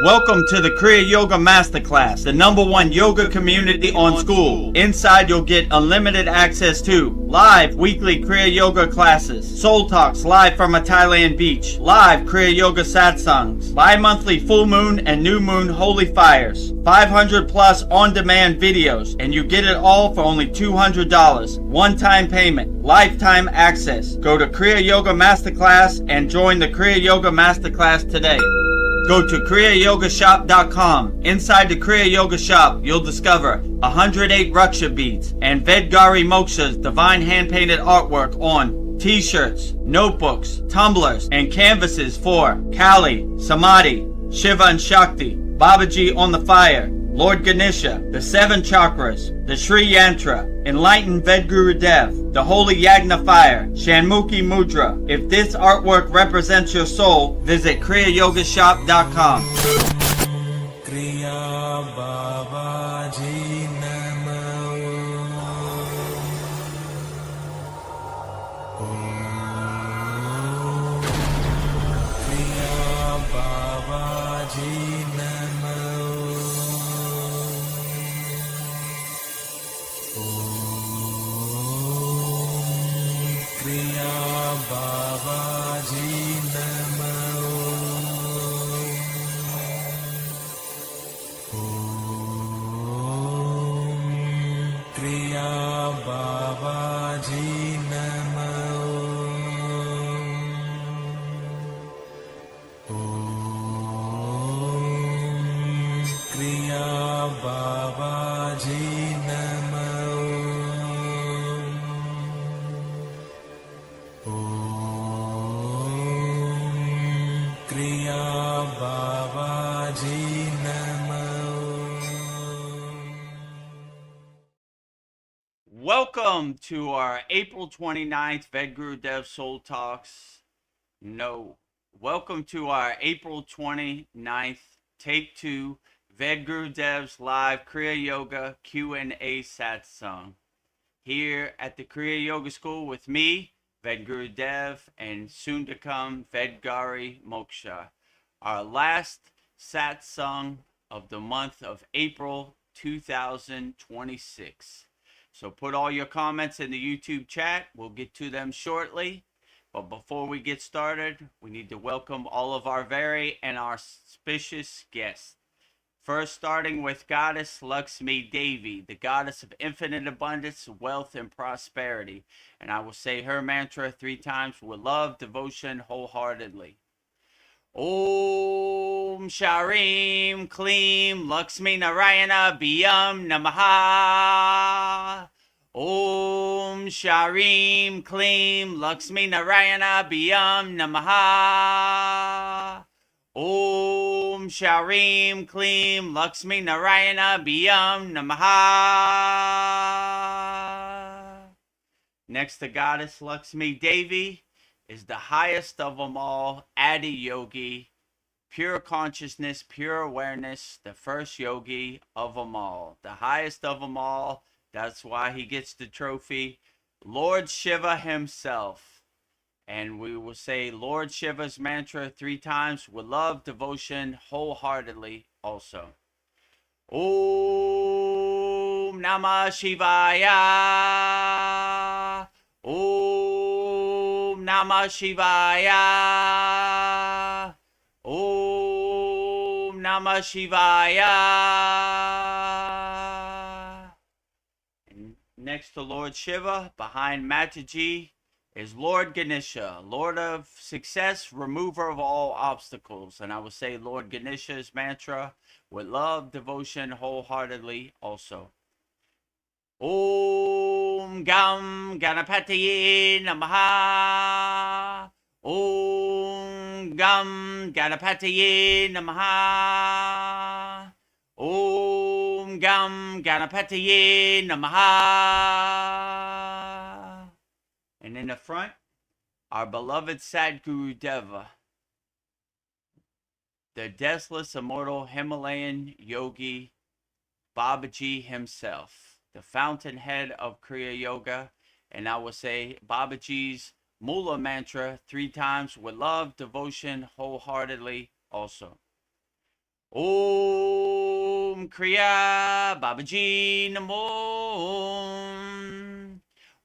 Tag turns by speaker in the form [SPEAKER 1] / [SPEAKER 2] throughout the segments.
[SPEAKER 1] Welcome to the Kriya Yoga Masterclass, the #1 yoga community on SKOOL. Inside you'll get unlimited access to live weekly Kriya Yoga classes, soul talks live from a Thailand beach, live Kriya Yoga Satsangs, bi-monthly full moon and new moon holy fires, 500 plus on-demand videos, and you get it all for only $200. One-time payment, lifetime access. Go to Kriya Yoga Masterclass and join the Kriya Yoga Masterclass today. Go to kriyayogamasterclass.com. Inside the Kriya Yoga shop, you'll discover 108 Raksha beads and Vedagurudev divine hand-painted artwork on t-shirts, notebooks, tumblers, and canvases for Kali, Samadhi, Shiva and Shakti, Babaji on the fire, Lord Ganesha, the 7 chakras, the Sri Yantra, enlightened Vedagurudev, the holy Yagna fire, Shanmukhi Mudra. If this artwork represents your soul, visit kriyayogashop.com. Kriya Babaji Namo. Kriya Babaji Namo. Kriya Babaji Namo. Kriya Babaji Namo. Kriya Babaji Namo. Kriya Babaji Namo. Welcome to our April 29th Vedagurudev Soul Talks. No. Welcome to our April 29th Take 2 Vedagurudev's live Kriya Yoga Q&A Satsang. Here at the Kriya Yoga School with me, Vedagurudev, and soon to come Vedgari Moksha. Our last satsang of the month of April 2026. So put all your comments in the YouTube chat. We'll get to them shortly. But before we get started, we need to welcome all of our very and auspicious guests. First, starting with Goddess Lakshmi Devi, the goddess of infinite abundance, wealth, and prosperity. And I will say her mantra 3 times with love, devotion, wholeheartedly. Om Sharim Klim Lakshmi Narayana Biyam Namaha. Om Sharim Klim Lakshmi Narayana Biyam Namaha. Om Sharim Klim Lakshmi Narayana Biyam Namaha. Next to Goddess Lakshmi Devi is the highest of them all, Adi Yogi, pure consciousness, pure awareness, the first yogi of them all. The highest of them all, that's why he gets the trophy, Lord Shiva himself. And we will say Lord Shiva's mantra 3 times with love, devotion, wholeheartedly also. Om Namah Shivaya. Om Namah Shivaya. Om Namah Shivaya. And next to Lord Shiva, behind Mataji, is Lord Ganesha, Lord of success, remover of all obstacles. And I will say Lord Ganesha's mantra with love, devotion, wholeheartedly also. Om Gam Ganapataye Namaha. Om Gam Ganapataye Namaha. Om Gam Ganapataye Namaha. And in the front, our beloved Sadgurudeva, the deathless, immortal Himalayan yogi, Babaji himself, the fountainhead of Kriya Yoga. And I will say Babaji's Mula mantra 3 times with love, devotion, wholeheartedly also. Om Kriya Babaji Namo.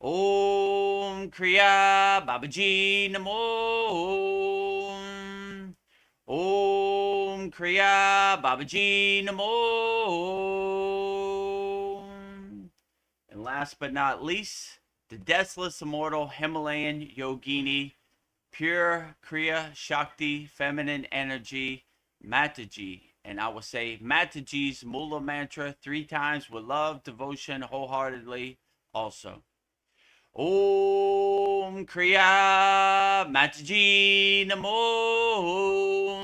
[SPEAKER 1] Om Kriya Babaji Namo. Om Kriya Babaji Namo. And last but not least, the deathless immortal Himalayan yogini, pure Kriya Shakti, feminine energy, Mataji. And I will say Mataji's Mula mantra 3 times with love, devotion, wholeheartedly also. Om Kriya Mataji Namo.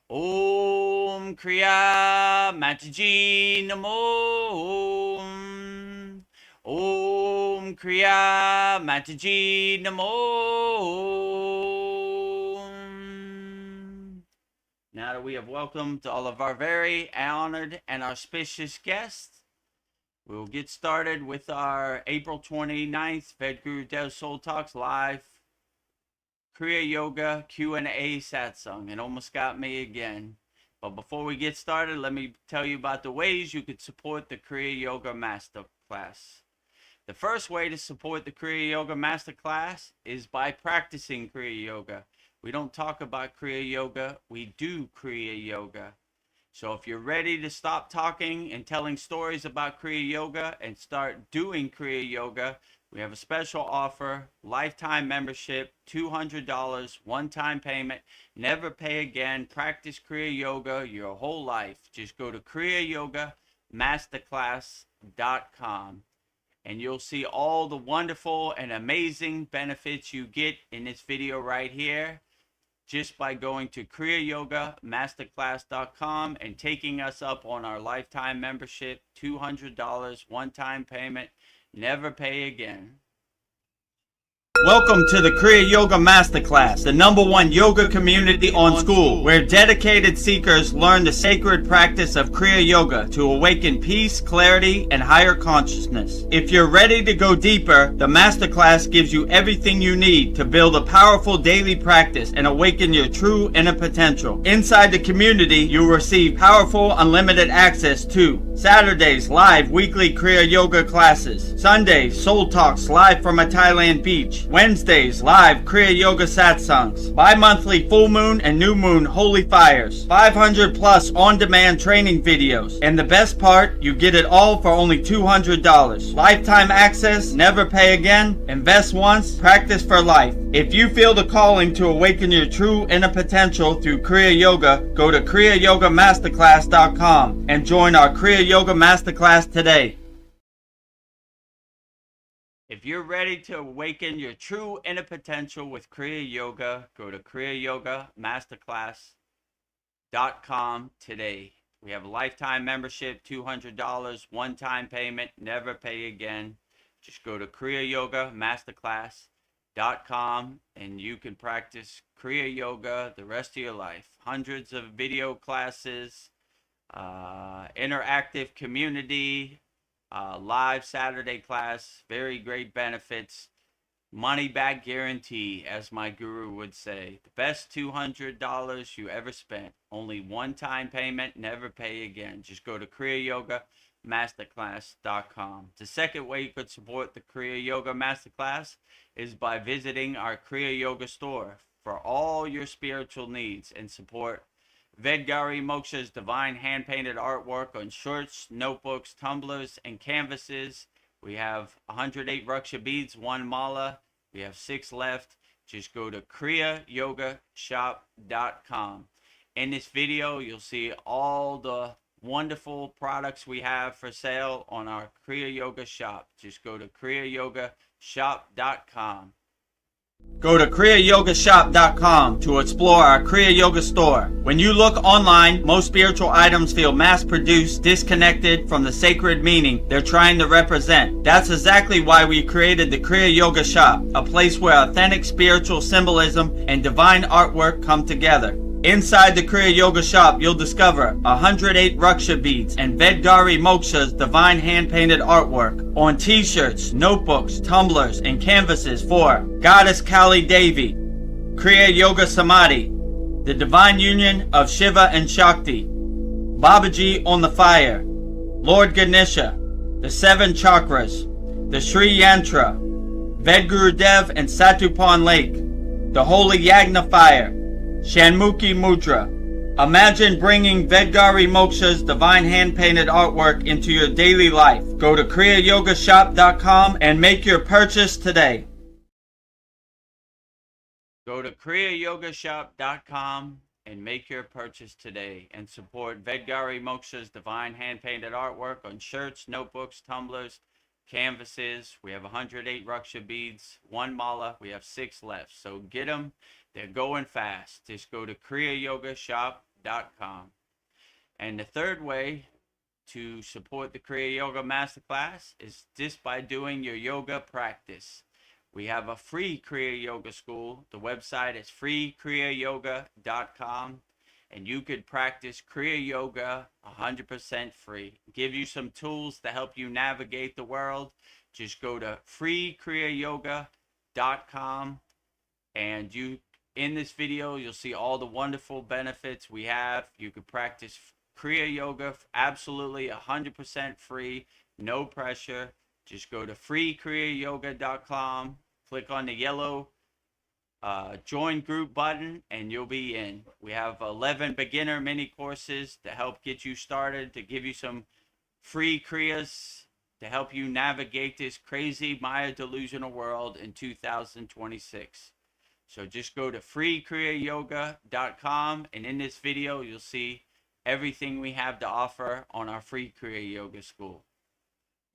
[SPEAKER 1] Om Kriya Mataji Namo. Om Kriya Mataji Namo. Now that we have welcomed all of our very honored and auspicious guests, we will get started with our April 29th Vedagurudev Soul Talks Live Kriya Yoga Q&A Satsang. It almost got me again. But before we get started, let me tell you about the ways you could support the Kriya Yoga Masterclass. The first way to support the Kriya Yoga Masterclass is by practicing Kriya Yoga. We don't talk about Kriya Yoga, we do Kriya Yoga. So if you're ready to stop talking and telling stories about Kriya Yoga and start doing Kriya Yoga, we have a special offer, lifetime membership, $200, one-time payment, never pay again, practice Kriya Yoga your whole life. Just go to kriyayogamasterclass.com and you'll see all the wonderful and amazing benefits you get in this video right here, just by going to kriyayogamasterclass.com and taking us up on our lifetime membership, $200, one-time payment, never pay again. Welcome to the Kriya Yoga Masterclass, the #1 yoga community on SKOOL, where dedicated seekers learn the sacred practice of Kriya Yoga to awaken peace, clarity, and higher consciousness. If you're ready to go deeper, the Masterclass gives you everything you need to build a powerful daily practice and awaken your true inner potential. Inside the community, you'll receive powerful, unlimited access to Saturdays, live weekly Kriya Yoga classes. Sundays, Soul Talks live from a Thailand beach. Wednesdays, live Kriya Yoga Satsangs. Bi-monthly full moon and new moon holy fires. 500 plus on-demand training videos. And the best part, you get it all for only $200. Lifetime access, never pay again, invest once, practice for life. If you feel the calling to awaken your true inner potential through Kriya Yoga, go to kriyayogamasterclass.com and join our Kriya Yoga Masterclass today. If you're ready to awaken your true inner potential with Kriya Yoga, go to kriyayogamasterclass.com today. We have a lifetime membership, $200, one-time payment, never pay again. Just go to kriyayogamasterclass.com and you can practice Kriya Yoga the rest of your life. Hundreds of video classes, interactive community, live Saturday class, very great benefits, money back guarantee, as my guru would say. The best $200 you ever spent. Only one-time payment, never pay again. Just go to kriyayogamasterclass.com. The second way you could support the Kriya Yoga Masterclass is by visiting our Kriya Yoga store for all your spiritual needs and support Vedagurudev divine hand-painted artwork on shirts, notebooks, tumblers, and canvases. We have 108 Raksha beads, 1 mala. We have 6 left. Just go to kriyayogashop.com. In this video, you'll see all the wonderful products we have for sale on our Kriya Yoga shop. Just go to kriyayogashop.com. Go to kriyayogashop.com to explore our Kriya Yoga store. When you look online, most spiritual items feel mass-produced, disconnected from the sacred meaning they're trying to represent. That's exactly why we created the Kriya Yoga shop, a place where authentic spiritual symbolism and divine artwork come together. Inside the Kriya Yoga shop, you'll discover 108 Raksha beads and Vedagurudev divine hand-painted artwork on t-shirts, notebooks, tumblers, and canvases for Goddess Kali Devi, Kriya Yoga Samadhi, the divine union of Shiva and Shakti, Babaji on the fire, Lord Ganesha, the 7 chakras, the Sri Yantra, Vedagurudev and Satupon Lake, the holy Yagna fire, Shanmukhi Mudra. Imagine bringing Vedgari Moksha's divine hand-painted artwork into your daily life. Go to kriyayogamasterclass.com and make your purchase today. Go to kriyayogamasterclass.com and make your purchase today and support Vedgari Moksha's divine hand-painted artwork on shirts, notebooks, tumblers, canvases. We have 108 Raksha beads, 1 mala. We have 6 left. So get them. They're going fast. Just go to kriyayogamasterclass.com. And the third way to support the Kriya Yoga Masterclass is just by doing your yoga practice. We have a free Kriya Yoga school. The website is freekriyyoga.com. And you could practice Kriya Yoga 100% free. Give you some tools to help you navigate the world. Just go to freekriyyoga.com, and in this video you'll see all the wonderful benefits we have. You could practice Kriya Yoga absolutely 100% free, no pressure. Just go to freekriyyoga.com, click on the yellow join group button, and you'll be in. We have 11 beginner mini courses to help get you started, to give you some free kriyas to help you navigate this crazy Maya delusional world in 2026. So just go to freekriyyoga.com, and in this video you'll see everything we have to offer on our free Kriya Yoga school.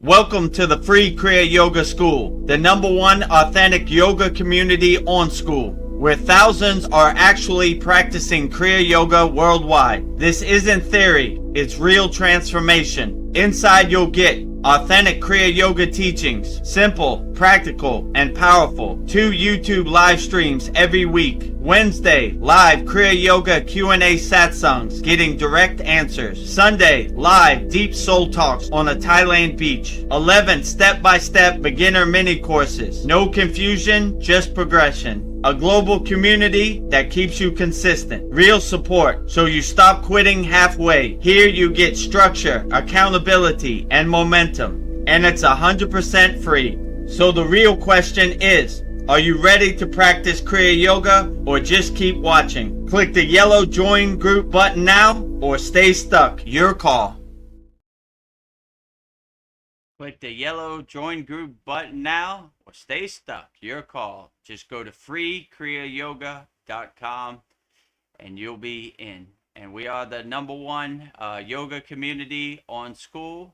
[SPEAKER 1] Welcome to the free Kriya Yoga School, the #1 authentic yoga community on Skool, where thousands are actually practicing Kriya Yoga worldwide. This isn't theory, it's real transformation. Inside you'll get authentic Kriya Yoga teachings, simple, practical, and powerful. 2 YouTube live streams every week. Wednesday, live Kriya Yoga Q&A satsangs, getting direct answers. Sunday, live deep soul talks on a Thailand beach. 11 step-by-step beginner mini courses. No confusion, just progression. A global community that keeps you consistent. Real support, so you stop quitting halfway. Here you get structure, accountability, and momentum. And it's 100% free. So the real question is, are you ready to practice Kriya Yoga, or just keep watching? Click the yellow join group button now, or stay stuck. Your call. Click the yellow join group button now, or stay stuck. Your call. Just go to freekriyyoga.com and you'll be in. And we are the #1 yoga community on Skool.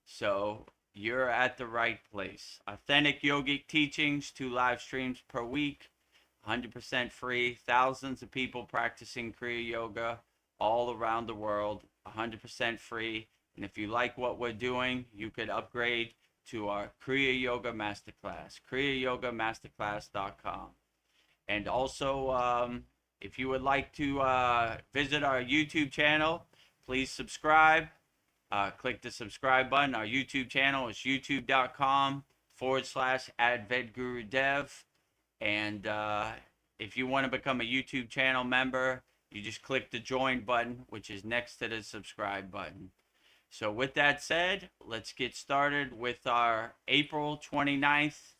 [SPEAKER 1] So you're at the right place. Authentic yogic teachings, 2 live streams per week, 100% free. Thousands of people practicing Kriya Yoga all around the world, 100% free. And if you like what we're doing, you could upgrade to our Kriya Yoga Masterclass, kriyayogamasterclass.com. And also, if you would like to visit our YouTube channel, please subscribe. Click the subscribe button. Our YouTube channel is youtube.com/@Vedagurudev. And if you want to become a YouTube channel member, you just click the join button, which is next to the subscribe button. So with that said, let's get started with our April 29th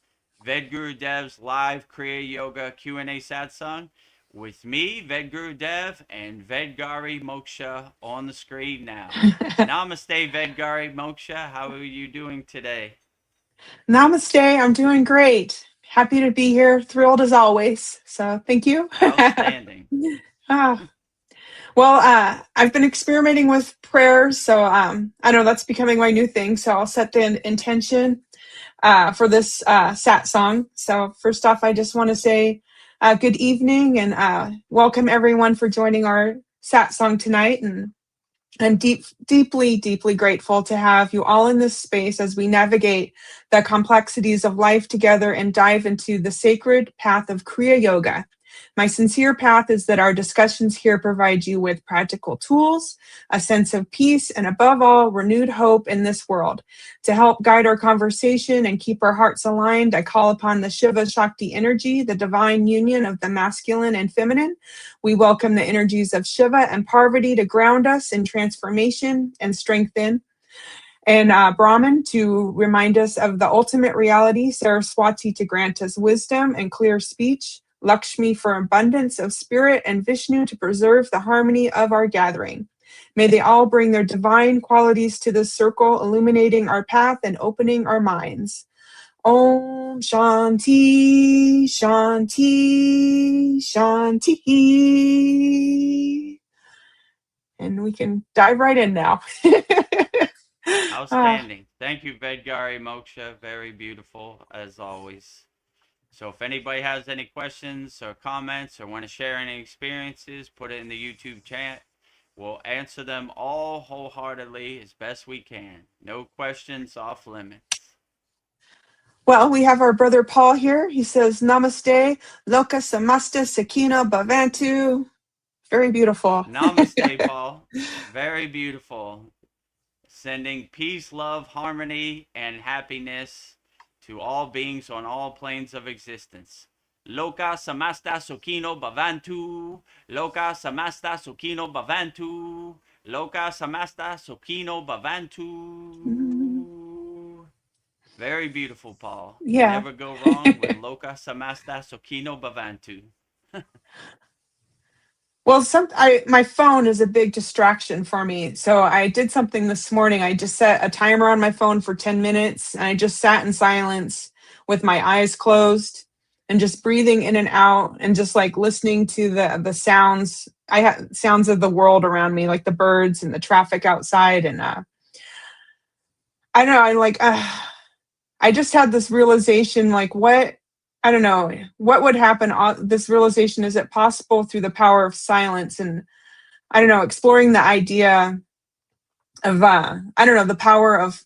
[SPEAKER 1] Vedagurudev's live Kriya Yoga Q&A satsang with me, Vedagurudev, and Vedgari Moksha on the screen now. Namaste, Vedgari Moksha. How are you doing today?
[SPEAKER 2] Namaste. I'm doing great. Happy to be here. Thrilled as always. So thank you.
[SPEAKER 1] Outstanding.
[SPEAKER 2] Well, I've been experimenting with prayers, so I know that's becoming my new thing. So I'll set the intention for this satsang. So first off, I just want to say good evening and welcome everyone for joining our satsang tonight. And I'm deeply grateful to have you all in this space as we navigate the complexities of life together and dive into the sacred path of Kriya Yoga. My sincere path is that our discussions here provide you with practical tools, a sense of peace, and above all, renewed hope in this world. To help guide our conversation and keep our hearts aligned, I call upon the Shiva Shakti energy, the divine union of the masculine and feminine. We welcome the energies of Shiva and Parvati to ground us in transformation and strengthen, and Brahman to remind us of the ultimate reality, Saraswati to grant us wisdom and clear speech, Lakshmi for abundance of spirit, and Vishnu to preserve the harmony of our gathering. May they all bring their divine qualities to this circle, illuminating our path and opening our minds. Om Shanti, Shanti, Shanti. And we can dive right in now.
[SPEAKER 1] Outstanding. Thank you, Vedgari Moksha. Very beautiful, as always. So if anybody has any questions or comments or want to share any experiences, put it in the YouTube chat. We'll answer them all wholeheartedly as best we can. No questions off limits.
[SPEAKER 2] Well, we have our brother Paul here. He says, Namaste, Loka Samasta Sakina Bhavantu. Very beautiful.
[SPEAKER 1] Namaste, Paul. Very beautiful. Sending peace, love, harmony, and happiness to all beings on all planes of existence. Loka samasta sukhino bhavantu. Loka samasta sukhino bhavantu. Loka samasta sukhino bhavantu. Very beautiful, Paul. You
[SPEAKER 2] Yeah.
[SPEAKER 1] never go wrong with Loka samasta sukhino bhavantu.
[SPEAKER 2] Well, my phone is a big distraction for me. So I did something this morning. I just set a timer on my phone for 10 minutes, and I just sat in silence with my eyes closed and just breathing in and out and just like listening to the sounds. I have sounds of the world around me, like the birds and the traffic outside. And I don't know. I just had this realization, like what, I don't know, what would happen. This realization, is it possible through the power of silence? And I don't know, exploring the idea of, I don't know, the power of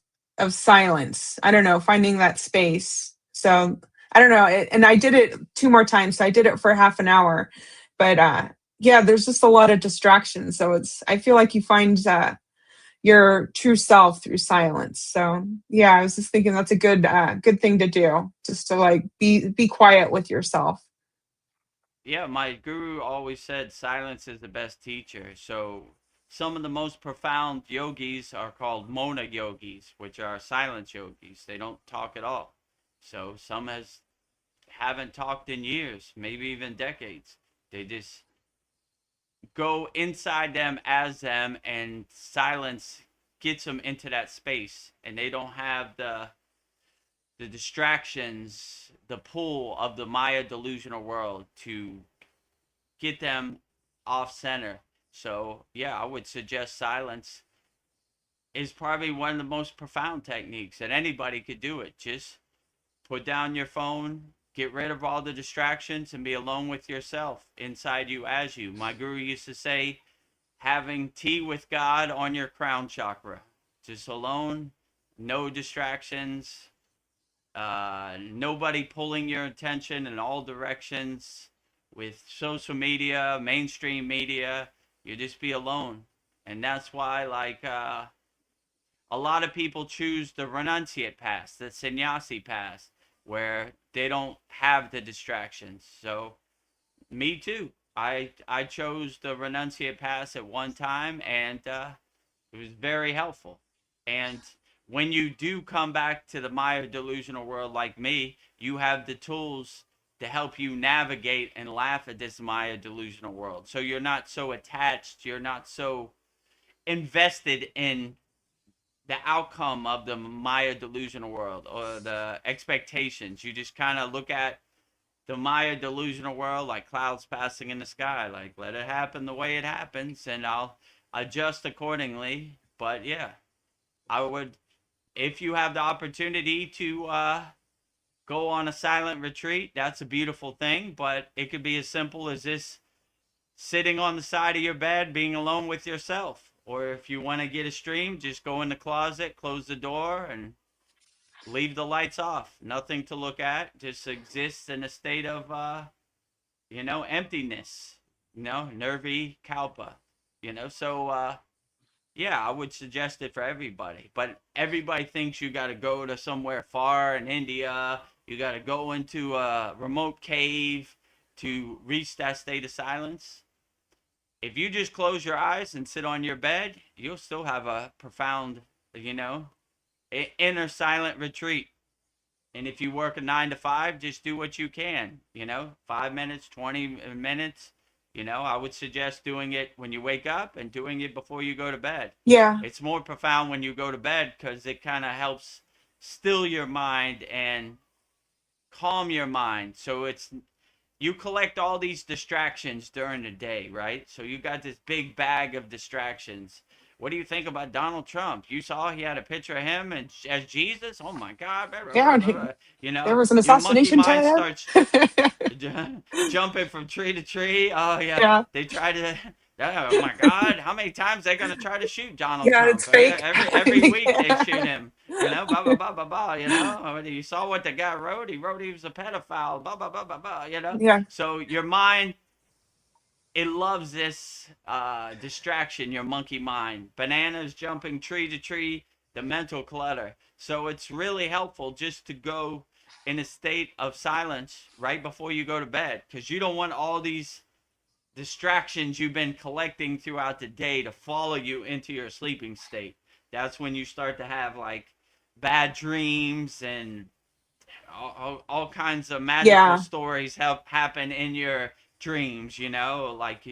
[SPEAKER 2] silence. I don't know, finding that space. So I don't know. And I did it 2 more times. So I did it for half an hour, but yeah, there's just a lot of distractions. So I feel like you find your true self through silence. So yeah, I was just thinking that's a good thing to do, just to like be quiet with yourself.
[SPEAKER 1] Yeah, my guru always said silence is the best teacher. So some of the most profound yogis are called mona yogis, which are silence yogis. They don't talk at all. So some haven't talked in years, maybe even decades. They just go inside them as them, and silence gets them into that space, and they don't have the distractions, the pull of the Maya delusional world to get them off center. So, yeah, I would suggest silence is probably one of the most profound techniques, and anybody could do it. Just put down your phone, get rid of all the distractions, and be alone with yourself, inside you as you. My guru used to say, having tea with God on your crown chakra. Just alone, no distractions, nobody pulling your attention in all directions with social media, mainstream media. You just be alone. And that's why, like, a lot of people choose the renunciate path, the sannyasi path, where they don't have the distractions. So, me too. I chose the renunciate path at one time, and it was very helpful. And when you do come back to the Maya delusional world like me, you have the tools to help you navigate and laugh at this Maya delusional world. So you're not so attached, you're not so invested in the outcome of the Maya delusional world or the expectations. You just kind of look at the Maya delusional world like clouds passing in the sky. Like, let it happen the way it happens, and I'll adjust accordingly. But yeah, I would, if you have the opportunity to go on a silent retreat, that's a beautiful thing. But it could be as simple as this: sitting on the side of your bed, being alone with yourself. Or if you want to get a stream, just go in the closet, close the door, and leave the lights off. Nothing to look at. Just exist in a state of emptiness, nervi kalpa, so yeah, I would suggest it for everybody. But everybody thinks you got to go to somewhere far in India. You got to go into a remote cave to reach that state of silence. If you just close your eyes and sit on your bed, you'll still have a profound, inner silent retreat. And if you work a 9 to 5, just do what you can, 5 minutes, 20 minutes. I would suggest doing it when you wake up and doing it before you go to bed.
[SPEAKER 2] Yeah.
[SPEAKER 1] It's more profound when you go to bed because it kind of helps still your mind and calm your mind. So you collect all these distractions during the day, right? So you got this big bag of distractions. What do you think about Donald Trump? You saw he had a picture of him and as Jesus. Oh my God!
[SPEAKER 2] Yeah. There was an
[SPEAKER 1] Your monkey
[SPEAKER 2] assassination
[SPEAKER 1] mind
[SPEAKER 2] tied
[SPEAKER 1] starts jumping from tree to tree. Oh yeah,
[SPEAKER 2] Yeah.
[SPEAKER 1] they try to. Oh my God! How many times they gonna try to shoot Donald
[SPEAKER 2] Yeah, it's
[SPEAKER 1] Trump?
[SPEAKER 2] fake.
[SPEAKER 1] Every
[SPEAKER 2] They
[SPEAKER 1] week they
[SPEAKER 2] can't.
[SPEAKER 1] shoot him. Blah blah blah blah blah. You saw what the guy wrote. He wrote he was a pedophile. Blah blah blah blah blah.
[SPEAKER 2] Yeah.
[SPEAKER 1] So your mind, it loves this distraction. Your monkey mind, bananas jumping tree to tree, the mental clutter. So it's really helpful just to go in a state of silence right before you go to bed because you don't want all these distractions you've been collecting throughout the day to follow you into your sleeping state. That's when you start to have like bad dreams and all kinds of magical
[SPEAKER 2] Yeah.
[SPEAKER 1] stories happen in your dreams, like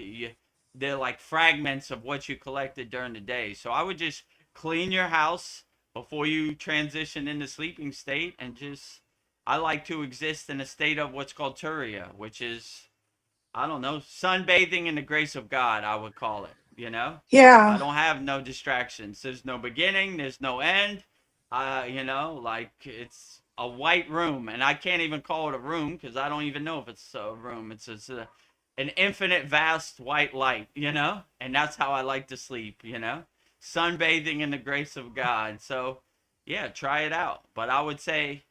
[SPEAKER 1] they're like fragments of what you collected during the day. So I would just clean your house before you transition into sleeping state and just I like to exist in a state of what's called turiya, which is I don't know, sunbathing in the grace of God, I would call it. I
[SPEAKER 2] Yeah.
[SPEAKER 1] don't have no distractions. There's no beginning, there's no end. Like it's a white room, and I can't even call it a room because I don't even know if it's a room. It's an infinite, vast white light. And that's how I like to sleep. Sunbathing in the grace of God. So, yeah, try it out. But I would say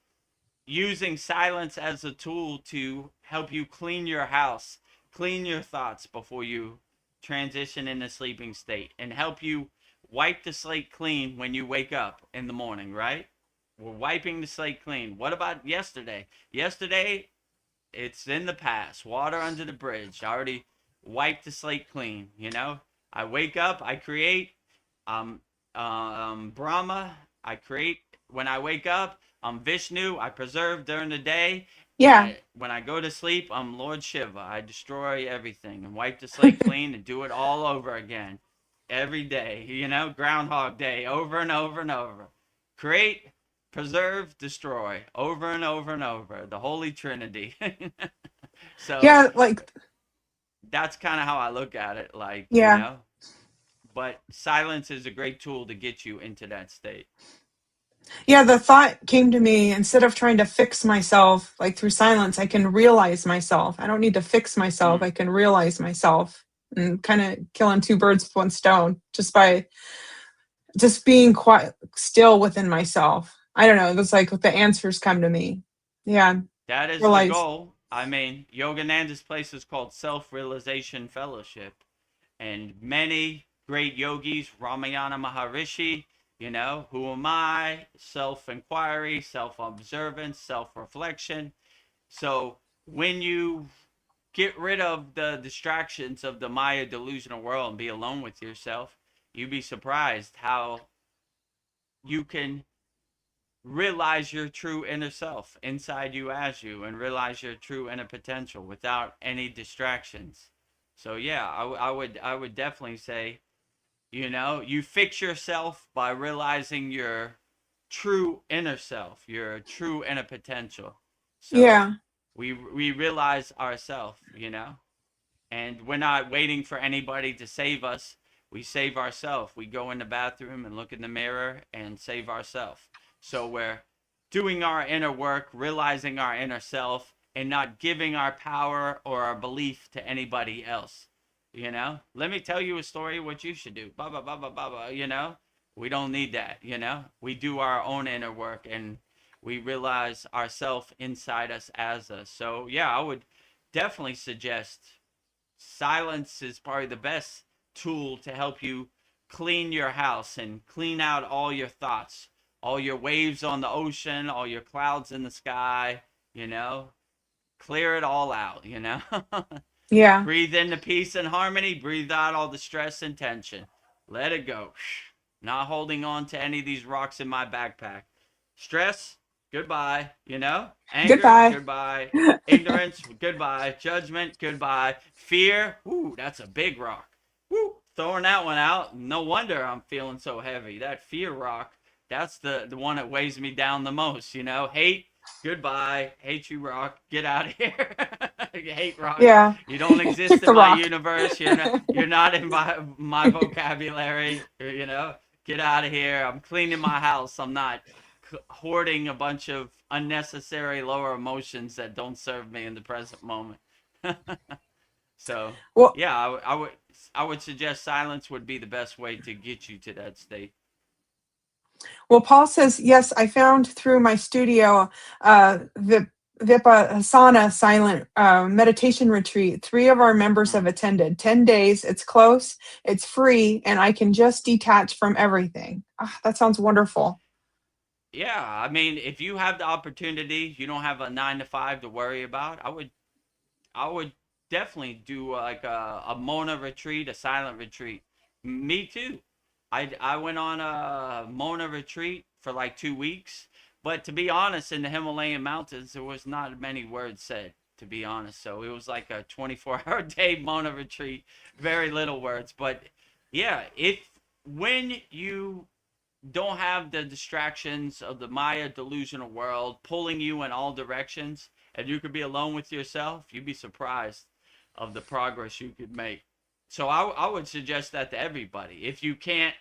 [SPEAKER 1] using silence as a tool to help you clean your house, clean your thoughts before you transition into sleeping state, and help you wipe the slate clean when you wake up in the morning, right? We're wiping the slate clean. What about yesterday? Yesterday, it's in the past. Water under the bridge. I already wiped the slate clean. I wake up, I create. Um, Brahma, I create when I wake up. I'm Vishnu, I preserve during the day.
[SPEAKER 2] Yeah.
[SPEAKER 1] When I go to sleep, I'm Lord Shiva. I destroy everything and wipe the slate clean and do it all over again. Every day, Groundhog Day, over and over and over. Create, preserve, destroy, over and over and over. The Holy Trinity. So
[SPEAKER 2] Yeah. Like,
[SPEAKER 1] that's kind of how I look at it.
[SPEAKER 2] yeah.
[SPEAKER 1] But silence is a great tool to get you into that state.
[SPEAKER 2] Yeah. The thought came to me instead of trying to fix myself, like through silence, I can realize myself. I don't need to fix myself.
[SPEAKER 1] Mm.
[SPEAKER 2] I can realize myself and kind of killing two birds with one stone just by just being quiet, still within myself. I don't know. It's like the answers come to me. Yeah.
[SPEAKER 1] That is the
[SPEAKER 2] Realize.
[SPEAKER 1] goal. I mean, Yogananda's place is called Self-Realization Fellowship. And many great yogis, Ramayana Maharishi, who am I? Self-inquiry, self-observance, self-reflection. So when you get rid of the distractions of the Maya delusional world and be alone with yourself, you'd be surprised how you can realize your true inner self inside you as you and realize your true inner potential without any distractions. So yeah, I would definitely say, you fix yourself by realizing your true inner self, your true inner potential. So
[SPEAKER 2] Yeah.
[SPEAKER 1] we realize ourself. And we're not waiting for anybody to save us. We save ourselves. We go in the bathroom and look in the mirror and save ourselves. So we're doing our inner work, realizing our inner self, and not giving our power or our belief to anybody else. Let me tell you a story what you should do. Blah, blah, blah, blah, blah, blah. We don't need that. We do our own inner work and we realize ourself inside us as us. So, yeah, I would definitely suggest silence is probably the best tool to help you clean your house and clean out all your thoughts, all your waves on the ocean, all your clouds in the sky, you know, clear it all out, you know.
[SPEAKER 2] Yeah.
[SPEAKER 1] Breathe in the peace and harmony, breathe out all the stress and tension. Let it go. Not holding on to any of these rocks in my backpack. Stress, goodbye, you know? Anger,
[SPEAKER 2] Goodbye.
[SPEAKER 1] goodbye. Ignorance, goodbye. Judgment, goodbye. Fear, ooh, that's a big rock. Woo, throwing that one out. No wonder I'm feeling so heavy. That fear rock, that's the one that weighs me down the most, you know? Hate, goodbye. Hate you, rock. Get out of here. Hate rock.
[SPEAKER 2] Yeah.
[SPEAKER 1] You don't exist
[SPEAKER 2] Kick
[SPEAKER 1] in
[SPEAKER 2] the
[SPEAKER 1] my
[SPEAKER 2] rock.
[SPEAKER 1] universe. You're not in my vocabulary. You know, get out of here. I'm cleaning my house. I'm not hoarding a bunch of unnecessary lower emotions that don't serve me in the present moment. So
[SPEAKER 2] Well,
[SPEAKER 1] yeah, I would suggest silence would be the best way to get you to that state.
[SPEAKER 2] Well, Paul says, yes, I found through my studio Vipassana silent meditation retreat. 3 of our members have
[SPEAKER 1] Mm.
[SPEAKER 2] attended. 10 days. It's close. It's free, and I can just detach from everything. Ah, that sounds wonderful.
[SPEAKER 1] Yeah, I mean, if you have the opportunity, you don't have a 9 to 5 to worry about. I would definitely do like a Mona retreat, a silent retreat. Me too. I went on a Mona retreat for like 2 weeks, but to be honest, in the Himalayan mountains, there was not many words said. To be honest, so it was like a 24-hour day Mona retreat, very little words. But yeah, if when you don't have the distractions of the Maya delusional world pulling you in all directions, and you could be alone with yourself, you'd be surprised of the progress you could make. So I would suggest that to everybody. If you can't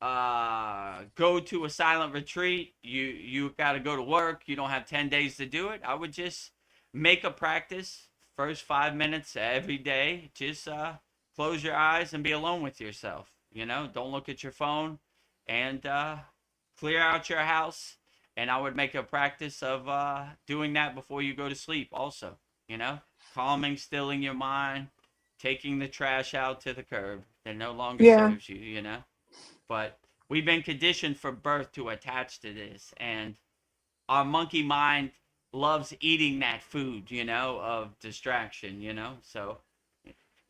[SPEAKER 1] go to a silent retreat, you got to go to work, you don't have 10 days to do it, I would just make a practice. First 5 minutes every day, just close your eyes and be alone with yourself. You know, don't look at your phone, and clear out your house. And I would make a practice of doing that before you go to sleep also. You know, calming, stilling your mind, taking the trash out to the curb that no longer
[SPEAKER 2] Yeah.
[SPEAKER 1] serves you, you know. But we've been conditioned from birth to attach to this, and our monkey mind loves eating that food, you know, of distraction, you know. So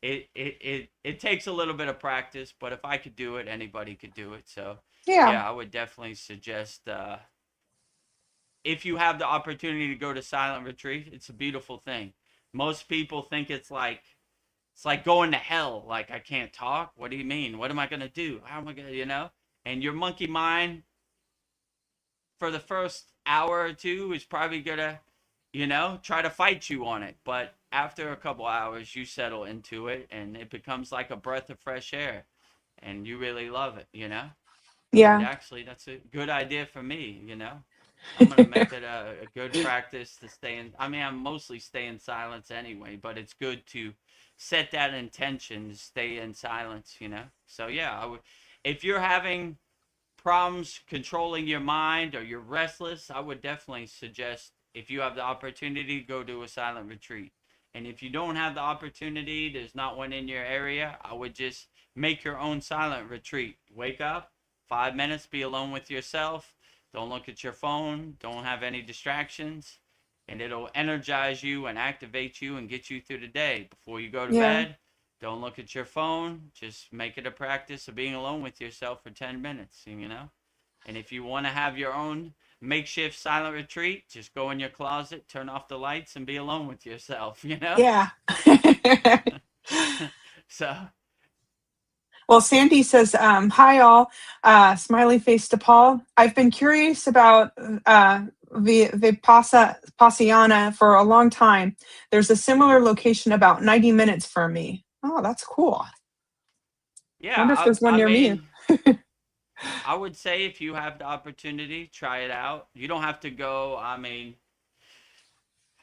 [SPEAKER 1] it takes a little bit of practice, but if I could do it, anybody could do it. So
[SPEAKER 2] Yeah.
[SPEAKER 1] yeah, I would definitely suggest if you have the opportunity to go to silent retreat, it's a beautiful thing. Most people think it's like going to hell. Like, I can't talk. What do you mean? What am I gonna do? How am I gonna, you know? And your monkey mind for the first hour or two is probably gonna, you know, try to fight you on it. But after a couple hours, you settle into it, and it becomes like a breath of fresh air, and you really love it, you know. And
[SPEAKER 2] Yeah.
[SPEAKER 1] actually, that's a good idea for me, you know. I'm gonna make it a good practice to stay in. I mean, I'm mostly stay in silence anyway, but it's good to set that intention to stay in silence, you know. So yeah, I would. If you're having problems controlling your mind or you're restless, I would definitely suggest, if you have the opportunity, go to a silent retreat. And if you don't have the opportunity, there's not one in your area, I would just make your own silent retreat. Wake up, 5 minutes, be alone with yourself. Don't look at your phone, don't have any distractions, and it'll energize you and activate you and get you through the day. Before you go to
[SPEAKER 2] Yeah.
[SPEAKER 1] bed, don't look at your phone. Just make it a practice of being alone with yourself for 10 minutes, you know? And if you want to have your own makeshift silent retreat, just go in your closet, turn off the lights, and be alone with yourself, you know?
[SPEAKER 2] Yeah.
[SPEAKER 1] So,
[SPEAKER 2] Well, Sandy says, hi, all. Smiley face to Paul. I've been curious about Vipassana for a long time. There's a similar location about 90 minutes from me. Oh, that's cool. Wonder if
[SPEAKER 1] yeah,
[SPEAKER 2] there's one
[SPEAKER 1] I
[SPEAKER 2] near me.
[SPEAKER 1] mean, I would say if you have the opportunity, try it out. You don't have to go. I mean,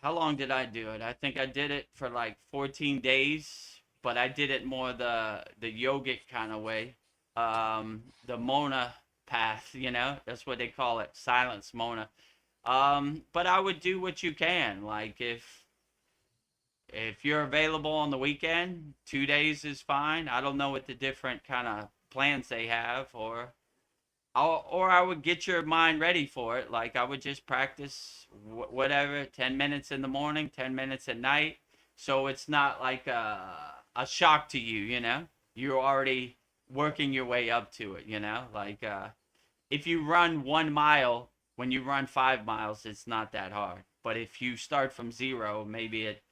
[SPEAKER 1] how long did I do it? I think I did it for like 14 days, but I did it more the yogic kind of way. The Mona path, you know, that's what they call it, silence Mona. But I would do what you can. Like, if If you're available on the weekend, 2 days is fine. I don't know what the different kind of plans they have, or I would get your mind ready for it. Like I would just practice whatever, 10 minutes in the morning, 10 minutes at night. So it's not like a shock to you, you know? You're already working your way up to it, you know? Like if you run 1 mile, when you run 5 miles, it's not that hard. But if you start from zero, maybe it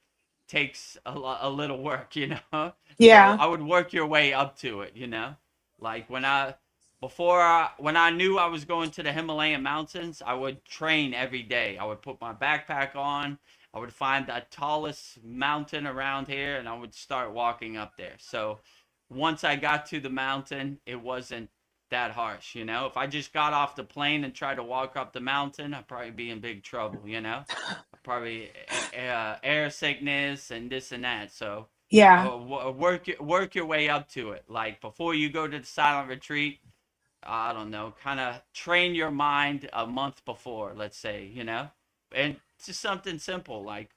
[SPEAKER 1] takes a little work, you know? So
[SPEAKER 2] Yeah.
[SPEAKER 1] I would work your way up to it, you know? Like when I knew I was going to the Himalayan mountains, I would train every day. I would put my backpack on. I would find the tallest mountain around here and I would start walking up there. So once I got to the mountain, it wasn't that harsh, you know? If I just got off the plane and tried to walk up the mountain, I'd probably be in big trouble, you know? Probably air sickness and this and that. So
[SPEAKER 2] Yeah.
[SPEAKER 1] work your way up to it. Like before you go to the silent retreat, I don't know, kind of train your mind a month before, let's say, you know, and just something simple like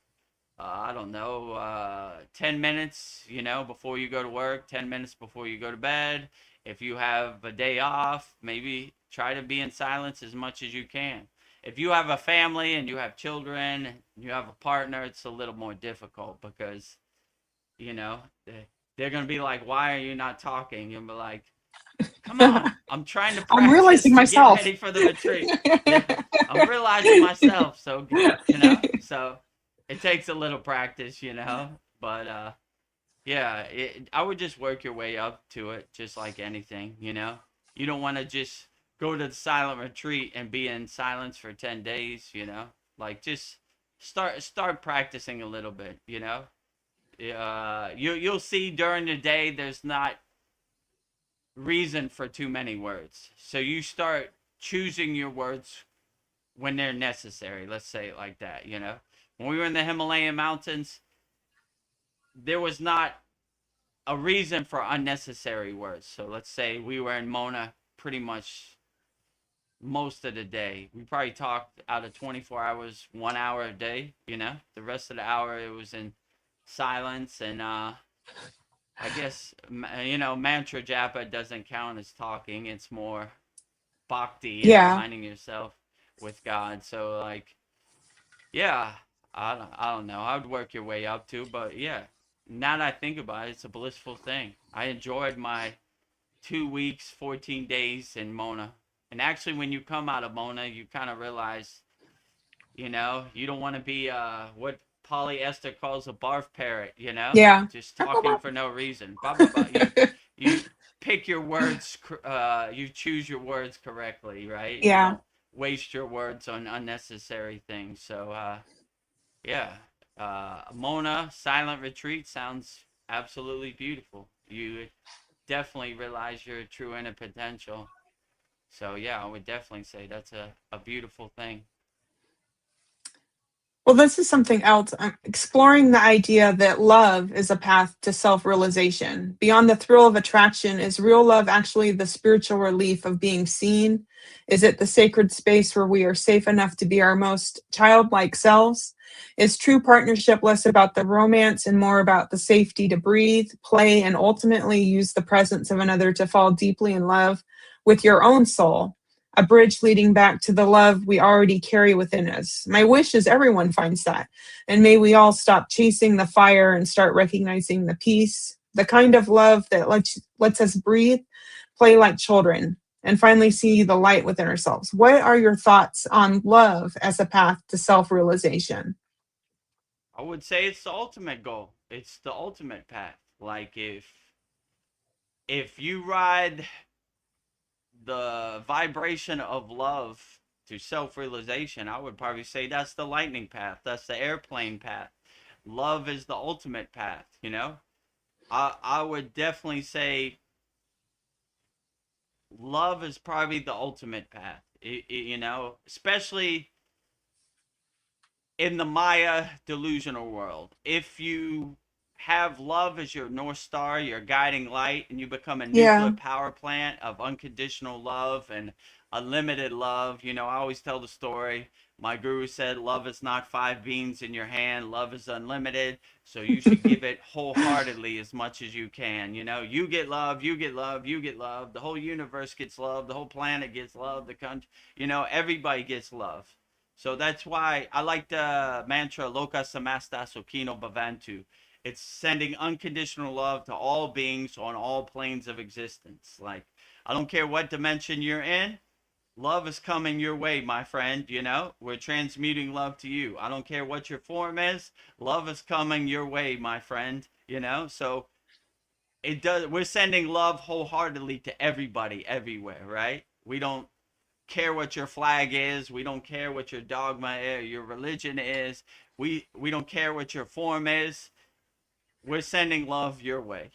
[SPEAKER 1] I don't know, 10 minutes, you know, before you go to work, 10 minutes before you go to bed. If you have a day off, maybe try to be in silence as much as you can. If you have a family and you have children, and you have a partner, it's a little more difficult because, you know, they're going to be like, why are you not talking? You'll be like, come on, I'm trying to
[SPEAKER 2] I'm
[SPEAKER 1] practice
[SPEAKER 2] realizing
[SPEAKER 1] to get
[SPEAKER 2] myself.
[SPEAKER 1] ready for the retreat. Yeah, I'm realizing myself. So, you know, so it takes a little practice, you know, but yeah, I would just work your way up to it, just like anything, you know. You don't want to just go to the silent retreat and be in silence for 10 days, you know. Like just start practicing a little bit, you know. You'll see during the day there's not reason for too many words. So you start choosing your words when they're necessary. Let's say it like that, you know. When we were in the Himalayan mountains, there was not a reason for unnecessary words. So let's say we were in Mona pretty much most of the day. We probably talked out of 24 hours, 1 hour a day, you know. The rest of the hour it was in silence and I guess you know mantra japa doesn't count as talking. It's more bhakti and
[SPEAKER 2] Yeah.
[SPEAKER 1] aligning yourself with God. So like, yeah, I don't know. I would work your way up to, but yeah. Now that I think about it, it's a blissful thing. I enjoyed my 2 weeks, 14 days in Mona. And actually, when you come out of Mona, you kind of realize, you know, you don't want to be what polyester calls a barf parrot, you know,
[SPEAKER 2] Yeah.
[SPEAKER 1] just talking for no reason. Blah blah blah. You pick your words. You choose your words correctly, right? You
[SPEAKER 2] Yeah.
[SPEAKER 1] don't waste your words on unnecessary things. So yeah, Mona Silent Retreat sounds absolutely beautiful. You definitely realize your true inner potential. So yeah, I would definitely say that's a beautiful thing.
[SPEAKER 2] Well, this is something else. I'm exploring the idea that love is a path to self realization. Beyond the thrill of attraction, is real love actually the spiritual relief of being seen? Is it the sacred space where we are safe enough to be our most childlike selves? Is true partnership less about the romance and more about the safety to breathe, play, and ultimately use the presence of another to fall deeply in love with your own soul? A bridge leading back to the love we already carry within us. My wish is everyone finds that. And may we all stop chasing the fire and start recognizing the peace, the kind of love that lets us breathe, play like children, and finally see the light within ourselves. What are your thoughts on love as a path to self realization?
[SPEAKER 1] I would say it's the ultimate goal. It's the ultimate path. Like if you ride the vibration of love to self-realization, I would probably say that's the lightning path. That's the airplane path. Love is the ultimate path, you know? I would definitely say love is probably the ultimate path. You know, especially in the Maya delusional world. If you have love as your North Star, your guiding light, and you become a nuclear
[SPEAKER 2] Yeah.
[SPEAKER 1] power plant of unconditional love and unlimited love. I always tell the story. My guru said, love is not five beans in your hand, love is unlimited. So you should give it wholeheartedly as much as you can. You get love, you get love, you get love. The whole universe gets love, the whole planet gets love, the country, everybody gets love. So that's why I like the mantra Loka Samasta Sokino Bhavantu. It's sending unconditional love to all beings on all planes of existence. Like, I don't care what dimension you're in, love is coming your way, my friend. We're transmuting love to you. I don't care what your form is, love is coming your way, my friend. So we're sending love wholeheartedly to everybody, everywhere, right? We don't care what your flag is. We don't care what your dogma is, your religion is. We don't care what your form is. We're sending love your way.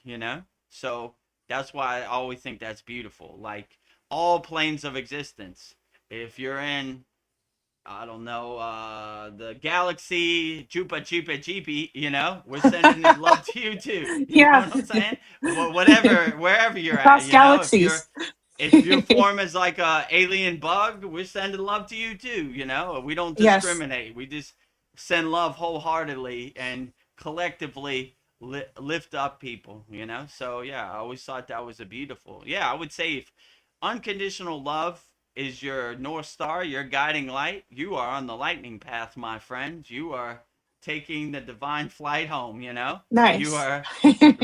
[SPEAKER 1] So that's why I always think that's beautiful. Like, all planes of existence. If you're in, I don't know, the galaxy, Chupa Chupa Cheepy, we're sending love to you too. You know
[SPEAKER 2] Yeah.
[SPEAKER 1] what I'm saying? Whatever, wherever you're at,
[SPEAKER 2] Across galaxies.
[SPEAKER 1] if your form is like a alien bug, we're sending love to you too. We don't
[SPEAKER 2] Yes.
[SPEAKER 1] discriminate. We just send love wholeheartedly and collectively lift up people. So yeah, I always thought that was a beautiful. Yeah, I would say if unconditional love is your North Star, your guiding light, you are on the lightning path, my friend. You are taking the divine flight home. You
[SPEAKER 2] Nice.
[SPEAKER 1] are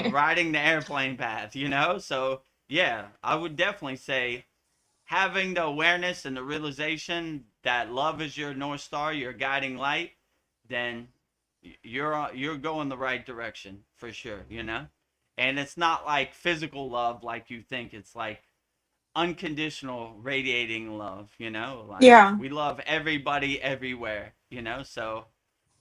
[SPEAKER 1] riding the airplane path. So yeah, I would definitely say having the awareness and the realization that love is your North Star, your guiding light, then you're going the right direction for sure. And it's not like physical love like you think. It's like unconditional radiating love. Like,
[SPEAKER 2] Yeah.
[SPEAKER 1] we love everybody everywhere. So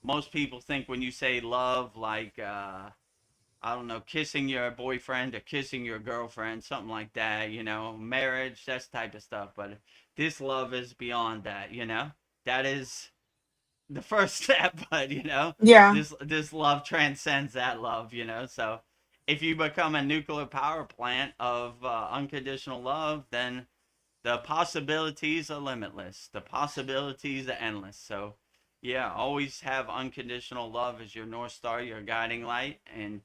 [SPEAKER 1] most people think when you say love, like, I don't know, kissing your boyfriend or kissing your girlfriend, something like that. Marriage, that's type of stuff. But this love is beyond that. That is the first step, but
[SPEAKER 2] Yeah.
[SPEAKER 1] this love transcends that love. So if you become a nuclear power plant of unconditional love, then the possibilities are limitless. The possibilities are endless. So yeah, always have unconditional love as your North Star, your guiding light, and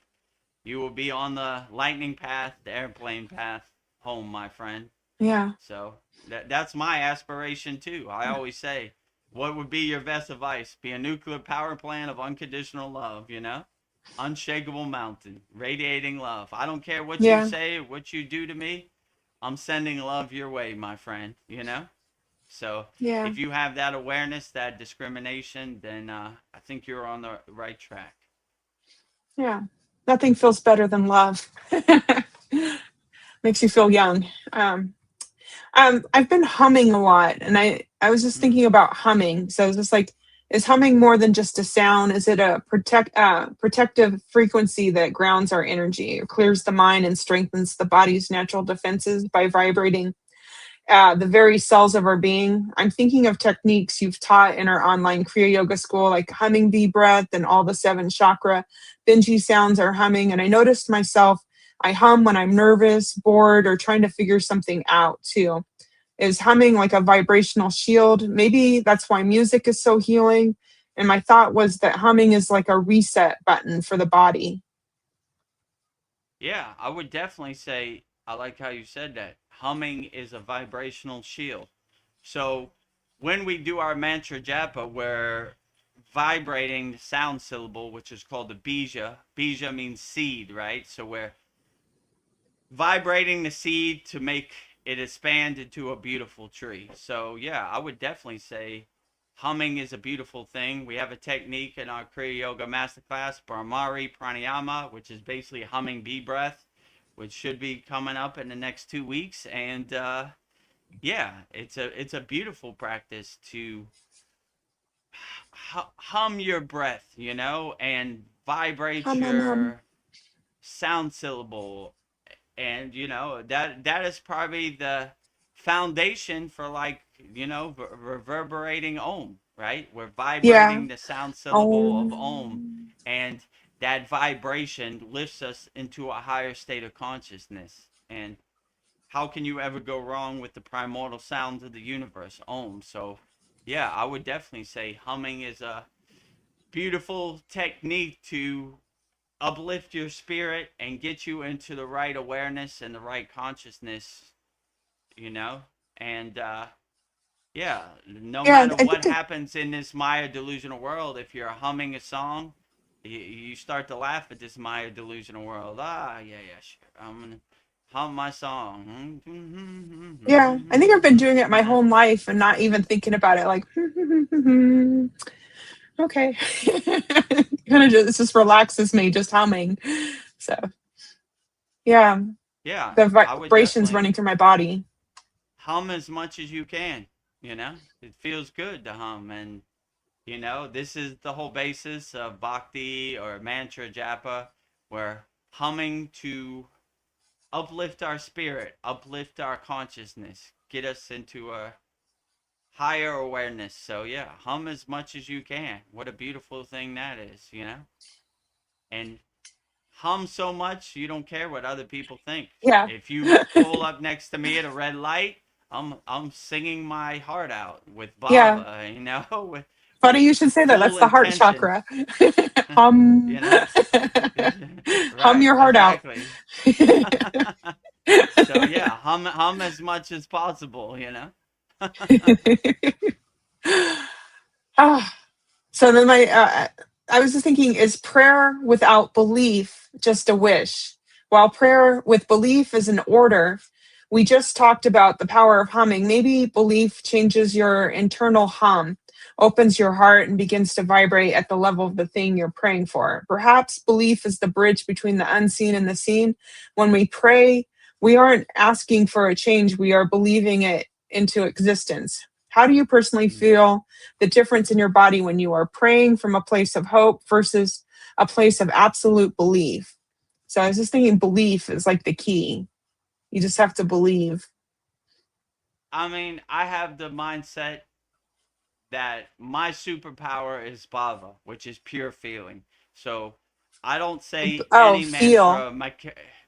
[SPEAKER 1] you will be on the lightning path, the airplane path home, my friend.
[SPEAKER 2] Yeah.
[SPEAKER 1] So that's my aspiration too. I always say, what would be your best advice? Be a nuclear power plant of unconditional love. Unshakable mountain, radiating love. I don't care what you
[SPEAKER 2] Yeah.
[SPEAKER 1] say, what you do to me. I'm sending love your way, my friend. So
[SPEAKER 2] Yeah.
[SPEAKER 1] if you have that awareness, that discrimination, then I think you're on the right track.
[SPEAKER 2] Yeah. Nothing feels better than love. Makes you feel young. I've been humming a lot, and I was just
[SPEAKER 1] Mm.
[SPEAKER 2] thinking about humming. So I was just like, is humming more than just a sound? Is it a protective frequency that grounds our energy, or clears the mind and strengthens the body's natural defenses by vibrating the very cells of our being? I'm thinking of techniques you've taught in our online Kriya Yoga school, like humming bee breath and all the seven chakra Benji sounds are humming. And I noticed myself, I hum when I'm nervous, bored, or trying to figure something out too. Is humming like a vibrational shield? Maybe that's why music is so healing. And my thought was that humming is like a reset button for the body.
[SPEAKER 1] Yeah, I would definitely say I like how you said that. Humming is a vibrational shield. So when we do our mantra japa, we're vibrating the sound syllable, which is called the bija. Bija means seed, right? So we're vibrating the seed to make it expand into a beautiful tree. So yeah, I would definitely say humming is a beautiful thing. We have a technique in our Kriya Yoga Masterclass, Brahmari Pranayama, which is basically humming bee breath, which should be coming up in the next 2 weeks. And yeah, it's a beautiful practice to hum your breath, and vibrate
[SPEAKER 2] Hum, hum, hum.
[SPEAKER 1] your sound syllable, and that is probably the foundation for, like, reverberating om, right? We're
[SPEAKER 2] Yeah.
[SPEAKER 1] vibrating the sound syllable of om,
[SPEAKER 2] Oh.
[SPEAKER 1] and that vibration lifts us into a higher state of consciousness. And how can you ever go wrong with the primordial sounds of the universe, Om? So, yeah, I would definitely say humming is a beautiful technique to uplift your spirit and get you into the right awareness and the right consciousness, you know? And yeah, no
[SPEAKER 2] Yeah,
[SPEAKER 1] matter
[SPEAKER 2] I
[SPEAKER 1] what
[SPEAKER 2] think
[SPEAKER 1] happens in this Maya delusional world, if you're humming a song, you start to laugh at this Maya delusional world. Ah, yeah, yeah, sure. I'm gonna hum my song.
[SPEAKER 2] I think I've been doing it
[SPEAKER 1] You
[SPEAKER 2] my
[SPEAKER 1] know?
[SPEAKER 2] whole life and not even thinking about it like okay. Kind of just, it just relaxes me just humming. So, yeah,
[SPEAKER 1] Yeah,
[SPEAKER 2] the
[SPEAKER 1] I would
[SPEAKER 2] vibrations
[SPEAKER 1] definitely
[SPEAKER 2] running through my body.
[SPEAKER 1] hum as much as you can. You know, it feels good to hum, and you know, this is the whole basis of bhakti or mantra japa, where humming to uplift our spirit, uplift our consciousness, get us into a higher awareness. So yeah, hum as much as you can. What a beautiful thing that is, you know? And hum so much you don't care what other people think.
[SPEAKER 2] Yeah.
[SPEAKER 1] If you pull up next to me at a red light, I'm singing my heart out with
[SPEAKER 2] Yeah.
[SPEAKER 1] baba, you know, with
[SPEAKER 2] Funny you should say that. That's
[SPEAKER 1] full
[SPEAKER 2] the heart
[SPEAKER 1] intention.
[SPEAKER 2] chakra. Hum.
[SPEAKER 1] You know?
[SPEAKER 2] Hum
[SPEAKER 1] Right,
[SPEAKER 2] your heart out.
[SPEAKER 1] exactly. So yeah, hum as much as possible, you know.
[SPEAKER 2] Ah, so then I was just thinking, is prayer without belief just a wish? While prayer with belief is an order, we just talked about the power of humming. Maybe belief changes your internal hum, opens your heart, and begins to vibrate at the level of the thing you're praying for. Perhaps belief is the bridge between the unseen and the seen. When we pray, we aren't asking for a change, we are believing it into existence. How do you personally feel the difference in your body when you are praying from a place of hope versus a place of absolute belief? So I was just thinking belief is like the key. You just have to believe.
[SPEAKER 1] I mean, I have the mindset that my superpower is bhava, which is pure feeling. So I don't say
[SPEAKER 2] Oh,
[SPEAKER 1] any
[SPEAKER 2] feel.
[SPEAKER 1] mantra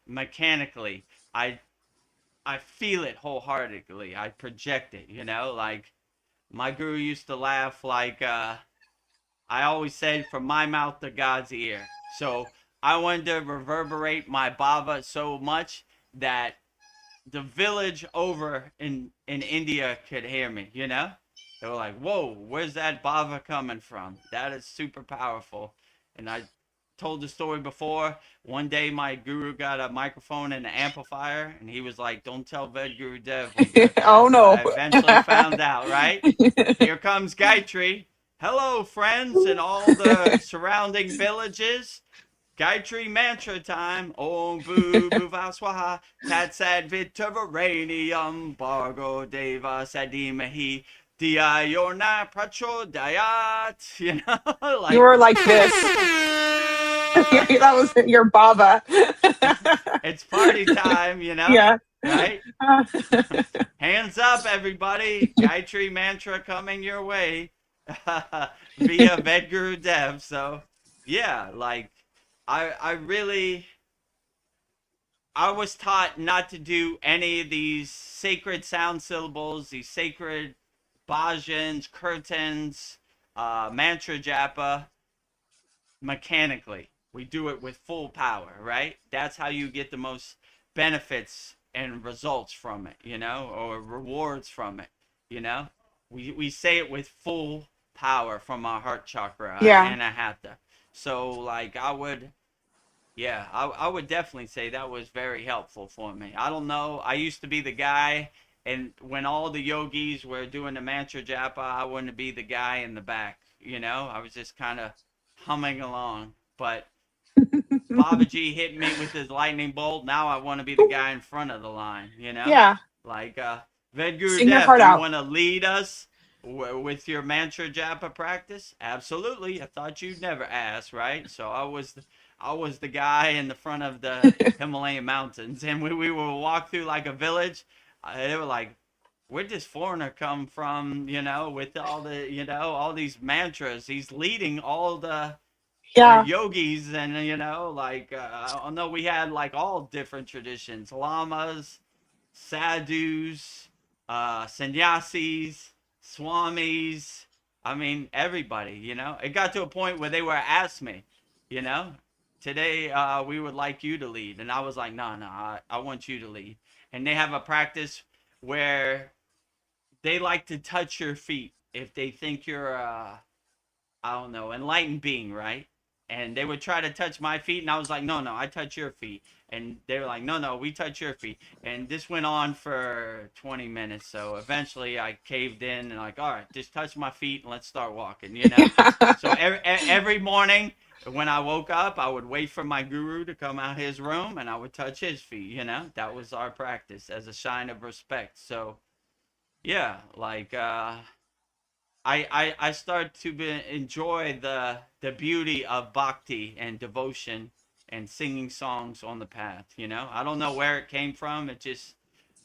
[SPEAKER 1] mechanically. I I feel it wholeheartedly. I project it, you know, like my guru used to laugh like I always said from my mouth to God's ear. So I wanted to reverberate my bhava so much that the village over in India could hear me, you know? They were like, "Whoa, where's that bhava coming from? That is super powerful." And I told the story before. One day my guru got a microphone and an amplifier and he was like, "Don't tell Vedagurudev we got
[SPEAKER 2] Oh
[SPEAKER 1] that." But
[SPEAKER 2] no.
[SPEAKER 1] I eventually found out, right? Here comes Gayatri. Hello, friends in all the surrounding villages. Gayatri mantra time. Om Bhu Bhuva Swaha Tat Sad Vitavaranium Bargo Deva Sadimahi Diayorna Prachodayat. You know,
[SPEAKER 2] You
[SPEAKER 1] like
[SPEAKER 2] were like this. That was your baba.
[SPEAKER 1] it's party time, you know,
[SPEAKER 2] Yeah.
[SPEAKER 1] right? Hands up, everybody. Gayatri mantra coming your way via Vedagurudev. So, yeah, like, I really, I was taught not to do any of these sacred sound syllables, these sacred bhajans, kirtans, mantra japa mechanically. We do it with full power, right? That's how you get the most benefits and results from it, you know, or rewards from it, you know. We say it with full power from our heart chakra, our
[SPEAKER 2] Yeah.
[SPEAKER 1] anahata. So like I would yeah, I would definitely say that was very helpful for me. I don't know. I used to be the guy, and when all the yogis were doing the mantra japa, I wanted to be the guy in the back. You know, I was just kind of humming along. But Babaji hit me with his lightning bolt. Now I want to be the guy in front of the line. You know,
[SPEAKER 2] Yeah.
[SPEAKER 1] like
[SPEAKER 2] Sing your
[SPEAKER 1] Vedagurudev,
[SPEAKER 2] heart
[SPEAKER 1] do you
[SPEAKER 2] out.
[SPEAKER 1] want to lead us with your mantra japa practice? Absolutely. I thought you'd never ask, right? So I was the guy in the front of the Himalayan mountains, and we would walk through like a village. They were like, "Where'd this foreigner come from?" You know, with all the all these mantras. He's leading all the they're
[SPEAKER 2] Yeah.
[SPEAKER 1] yogis, and like I don't know, we had like all different traditions, lamas, sadhus, sannyasis, swamis. I mean, everybody. It got to a point where they were asked me, you know, today we would like you to lead, and I was like, no, no, I want you to lead. And they have a practice where they like to touch your feet if they think you're I don't know, enlightened being, right? And they would try to touch my feet, and I was like, no, no, I touch your feet. And they were like, no, no, we touch your feet. And this went on for 20 minutes. So eventually I caved in and like, all right, just touch my feet and let's start walking. So every morning when I woke up, I would wait for my guru to come out his room and I would touch his feet. That was our practice as a sign of respect. So yeah, like I start to enjoy the beauty of bhakti and devotion and singing songs on the path. I don't know where it came from. It just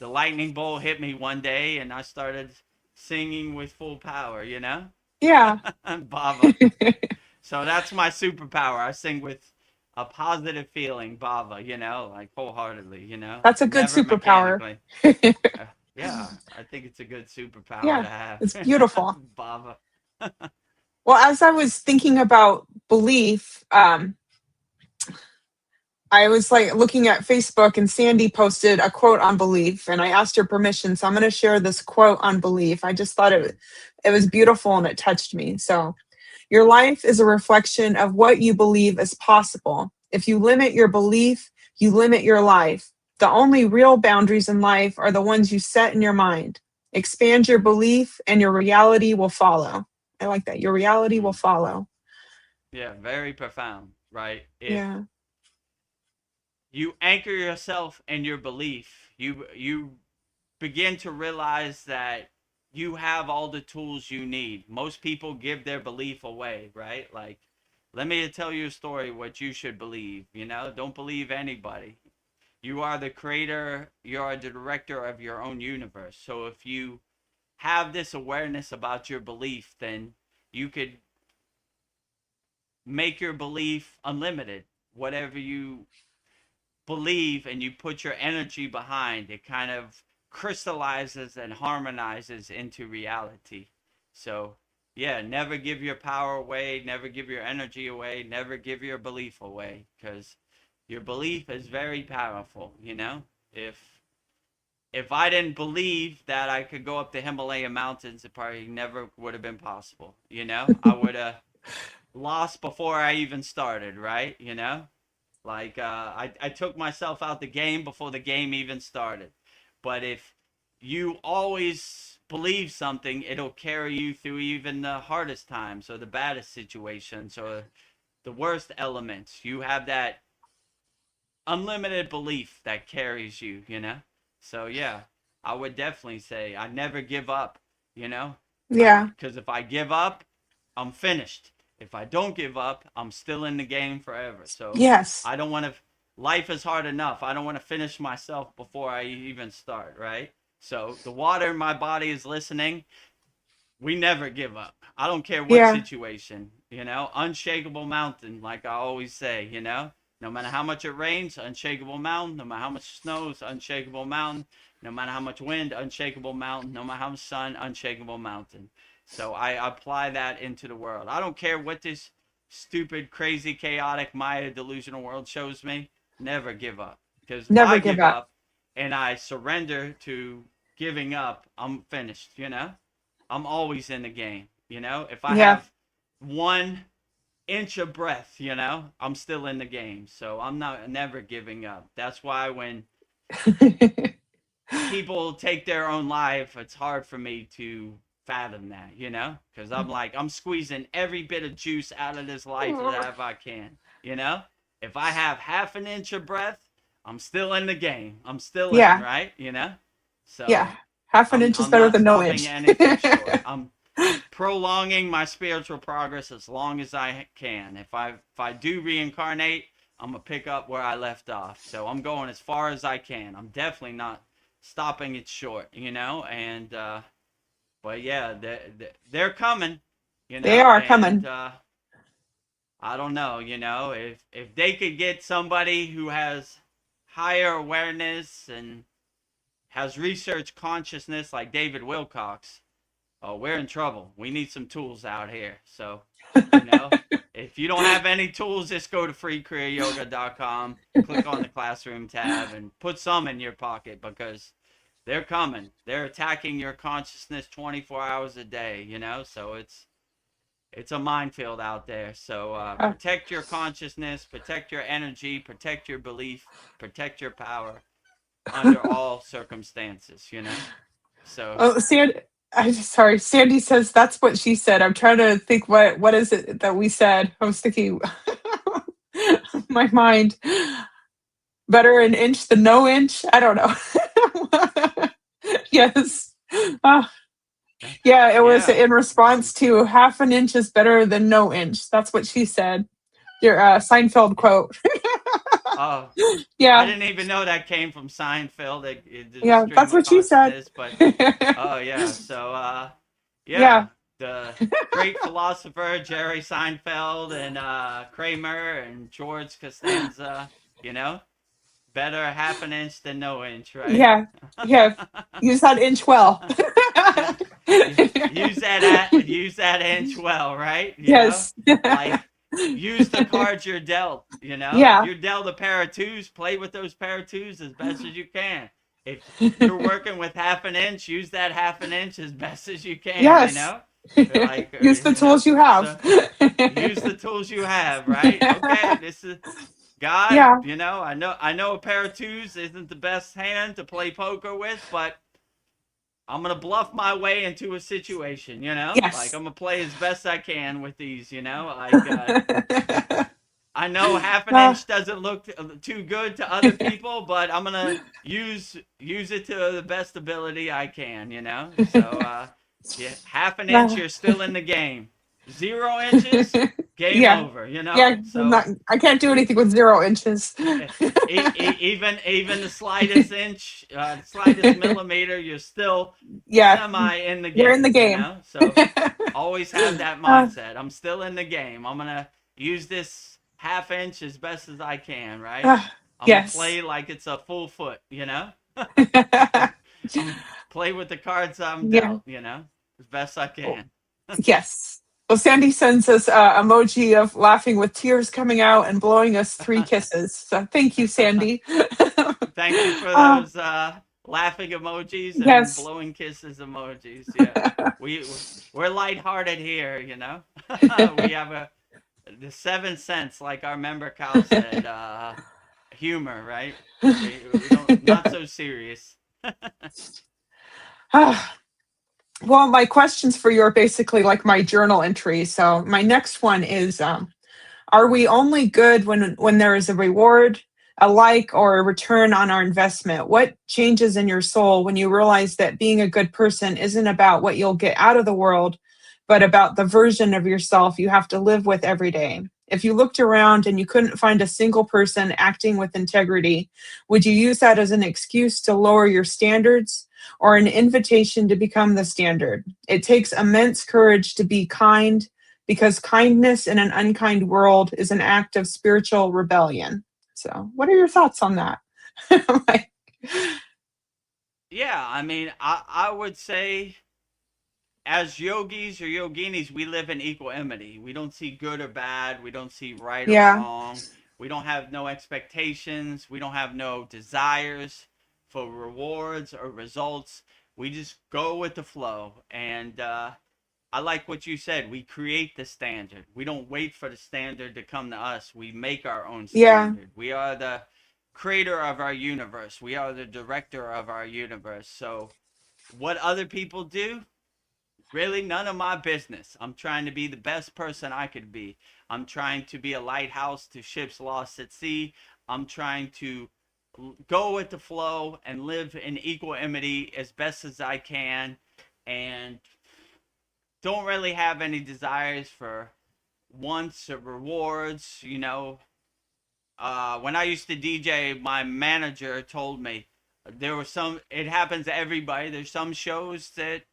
[SPEAKER 1] the lightning bolt hit me one day, and I started singing with full power.
[SPEAKER 2] Yeah.
[SPEAKER 1] Bhava. So that's my superpower. I sing with a positive feeling, bhava. Like wholeheartedly.
[SPEAKER 2] That's a good
[SPEAKER 1] Never
[SPEAKER 2] superpower.
[SPEAKER 1] mechanically. Yeah, I think it's a good superpower
[SPEAKER 2] Yeah,
[SPEAKER 1] to have.
[SPEAKER 2] it's beautiful.
[SPEAKER 1] Bhava.
[SPEAKER 2] Well, as I was thinking about belief, I was like looking at Facebook, and Sandy posted a quote on belief, and I asked her permission. So I'm going to share this quote on belief. I just thought it was beautiful and it touched me. So, your life is a reflection of what you believe is possible. If you limit your belief, you limit your life. The only real boundaries in life are the ones you set in your mind. Expand your belief and your reality will follow. I like that. Your reality will
[SPEAKER 1] Mm.
[SPEAKER 2] follow.
[SPEAKER 1] Yeah, very profound, right? If
[SPEAKER 2] Yeah.
[SPEAKER 1] you anchor yourself in your belief, you begin to realize that you have all the tools you need. Most people give their belief away, right? Like, let me tell you a story what you should believe, Don't believe anybody. You are the creator, you are the director of your own universe. So if you have this awareness about your belief, then you could make your belief unlimited. Whatever you believe and you put your energy behind, it kind of crystallizes and harmonizes into reality. So, yeah, never give your power away, never give your energy away, never give your belief away, because your belief is very powerful. If I didn't believe that I could go up the Himalayan mountains, it probably never would have been possible. I would have lost before I even started, right? Like I took myself out the game before the game even started. But if you always believe something, it'll carry you through even the hardest times or the baddest situations or the worst elements. You have that unlimited belief that carries you. So yeah, I would definitely say I never give up, you know,
[SPEAKER 2] Yeah.
[SPEAKER 1] because if I give up, I'm finished. If I don't give up, I'm still in the game forever. So
[SPEAKER 2] Yes.
[SPEAKER 1] I don't want to. Life is hard enough. I don't want to finish myself before I even start, right? So the water in my body is listening. We never give up. I don't care what
[SPEAKER 2] Yeah.
[SPEAKER 1] situation. Unshakable mountain, like I always say. No matter how much it rains, unshakable mountain. No matter how much snows, unshakable mountain. No matter how much wind, unshakable mountain. No matter how much sun, unshakable mountain. So I apply that into the world. I don't care what this stupid, crazy, chaotic, Maya delusional world shows me. Never give up. Because if
[SPEAKER 2] Never
[SPEAKER 1] I
[SPEAKER 2] give
[SPEAKER 1] give
[SPEAKER 2] up.
[SPEAKER 1] up and I surrender to giving up, I'm finished. I'm always in the game. If I
[SPEAKER 2] Yeah.
[SPEAKER 1] have 1 inch of breath, I'm still in the game. So I'm not never giving up. That's why when people take their own life, it's hard for me to fathom that, because I'm like, I'm squeezing every bit of juice out of this life that I can. If I have half an inch of breath, I'm still in the game. I'm still in,
[SPEAKER 2] Yeah.
[SPEAKER 1] right?
[SPEAKER 2] Yeah.
[SPEAKER 1] So
[SPEAKER 2] Half an
[SPEAKER 1] I'm
[SPEAKER 2] inch is
[SPEAKER 1] I'm
[SPEAKER 2] better
[SPEAKER 1] not
[SPEAKER 2] than no
[SPEAKER 1] stopping
[SPEAKER 2] inch.
[SPEAKER 1] anything short. I'm prolonging my spiritual progress as long as I can. If I do reincarnate, I'm gonna pick up where I left off. So I'm going as far as I can. I'm definitely not stopping it short. And but yeah, they're coming.
[SPEAKER 2] They are
[SPEAKER 1] And
[SPEAKER 2] coming.
[SPEAKER 1] I don't know, if they could get somebody who has higher awareness and has research consciousness like David Wilcox, oh, we're in trouble. We need some tools out here. So, you know, if you don't have any tools, just go to freekriyayogamasterclass.com, click on the classroom tab, and put some in your pocket, because they're coming. They're attacking your consciousness 24 hours a day, so it's a minefield out there. So
[SPEAKER 2] Uh,
[SPEAKER 1] protect your consciousness, protect your energy, protect your belief, protect your power under all circumstances. So
[SPEAKER 2] oh, sorry, Sandy says that's what she said. I'm trying to think what is it that we said. I was thinking my mind. Better an inch than no inch. I don't know. Yes. Uh, yeah, it was
[SPEAKER 1] yeah.
[SPEAKER 2] in response to half an inch is better than no inch. That's what she said. Your Seinfeld quote.
[SPEAKER 1] Oh, I
[SPEAKER 2] Yeah,
[SPEAKER 1] didn't even know that came from Seinfeld. The
[SPEAKER 2] yeah,
[SPEAKER 1] stream
[SPEAKER 2] that's
[SPEAKER 1] of
[SPEAKER 2] what she said.
[SPEAKER 1] consciousness, but oh yeah. So
[SPEAKER 2] Yeah,
[SPEAKER 1] yeah, the great philosopher Jerry Seinfeld and Kramer and George Costanza. You know, better half an inch than no inch, right?
[SPEAKER 2] yeah, yeah. Use that inch well.
[SPEAKER 1] Use that inch well, right?
[SPEAKER 2] Yes.
[SPEAKER 1] Like use the cards you're dealt. If
[SPEAKER 2] Yeah.
[SPEAKER 1] you're dealt a pair of twos, play with those pair of twos as best as you can. If you're working with half an inch, use that half an inch as best as you can.
[SPEAKER 2] Yes.
[SPEAKER 1] Like
[SPEAKER 2] Use the tools you have.
[SPEAKER 1] so use the tools you have, right? Okay, this is God.
[SPEAKER 2] Yeah.
[SPEAKER 1] I know a pair of twos isn't the best hand to play poker with, but I'm gonna bluff my way into a situation. Like
[SPEAKER 2] Yes.
[SPEAKER 1] I'm gonna play as best I can with these. Like I know half an
[SPEAKER 2] Uh,
[SPEAKER 1] inch doesn't look too good to other people, but I'm gonna use it to the best ability I can. So yeah, half an inch, you're still in the game. 0 inches, game
[SPEAKER 2] yeah.
[SPEAKER 1] over.
[SPEAKER 2] Yeah.
[SPEAKER 1] So
[SPEAKER 2] I can't do anything with 0 inches.
[SPEAKER 1] even the slightest inch, slightest millimeter, you're still
[SPEAKER 2] Yeah.
[SPEAKER 1] semi in the
[SPEAKER 2] You're in the
[SPEAKER 1] game.
[SPEAKER 2] game.
[SPEAKER 1] So always have that
[SPEAKER 2] Uh,
[SPEAKER 1] mindset. I'm still in the game. I'm gonna use this half inch as best as I can. Right?
[SPEAKER 2] uh,
[SPEAKER 1] I'm gonna
[SPEAKER 2] yes.
[SPEAKER 1] play like it's a full foot. I'm gonna play with the cards I'm
[SPEAKER 2] Yeah.
[SPEAKER 1] dealt. As best I can.
[SPEAKER 2] Yes. Well, Sandy sends us emoji of laughing with tears coming out and blowing us 3 kisses. So thank you, Sandy.
[SPEAKER 1] Thank you for
[SPEAKER 2] uh,
[SPEAKER 1] those laughing emojis and
[SPEAKER 2] yes.
[SPEAKER 1] blowing kisses emojis. Yeah, we we're lighthearted here. We have the 7 sense, like our member Cal said. Humor, right? We don't, not so serious.
[SPEAKER 2] Well, my questions for you are basically like my journal entries. So my next one is are we only good when there is a reward, a like, or a return on our investment? What changes in your soul when you realize that being a good person isn't about what you'll get out of the world, but about the version of yourself you have to live with every day? If you looked around and you couldn't find a single person acting with integrity, would you use that as an excuse to lower your standards or an invitation to become the standard? It takes immense courage to be kind, because kindness in an unkind world is an act of spiritual rebellion. So, what are your thoughts on that? Like,
[SPEAKER 1] Yeah, I mean, I would say, as yogis or yoginis, we live in equanimity. We don't see good or bad. We don't see right or
[SPEAKER 2] yeah,
[SPEAKER 1] wrong. We don't have no expectations. We don't have no desires for rewards or results. We just go with the flow. And I like what you said. We create the standard. We don't wait for the standard to come to us. We make our own
[SPEAKER 2] yeah,
[SPEAKER 1] standard. We are the creator of our universe. We are the director of our universe. So, what other people do, really none of my business. I'm trying to be the best person I could be. I'm trying to be a lighthouse to ships lost at sea. I'm trying to go with the flow and live in equanimity as best as I can, and don't really have any desires for wants or rewards. When I used to DJ, my manager told me there were it happens to everybody. There's some shows that,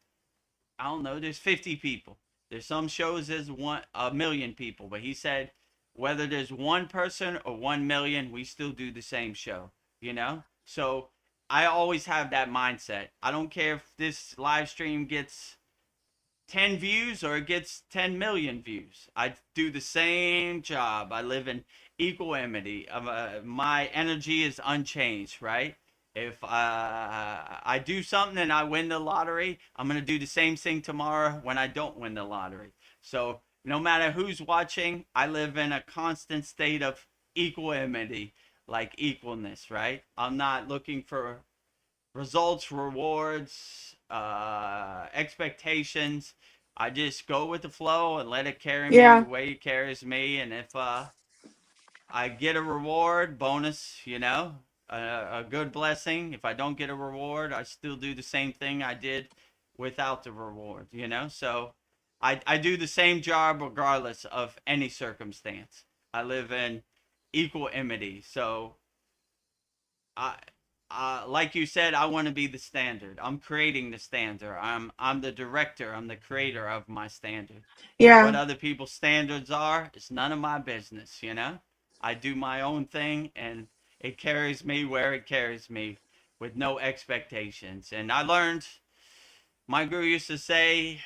[SPEAKER 1] I don't know, there's 50 people. There's some shows there's 1 million people. But he said whether there's one person or 1 million, we still do the same show, you know? So I always have that mindset. I don't care if this live stream gets 10 views or it gets 10 million views. I do the same job. I live in equanimity. My energy is unchanged, right? If I do something and I win the lottery, I'm going to do the same thing tomorrow when I don't win the lottery. So no matter who's watching, I live in a constant state of equanimity, like equalness, right? I'm not looking for results, rewards, expectations. I just go with the flow and let it carry me the
[SPEAKER 2] Yeah.
[SPEAKER 1] way it carries me. And if I get a reward, bonus, a good blessing. If I don't get a reward, I still do the same thing I did without the reward. So I do the same job regardless of any circumstance. I live in equanimity. So I, like you said, I want to be the standard. I'm creating the standard. I'm the director. I'm the creator of my standard. What
[SPEAKER 2] Yeah.
[SPEAKER 1] other people's standards are, it's none of my business. I do my own thing, and it carries me where it carries me with no expectations. And I learned, my guru used to say,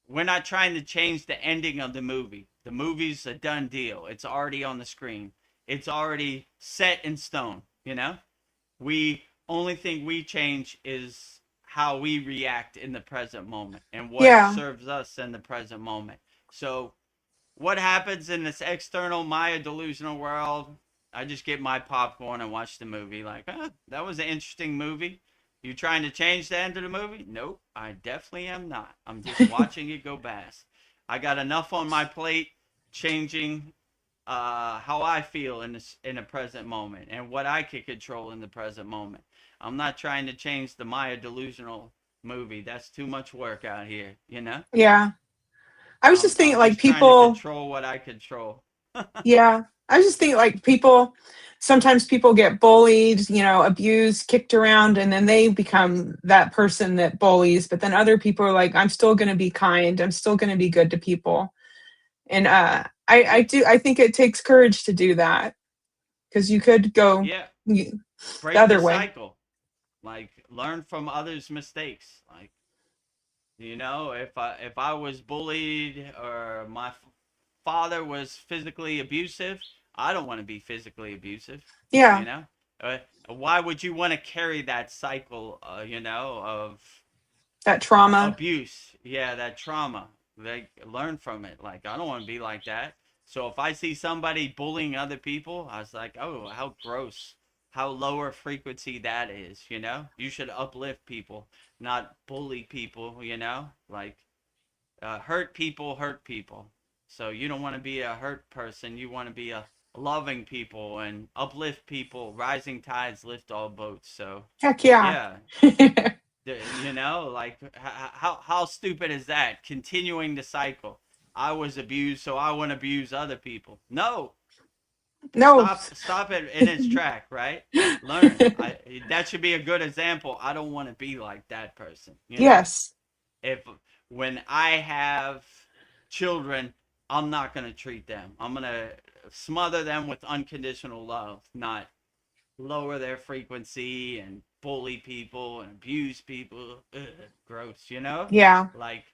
[SPEAKER 1] we're not trying to change the ending of the movie. The movie's a done deal. It's already on the screen. It's already set in stone. We only thing we change is how we react in the present moment and what
[SPEAKER 2] Yeah.
[SPEAKER 1] serves us in the present moment. So what happens in this external Maya delusional world, I just get my popcorn and watch the movie. Like, that was an interesting movie. You trying to change the end of the movie? Nope, I definitely am not. I'm just watching it go past. I got enough on my plate changing how I feel in the present moment and what I can control in the present moment. I'm not trying to change the Maya delusional movie. That's too much work out here.
[SPEAKER 2] Yeah. I was just thinking
[SPEAKER 1] I'm
[SPEAKER 2] like
[SPEAKER 1] just trying to
[SPEAKER 2] people,
[SPEAKER 1] control what I control.
[SPEAKER 2] yeah. I was just thinking like people, sometimes people get bullied, abused, kicked around, and then they become that person that bullies. But then other people are like, I'm still going to be kind. I'm still going to be good to people. And I think it takes courage to do that because you could go
[SPEAKER 1] Yeah,
[SPEAKER 2] the
[SPEAKER 1] break the
[SPEAKER 2] other way.
[SPEAKER 1] cycle. Like learn from others' mistakes. Like if I was bullied or my father was physically abusive, I don't want to be physically abusive. You
[SPEAKER 2] Yeah.
[SPEAKER 1] know, why would you want to carry that cycle? Of
[SPEAKER 2] That trauma.
[SPEAKER 1] abuse. Yeah, that trauma. They learn from it. Like I don't want to be like that. So if I see somebody bullying other people, I was like, oh, how gross, how lower frequency that is. You should uplift people, not bully people. Like hurt people hurt people. So you don't want to be a hurt person. You want to be a loving people and uplift people. Rising tides lift all boats. So
[SPEAKER 2] Heck yeah.
[SPEAKER 1] yeah, like how stupid is that? Continuing the cycle. I was abused, so I want to abuse other people. No,
[SPEAKER 2] No.
[SPEAKER 1] stop it in its track, right? Learn. That should be a good example. I don't want to be like that person.
[SPEAKER 2] Yes.
[SPEAKER 1] If when I have children, I'm not gonna treat them. I'm gonna smother them with unconditional love, not lower their frequency and bully people and abuse people. Ugh, gross.
[SPEAKER 2] Yeah.
[SPEAKER 1] Like,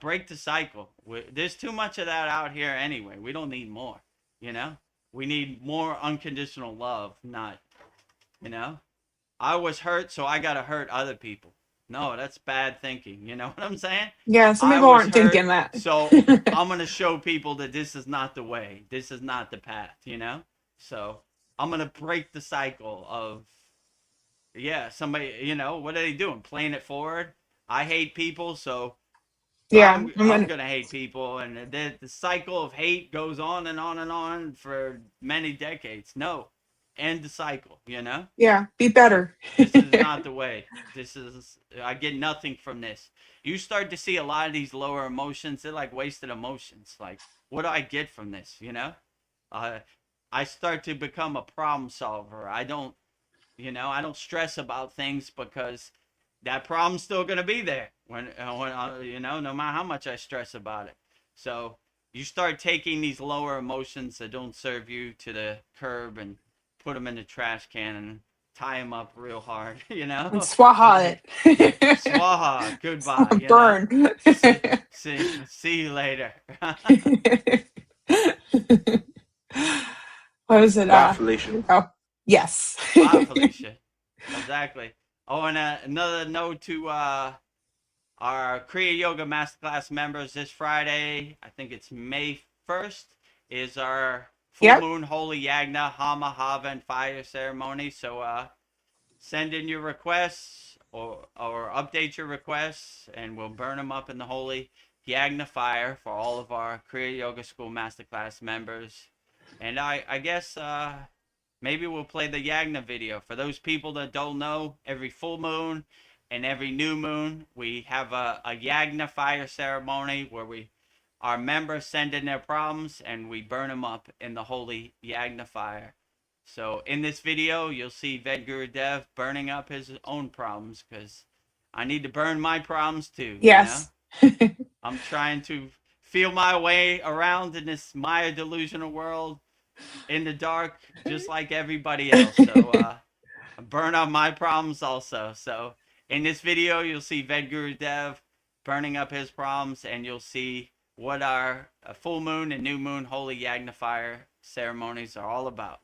[SPEAKER 1] break the cycle. There's too much of that out here anyway. We don't need more. You know, we need more unconditional love. Not, you know, I was hurt, so I gotta hurt other people. No, that's bad thinking. You know what I'm saying?
[SPEAKER 2] Yeah. Some
[SPEAKER 1] I
[SPEAKER 2] people
[SPEAKER 1] was
[SPEAKER 2] aren't thinking
[SPEAKER 1] hurt,
[SPEAKER 2] that.
[SPEAKER 1] so I'm gonna show people that this is not the way. This is not the path. So I'm gonna break the cycle of yeah. Somebody, what are they doing? Playing it forward. I hate people, so
[SPEAKER 2] Yeah.
[SPEAKER 1] I'm gonna hate people, and the cycle of hate goes on and on and on for many decades. No, end the cycle.
[SPEAKER 2] Yeah. Be
[SPEAKER 1] Like
[SPEAKER 2] better.
[SPEAKER 1] this is not the way. I get nothing from this. You start to see a lot of these lower emotions. They're like wasted emotions. Like what do I get from this? Uh, I start to become a problem solver. I don't stress about things because that problem's still gonna be there when no matter how much I stress about it. So you start taking these lower emotions that don't serve you to the curb and put them in the trash can and tie them up real hard, you
[SPEAKER 2] And
[SPEAKER 1] know?
[SPEAKER 2] swaha
[SPEAKER 1] Yeah,
[SPEAKER 2] it.
[SPEAKER 1] swaha, goodbye, you know?
[SPEAKER 2] Burn.
[SPEAKER 1] See you later.
[SPEAKER 2] What was it?
[SPEAKER 3] Bye, Felicia.
[SPEAKER 2] Oh, yes.
[SPEAKER 1] Bye, Felicia. Exactly. Oh, and another note to our Kriya Yoga Masterclass members this Friday, I think it's May 1st, is our full
[SPEAKER 2] Yep.
[SPEAKER 1] moon holy yagna, hama, hava, and fire ceremony. So send in your requests or update your requests, and we'll burn them up in the holy yagna fire for all of our Kriya Yoga School Masterclass members. And I guess maybe we'll play the yagna video. For those people that don't know, every full moon and every new moon, we have a yagna fire ceremony where our members send in their problems and we burn them up in the holy yagna fire. So in this video, you'll see Vedagurudev burning up his own problems because I need to burn my problems too.
[SPEAKER 2] Yes.
[SPEAKER 1] You know? I'm trying to feel my way around in this Maya delusional world in the dark, just like everybody else. So burn up my problems also. So in this video, you'll see Vedagurudev burning up his problems, and you'll see what our full moon and new moon holy yagna fire ceremonies are all about.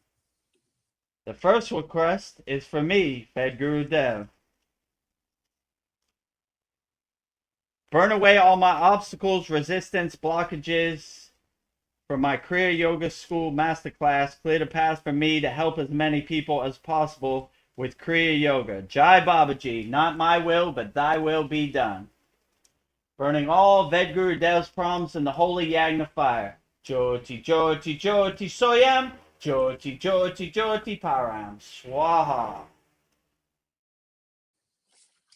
[SPEAKER 1] The first request is for me, Vedagurudev. Burn away all my obstacles, resistance, blockages from my Kriya Yoga School Masterclass. Clear the path for me to help as many people as possible with Kriya Yoga. Jai Babaji, not my will, but thy will be done. Burning all Vedagurudev problems in the holy yagna fire. Jyoti, Jyoti, Jyoti, Soyam. Jyoti, Jyoti, Jyoti, Param. Swaha.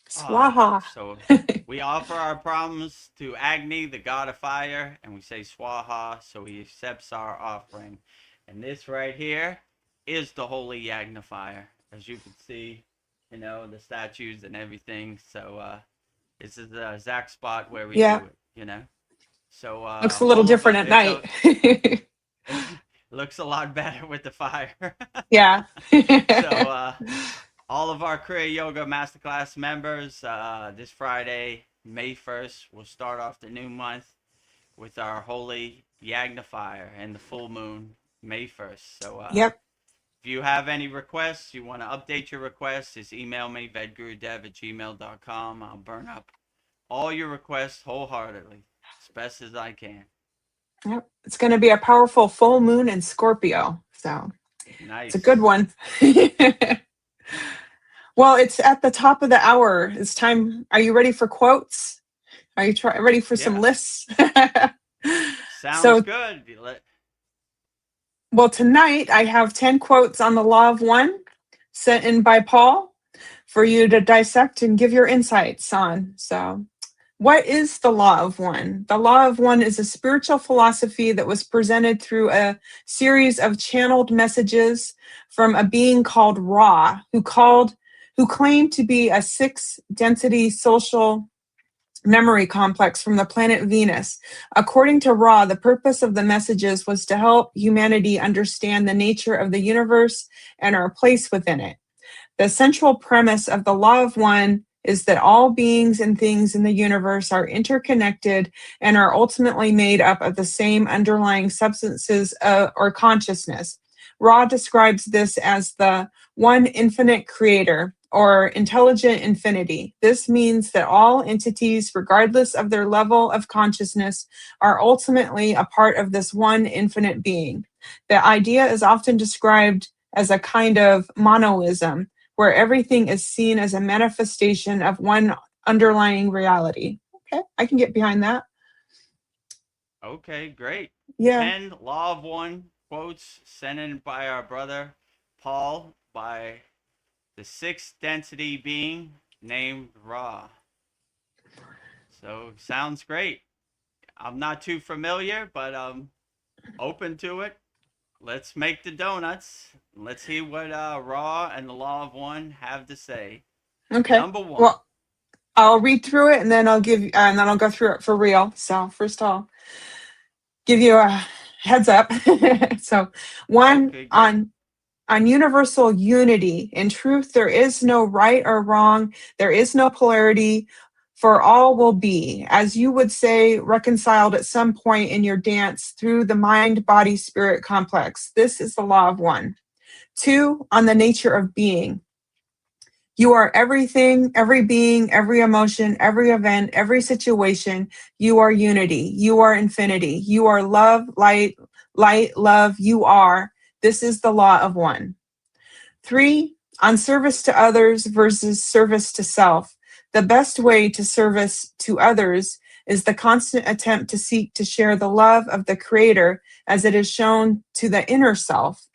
[SPEAKER 2] Swaha.
[SPEAKER 1] So we offer our problems to Agni, the god of fire, and we say Swaha, so he accepts our offering. And this right here is the holy yagna fire, as you can see, you know, the statues and everything. So this is the exact spot where we do it, you know. So
[SPEAKER 2] Looks a little different at night.
[SPEAKER 1] Looks a lot better with the fire.
[SPEAKER 2] Yeah.
[SPEAKER 1] So all of our Kriya Yoga Masterclass members, this Friday, May 1st, we'll start off the new month with our holy yagna fire and the full moon, May 1st. So
[SPEAKER 2] yep.
[SPEAKER 1] if you have any requests, you want to update your requests, just email me, vedagurudev@gmail.com. I'll burn up all your requests wholeheartedly, as best as I can.
[SPEAKER 2] Yep. It's going to be a powerful full moon in Scorpio. So
[SPEAKER 1] Nice.
[SPEAKER 2] It's a good one. Well, it's at the top of the hour. It's time. Are you ready for quotes? Are you ready for some lists?
[SPEAKER 1] Sounds good.
[SPEAKER 2] Well, tonight I have 10 quotes on the Law of One sent in by Paul for you to dissect and give your insights on. So, what is the Law of One? The Law of One is a spiritual philosophy that was presented through a series of channeled messages from a being called Ra, who claimed to be a 6-density social memory complex from the planet Venus. According to Ra, the purpose of the messages was to help humanity understand the nature of the universe and our place within it. The central premise of the Law of One is that all beings and things in the universe are interconnected and are ultimately made up of the same underlying substances or consciousness. Ra describes this as the one infinite creator, or intelligent infinity. This means that all entities, regardless of their level of consciousness, are ultimately a part of this one infinite being. The idea is often described as a kind of monoism, where everything is seen as a manifestation of one underlying reality. Okay, I can get behind that.
[SPEAKER 1] Okay, great.
[SPEAKER 2] Yeah.
[SPEAKER 1] 10 Law of One quotes sent in by our brother Paul by the 6th density being named Ra. So sounds great. I'm not too familiar, but I'm open to it. Let's make the donuts. Let's see what Ra and the Law of One have to say.
[SPEAKER 2] Okay.
[SPEAKER 1] Number 1.
[SPEAKER 2] Well, I'll read through it and then I'll go through it for real. So first of all, give you a heads up. So, one
[SPEAKER 1] Okay, great.
[SPEAKER 2] on universal unity. In truth, there is no right or wrong. There is no polarity, for all will be, as you would say, reconciled at some point in your dance through the mind body spirit complex. This is the law of one. Two, on the nature of being. You are everything, every being, every emotion, every event, every situation. You are unity. You are infinity. You are love, light, light, love. You are. This is the law of one. Three, on service to others versus service to self. The best way to service to others is the constant attempt to seek to share the love of the Creator as it is shown to the inner self.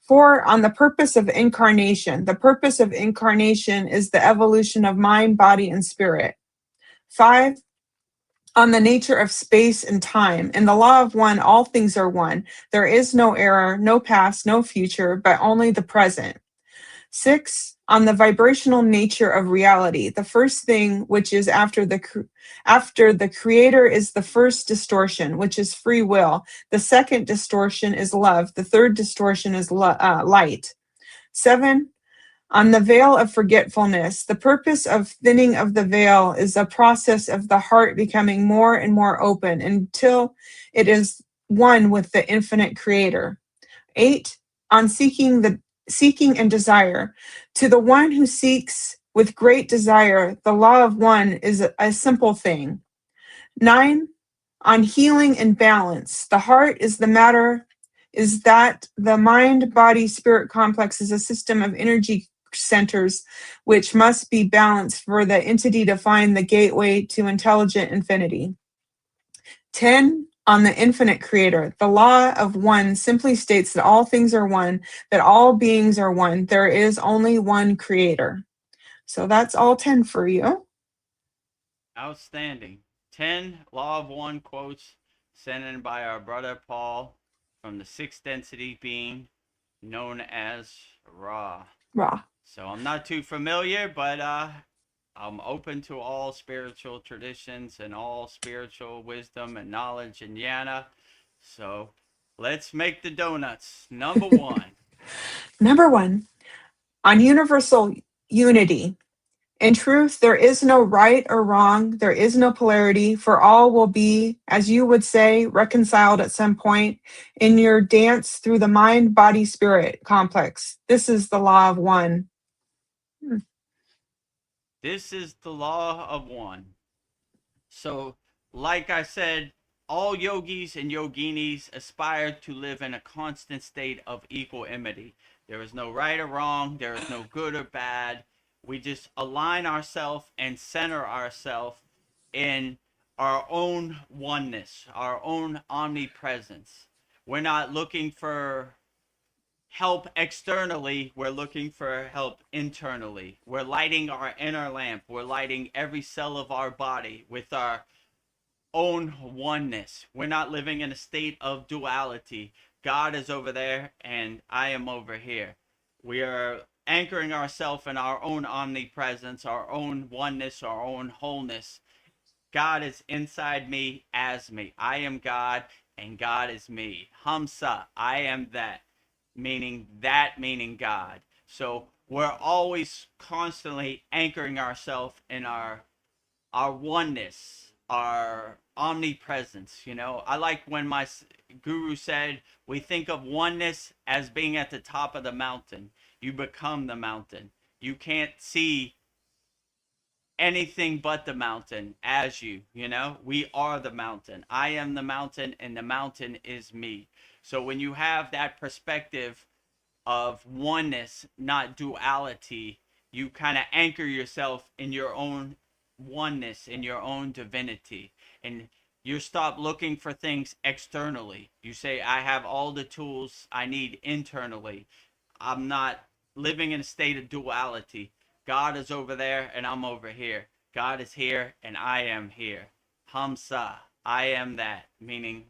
[SPEAKER 2] Four, on the purpose of incarnation. The purpose of incarnation is the evolution of mind, body, and spirit. Five, on the nature of space and time. In the law of one, all things are one. There is no error, no past, no future, but only the present. Six, on the vibrational nature of reality. The first thing, which is after the creator, is the first distortion, which is free will. The second distortion is love. The third distortion is light. Seven, on the veil of forgetfulness. The purpose of thinning of the veil is a process of the heart becoming more and more open until it is one with the infinite creator. Eight, on seeking and desire. To the one who seeks with great desire, the law of one is a simple thing. Nine, on healing and balance. The heart is the matter, is that the mind, body, spirit complex is a system of energy centers which must be balanced for the entity to find the gateway to intelligent infinity. 10, on the infinite creator. The law of one simply states that all things are one, that all beings are one. There is only one creator. So that's all 10 for you.
[SPEAKER 1] Outstanding. 10 Law of One quotes sent in by our brother Paul from the sixth density being known as Ra.
[SPEAKER 2] Raw.
[SPEAKER 1] So I'm not too familiar, but I'm open to all spiritual traditions and all spiritual wisdom and knowledge and yana. So let's make the donuts. Number one.
[SPEAKER 2] Number one, on universal unity. In truth, there is no right or wrong. There is no polarity, for all will be, as you would say, reconciled at some point in your dance through the mind body spirit complex. This is the law of one.
[SPEAKER 1] This is the law of one. So, like I said, all yogis and yoginis aspire to live in a constant state of equanimity. There is no right or wrong, there is no good or bad. We just align ourselves and center ourselves in our own oneness, our own omnipresence. We're not looking for help externally, we're looking for help internally. We're lighting our inner lamp, we're lighting every cell of our body with our own oneness. We're not living in a state of duality. God is over there and I am over here. We are anchoring ourselves in our own omnipresence, our own oneness, our own wholeness. God is inside me as me. I am God and God is me. Hamsa, I am that meaning God. So we're always constantly anchoring ourselves in our oneness, our omnipresence. You know, I like when my guru said, we think of oneness as being at the top of the mountain. You become the mountain. You can't see anything but the mountain as you know, we are the mountain. I am the mountain and the mountain is me. So when you have that perspective of oneness, not duality, you kind of anchor yourself in your own oneness, in your own divinity. And you stop looking for things externally. You say, I have all the tools I need internally. I'm not living in a state of duality. God is over there and I'm over here. God is here and I am here. Hamsa, I am that meaning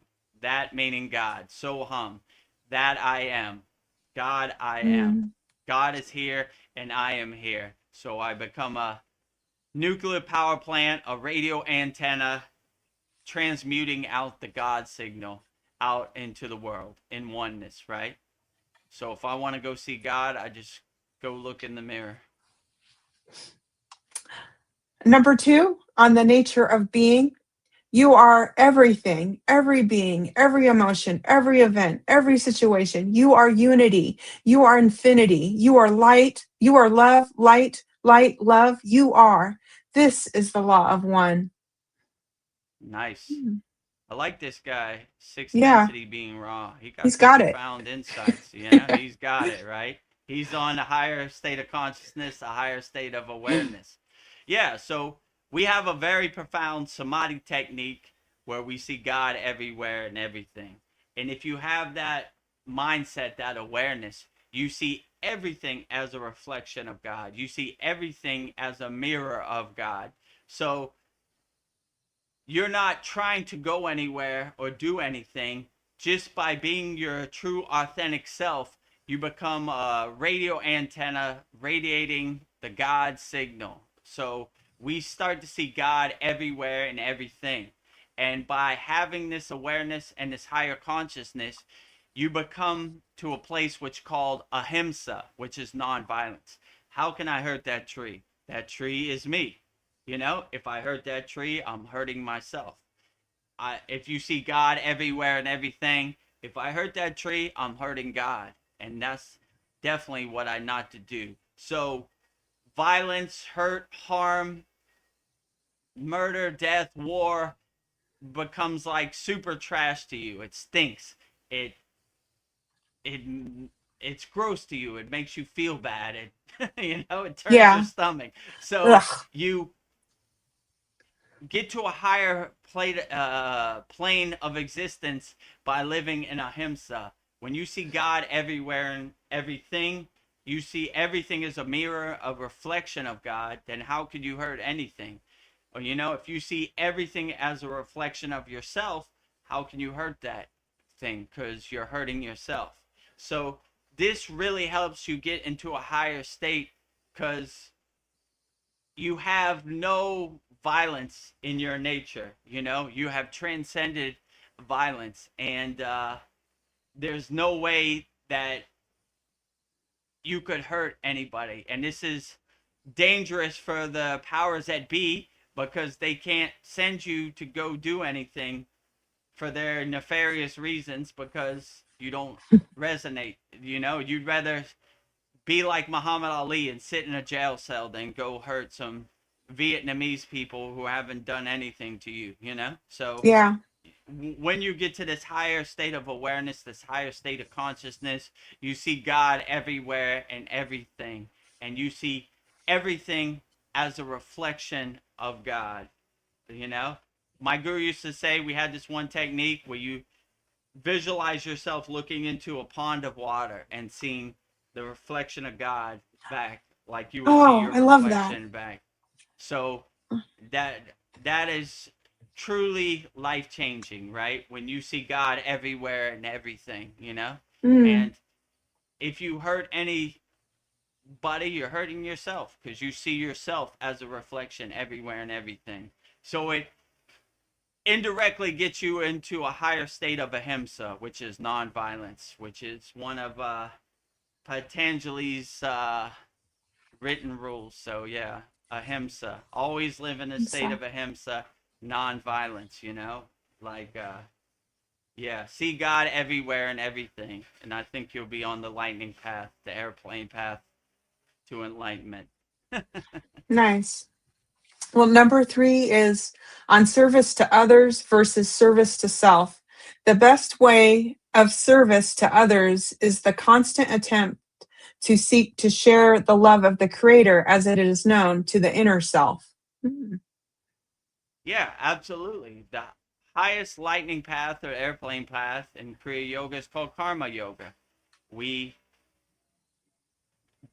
[SPEAKER 1] God. So that I am. God, I am.
[SPEAKER 2] Mm.
[SPEAKER 1] God is here and I am here. So I become a nuclear power plant, a radio antenna, transmuting out the God signal out into the world in oneness, right? So if I want to go see God, I just go look in the mirror.
[SPEAKER 2] Number 2, on the nature of being, you are everything, every being, every emotion, every event, every situation. You are unity. You are infinity. You are light. You are love, light, light, love. You are. This is the law of one.
[SPEAKER 1] Nice.
[SPEAKER 2] Hmm.
[SPEAKER 1] I like this guy, sixth
[SPEAKER 2] Yeah,
[SPEAKER 1] density being raw. He got
[SPEAKER 2] he's
[SPEAKER 1] some
[SPEAKER 2] got it.
[SPEAKER 1] profound insights, you know? He's got it, right? He's on a higher state of consciousness, a higher state of awareness. Yeah, so we have a very profound samadhi technique where we see God everywhere and everything. And if you have that mindset, that awareness, you see everything as a reflection of God. You see everything as a mirror of God. So you're not trying to go anywhere or do anything. Just by being your true authentic self, you become a radio antenna radiating the God signal. So we start to see God everywhere and everything. And by having this awareness and this higher consciousness, you become to a place which called ahimsa, which is nonviolence. How can I hurt that tree? That tree is me. You know, if I hurt that tree, I'm hurting myself. If you see God everywhere and everything, if I hurt that tree, I'm hurting God. And that's definitely what I not to do. So violence, hurt, harm, murder, death, war becomes like super trash to you. It stinks. It it it's gross to you. It makes you feel bad. It it turns your
[SPEAKER 2] Yeah.
[SPEAKER 1] stomach. So
[SPEAKER 2] Ugh.
[SPEAKER 1] you get to a higher plane of existence by living in ahimsa. When you see God everywhere and everything, you see everything as a mirror, a reflection of God, then how could you hurt anything? Or, if you see everything as a reflection of yourself, how can you hurt that thing? Because you're hurting yourself. So this really helps you get into a higher state because you have no violence in your nature. You have transcended violence, and there's no way that you could hurt anybody. And this is dangerous for the powers that be because they can't send you to go do anything for their nefarious reasons because you don't resonate. You'd rather be like Muhammad Ali and sit in a jail cell than go hurt some Vietnamese people who haven't done anything to you. So
[SPEAKER 2] Yeah.
[SPEAKER 1] when you get to this higher state of awareness, this higher state of consciousness, you see God everywhere and everything. And you see everything as a reflection of God. You know, my guru used to say we had this one technique where you visualize yourself looking into a pond of water and seeing the reflection of God back, like you would see
[SPEAKER 2] Oh,
[SPEAKER 1] your
[SPEAKER 2] I love that.
[SPEAKER 1] reflection back. So that that is truly life changing, right? When you see God everywhere and everything.
[SPEAKER 2] Mm.
[SPEAKER 1] And if you hurt anybody, you're hurting yourself because you see yourself as a reflection everywhere and everything. So it indirectly gets you into a higher state of ahimsa, which is nonviolence, which is one of Patanjali's written rules. So yeah, ahimsa. Always live in a state
[SPEAKER 2] So,
[SPEAKER 1] of ahimsa, nonviolence. Like yeah, see God everywhere and everything, and I think you'll be on the lightning path, the airplane path to enlightenment.
[SPEAKER 2] nice. Well, number 3 is on service to others versus service to self. The best way of service to others is the constant attempt to seek to share the love of the Creator as it is known to the inner self. Mm.
[SPEAKER 1] Yeah, absolutely. The highest lightning path or airplane path in Kriya Yoga is called Karma Yoga. We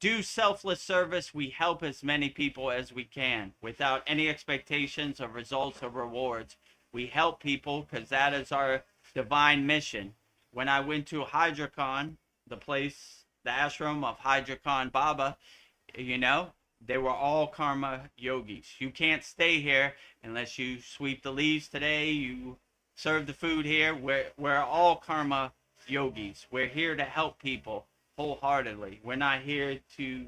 [SPEAKER 1] do selfless service. We help as many people as we can without any expectations of results or rewards. We help people because that is our divine mission. When I went to Hydrocon, the ashram of Hydrocon Baba, you know, they were all karma yogis. You can't stay here unless you sweep the leaves today, you serve the food here. We're all karma yogis. We're here to help people wholeheartedly. We're not here to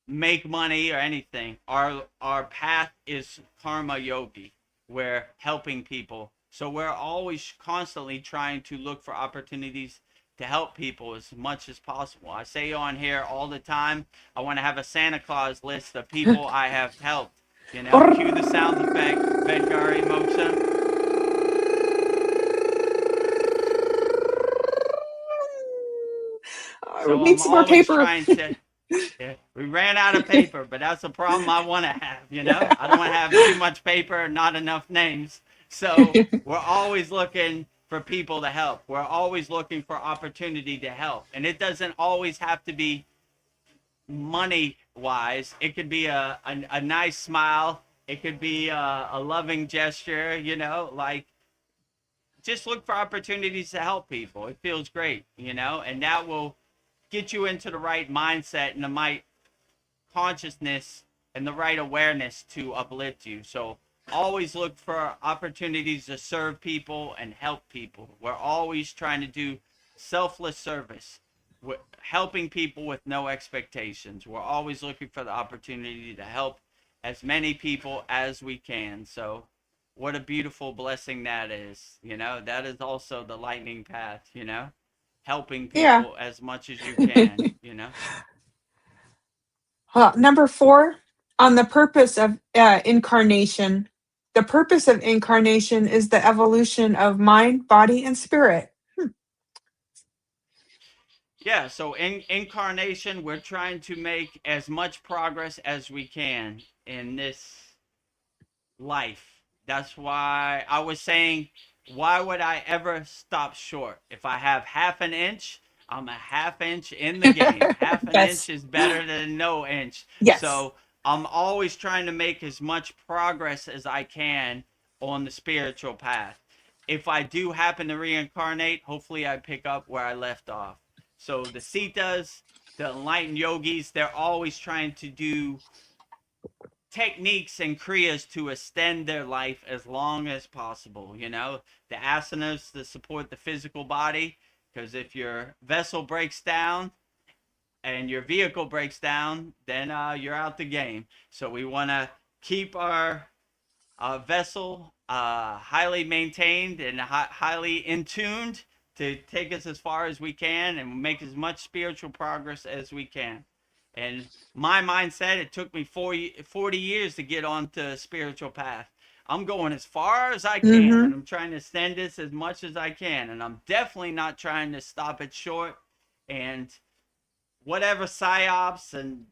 [SPEAKER 1] make money or anything. Our path is karma yogi. We're helping people. So we're always constantly trying to look for opportunities to help people as much as possible. I say on here all the time, I want to have a Santa Claus list of people I have helped. You know, cue the sound effect, Vedgari Moksha.
[SPEAKER 2] We
[SPEAKER 1] So
[SPEAKER 2] need
[SPEAKER 1] I'm
[SPEAKER 2] some more
[SPEAKER 1] always
[SPEAKER 2] paper.
[SPEAKER 1] trying to. Yeah, we ran out of paper, but that's a problem I want to have. You know, I don't want to have too much paper and not enough names. So we're always looking for people to help. We're always looking for opportunity to help, and it doesn't always have to be money wise. It could be a nice smile. It could be a loving gesture. You know, like just look for opportunities to help people. It feels great. You know, and that will get you into the right mindset and the right consciousness and the right awareness to uplift you. So always look for opportunities to serve people and help people. We're always trying to do selfless service, helping people with no expectations. We're always looking for the opportunity to help as many people as we can. So what a beautiful blessing that is. You know, that is also the lightning path, you know, helping
[SPEAKER 2] Yeah.
[SPEAKER 1] people as much as you can, you know.
[SPEAKER 2] Number 4, on the purpose of incarnation. The purpose of incarnation is the evolution of mind, body, and spirit.
[SPEAKER 1] Yeah, so in incarnation, we're trying to make as much progress as we can in this life. That's why I was saying, why would I ever stop short? If I have half an inch, I'm a half inch in the game. Half an
[SPEAKER 2] Yes.
[SPEAKER 1] inch is better than no inch.
[SPEAKER 2] Yes.
[SPEAKER 1] So I'm always trying to make as much progress as I can on the spiritual path. If I do happen to reincarnate, hopefully I pick up where I left off. So the Sitas, the enlightened yogis, they're always trying to do techniques and kriyas to extend their life as long as possible. You know, the asanas to support the physical body, because if your vessel breaks down and your vehicle breaks down, then you're out the game. So we want to keep our vessel highly maintained and highly in tuned to take us as far as we can and make as much spiritual progress as we can. And my mindset, it took me 40 years to get onto a spiritual path. I'm going as far as I can, and
[SPEAKER 2] Mm-hmm.
[SPEAKER 1] I'm trying to extend this as much as I can. And I'm definitely not trying to stop it short. And whatever psyops and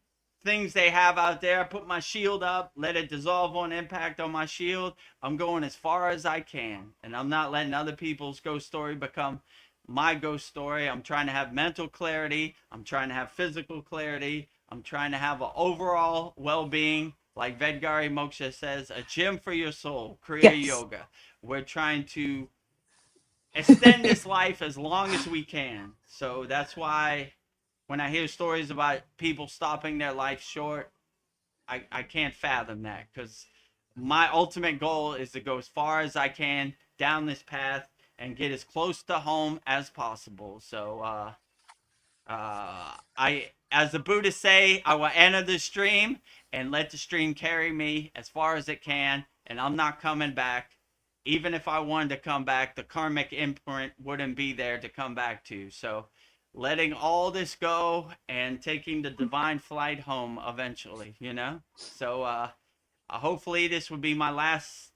[SPEAKER 1] things they have out there, I put my shield up, let it dissolve on impact on my shield. I'm going as far as I can, and I'm not letting other people's ghost story become my ghost story. I'm trying to have mental clarity. I'm trying to have physical clarity. I'm trying to have an overall well-being, like Vedgari Moksha says, a gym for your soul, Kriya
[SPEAKER 2] Yes.
[SPEAKER 1] Yoga. We're trying to extend this life as long as we can. So that's why when I hear stories about people stopping their life short, I can't fathom that, because my ultimate goal is to go as far as I can down this path and get as close to home as possible. So as the Buddhists say, I will enter the stream and let the stream carry me as far as it can, and I'm not coming back. Even if I wanted to come back, the karmic imprint wouldn't be there to come back to. So letting all this go and taking the divine flight home eventually, you know? So hopefully this would be my last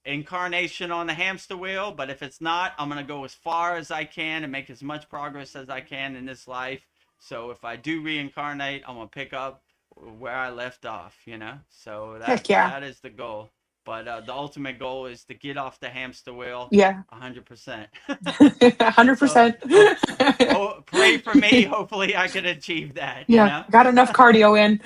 [SPEAKER 1] incarnation on the hamster wheel, but if it's not, I'm going to go as far as I can and make as much progress as I can in this life. So if I do reincarnate, I'm going to pick up where I left off, you know? So
[SPEAKER 2] Heck yeah.
[SPEAKER 1] that is the goal. But the ultimate goal is to get off the hamster wheel
[SPEAKER 2] Yeah.
[SPEAKER 1] 100%.
[SPEAKER 2] 100%.
[SPEAKER 1] So pray for me. Hopefully I can achieve that, you
[SPEAKER 2] Yeah.
[SPEAKER 1] know?
[SPEAKER 2] Got enough cardio in.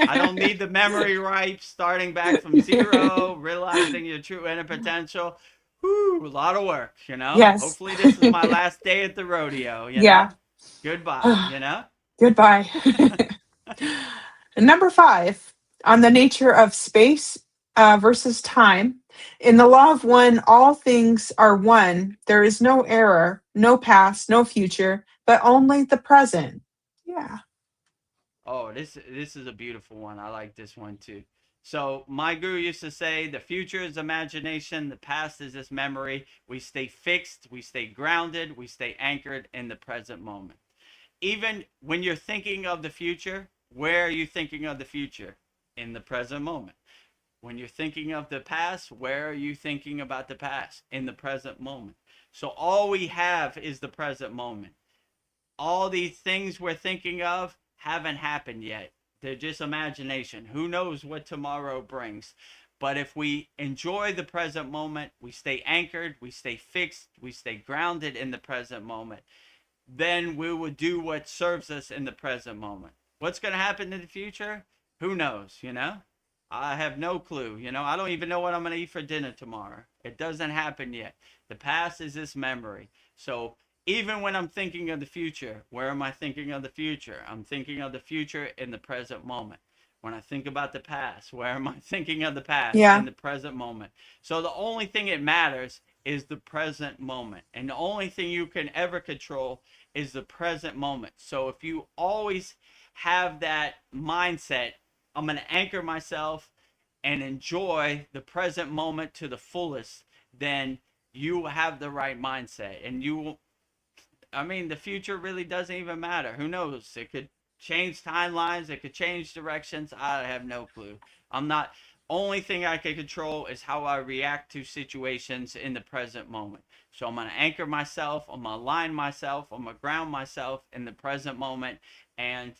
[SPEAKER 1] I don't need the memory ripe, starting back from zero, realizing your true inner potential. Whew, a lot of work, you know?
[SPEAKER 2] Yes.
[SPEAKER 1] Hopefully this is my last day at the rodeo, you know?
[SPEAKER 2] Yeah.
[SPEAKER 1] Goodbye, you know?
[SPEAKER 2] Goodbye. Number 5, on the nature of space versus time. In the law of one, all things are one. There is no error, no past, no future, but only the present. Yeah.
[SPEAKER 1] Oh, this is a beautiful one. I like this one too. So my guru used to say, the future is imagination, the past is just memory. We stay fixed, we stay grounded, we stay anchored in the present moment. Even when you're thinking of the future, where are you thinking of the future? In the present moment. When you're thinking of the past, where are you thinking about the past? In the present moment. So all we have is the present moment. All these things we're thinking of haven't happened yet. They're just imagination. Who knows what tomorrow brings? But if we enjoy the present moment, we stay anchored, we stay fixed, we stay grounded in the present moment, then we will do what serves us in the present moment. What's going to happen in the future? Who knows, you know? I have no clue, you know? I don't even know what I'm going to eat for dinner tomorrow. It doesn't happen yet. The past is this memory. So even when I'm thinking of the future, where am I thinking of the future? I'm thinking of the future in the present moment. When I think about the past, where am I thinking of the past?
[SPEAKER 2] Yeah.
[SPEAKER 1] In the present moment. So the only thing that matters is the present moment. And the only thing you can ever control is the present moment. So if you always have that mindset, I'm going to anchor myself and enjoy the present moment to the fullest, then you have the right mindset. And you, I mean, the future really doesn't even matter. Who knows? It could change timelines, it could change directions. I have no clue. I'm not, only thing I can control is how I react to situations in the present moment. So I'm going to anchor myself, I'm going to align myself, I'm going to ground myself in the present moment. And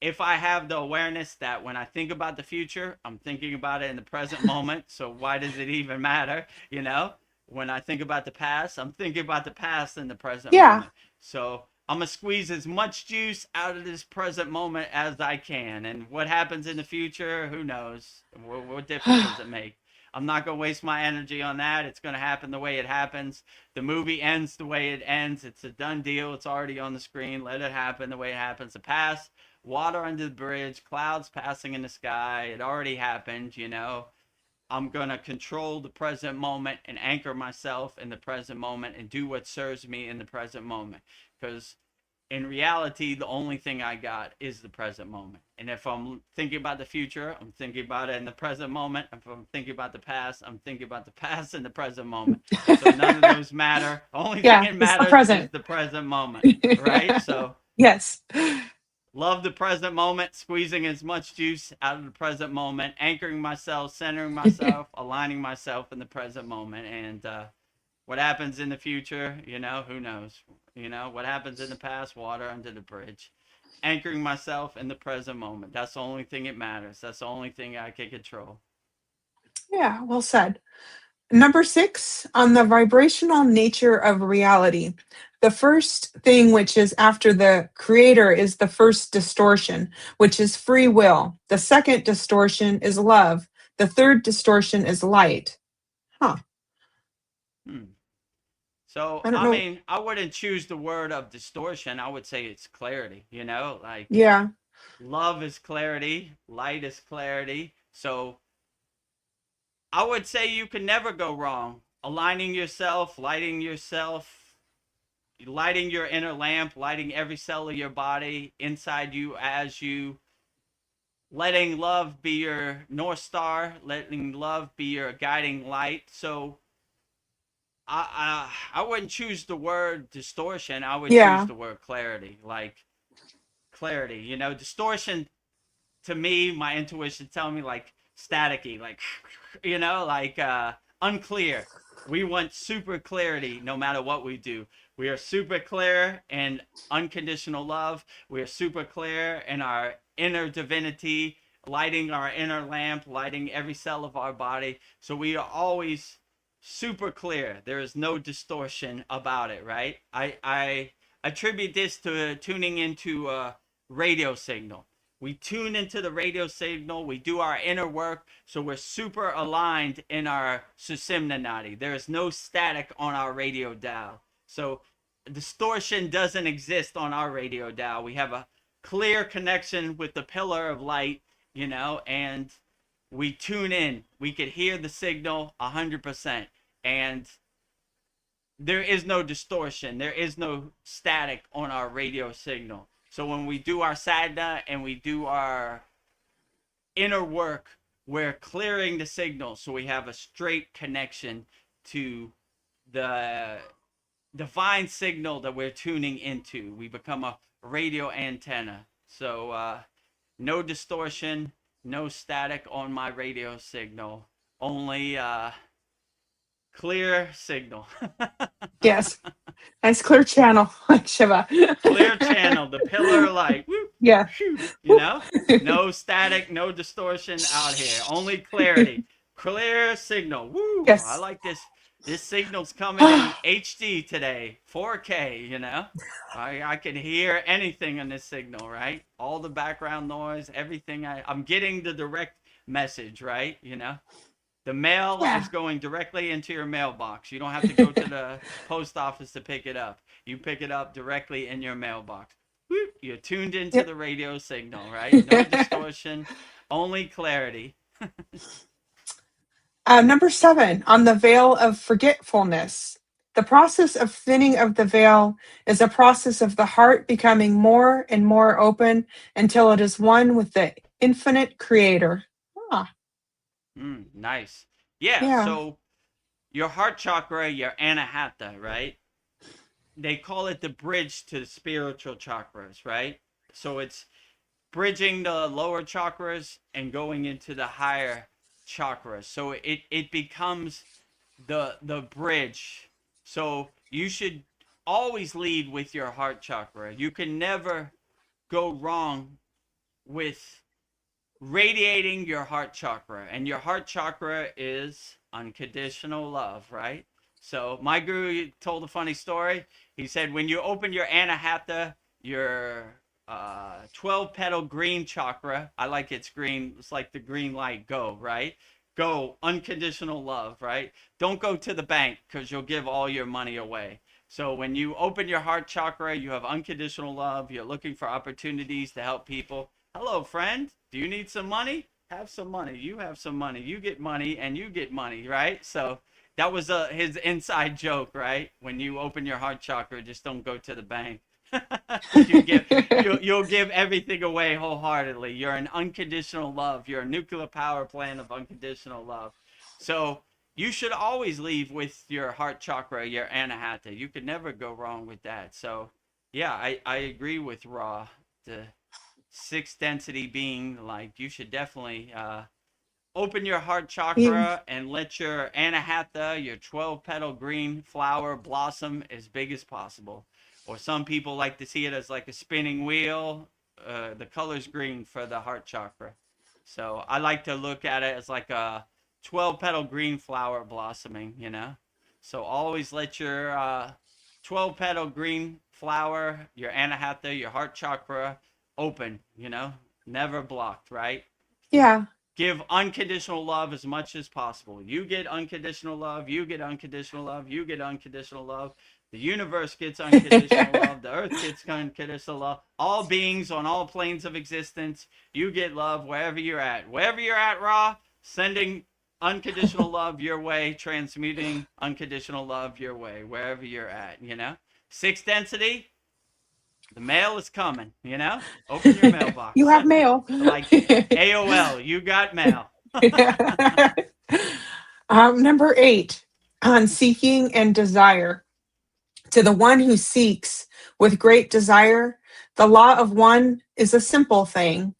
[SPEAKER 1] if I have the awareness that when I think about the future, I'm thinking about it in the present moment, so why does it even matter? You know, when I think about the past, I'm thinking about the past in the present
[SPEAKER 2] Yeah.
[SPEAKER 1] moment. So I'm going to squeeze as much juice out of this present moment as I can. And what happens in the future, who knows? What difference does it make? I'm not going to waste my energy on that. It's going to happen the way it happens. The movie ends the way it ends. It's a done deal. It's already on the screen. Let it happen the way it happens. The past, water under the bridge, clouds passing in the sky. It already happened, you know. I'm going to control the present moment and anchor myself in the present moment and do what serves me in the present moment. Because in reality, the only thing I got is the present moment. And if I'm thinking about the future, I'm thinking about it in the present moment. If I'm thinking about the past, I'm thinking about the past in the present moment. So none of those matter. The only thing
[SPEAKER 2] Yeah,
[SPEAKER 1] that
[SPEAKER 2] it's the
[SPEAKER 1] matters is
[SPEAKER 2] present.
[SPEAKER 1] the present moment, right? So
[SPEAKER 2] Yes.
[SPEAKER 1] love the present moment, squeezing as much juice out of the present moment, anchoring myself, centering myself, aligning myself in the present moment. And what happens in the future, you know, who knows? You know, what happens in the past, water under the bridge. Anchoring myself in the present moment. That's the only thing that matters. That's the only thing I can control.
[SPEAKER 2] Yeah, well said. Number 6, on the vibrational nature of reality. The first thing, which is after the creator, is the first distortion, which is free will. The second distortion is love. The third distortion is light. Huh.
[SPEAKER 1] Hmm. So,
[SPEAKER 2] I don't
[SPEAKER 1] I
[SPEAKER 2] know.
[SPEAKER 1] mean, I wouldn't choose the word of distortion. I would say it's clarity, you know, like
[SPEAKER 2] Yeah.
[SPEAKER 1] love is clarity, light is clarity. So, I would say you can never go wrong. Aligning yourself, lighting your inner lamp, lighting every cell of your body inside you as you letting love be your North Star, letting love be your guiding light. So I wouldn't choose the word distortion. I would choose
[SPEAKER 2] Yeah.
[SPEAKER 1] the word clarity. Like clarity, you know, distortion to me, my intuition tell me like staticky, like you know, like unclear. We want super clarity no matter what we do. We are super clear in unconditional love. We are super clear in our inner divinity, lighting our inner lamp, lighting every cell of our body. So we are always super clear. There is no distortion about it, right? I attribute this to tuning into a radio signal. We tune into the radio signal, we do our inner work, so we're super aligned in our susimna nadi. There is no static on our radio dial. So distortion doesn't exist on our radio dial. We have a clear connection with the pillar of light, and we tune in. We could hear the signal 100%. And there is no distortion. There is no static on our radio signal. So when we do our sadhana and we do our inner work, we're clearing the signal so we have a straight connection to the divine signal that we're tuning into. We become a radio antenna. So no distortion, no static on my radio signal, only clear signal.
[SPEAKER 2] Yes. Nice clear channel, like Shiva.
[SPEAKER 1] Clear channel, the pillar light. Whoop,
[SPEAKER 2] Yeah.
[SPEAKER 1] no static, no distortion out here. Only clarity. Clear signal. Woo! I
[SPEAKER 2] Yes.
[SPEAKER 1] like this. This signal's coming in HD today, 4K. I can hear anything in this signal, right? All the background noise, everything. I'm getting the direct message, right? The mail is going directly into your mailbox. You don't have to go to the post office to pick it up. You pick it up directly in your mailbox. Whoop, you're tuned into the radio signal, right? No distortion, only clarity.
[SPEAKER 2] Number 7, on the veil of forgetfulness. The process of thinning of the veil is a process of the heart becoming more and more open until it is one with the infinite creator. Ah.
[SPEAKER 1] Nice. Yeah, so your heart chakra, your anahata, right? They call it the bridge to the spiritual chakras, right? So it's bridging the lower chakras and going into the higher chakras. So it becomes the bridge. So you should always lead with your heart chakra. You can never go wrong with radiating your heart chakra, and your heart chakra is unconditional love, right? So my guru told a funny story. He said when you open your anahata, your 12 petal green chakra, I like it's green, it's like the green light, go, right? Go, unconditional love, right? Don't go to the bank because you'll give all your money away. So when you open your heart chakra, you have unconditional love. You're looking for opportunities to help people. Hello, friend. Do you need some money? Have some money. You have some money. You get money and you get money, right? So that was his inside joke, right? When you open your heart chakra, just don't go to the bank. You'll give everything away wholeheartedly. You're an unconditional love. You're a nuclear power plant of unconditional love. So you should always leave with your heart chakra, your anahata. You could never go wrong with that. So yeah, I agree with Ra. The sixth density being, like, you should definitely open your heart chakra and let your anahata, your 12 petal green flower, blossom as big as possible. Or some people like to see it as like a spinning wheel. The color's green for the heart chakra. So I like to look at it as like a 12 petal green flower blossoming, So always let your 12 petal green flower, your anahata, your heart chakra open, never blocked, right?
[SPEAKER 2] Yeah.
[SPEAKER 1] Give unconditional love as much as possible. You get unconditional love, you get unconditional love, you get unconditional love. The universe gets unconditional love. The earth gets unconditional love. All beings on all planes of existence, you get love wherever you're at. Wherever you're at, Ra, sending unconditional love your way, transmuting unconditional love your way, wherever you're at, Sixth density, the mail is coming, Open your mailbox.
[SPEAKER 2] You have mail.
[SPEAKER 1] Like AOL, you got mail.
[SPEAKER 2] Number 8, on seeking and desire. To the one who seeks with great desire, the law of one is a simple thing.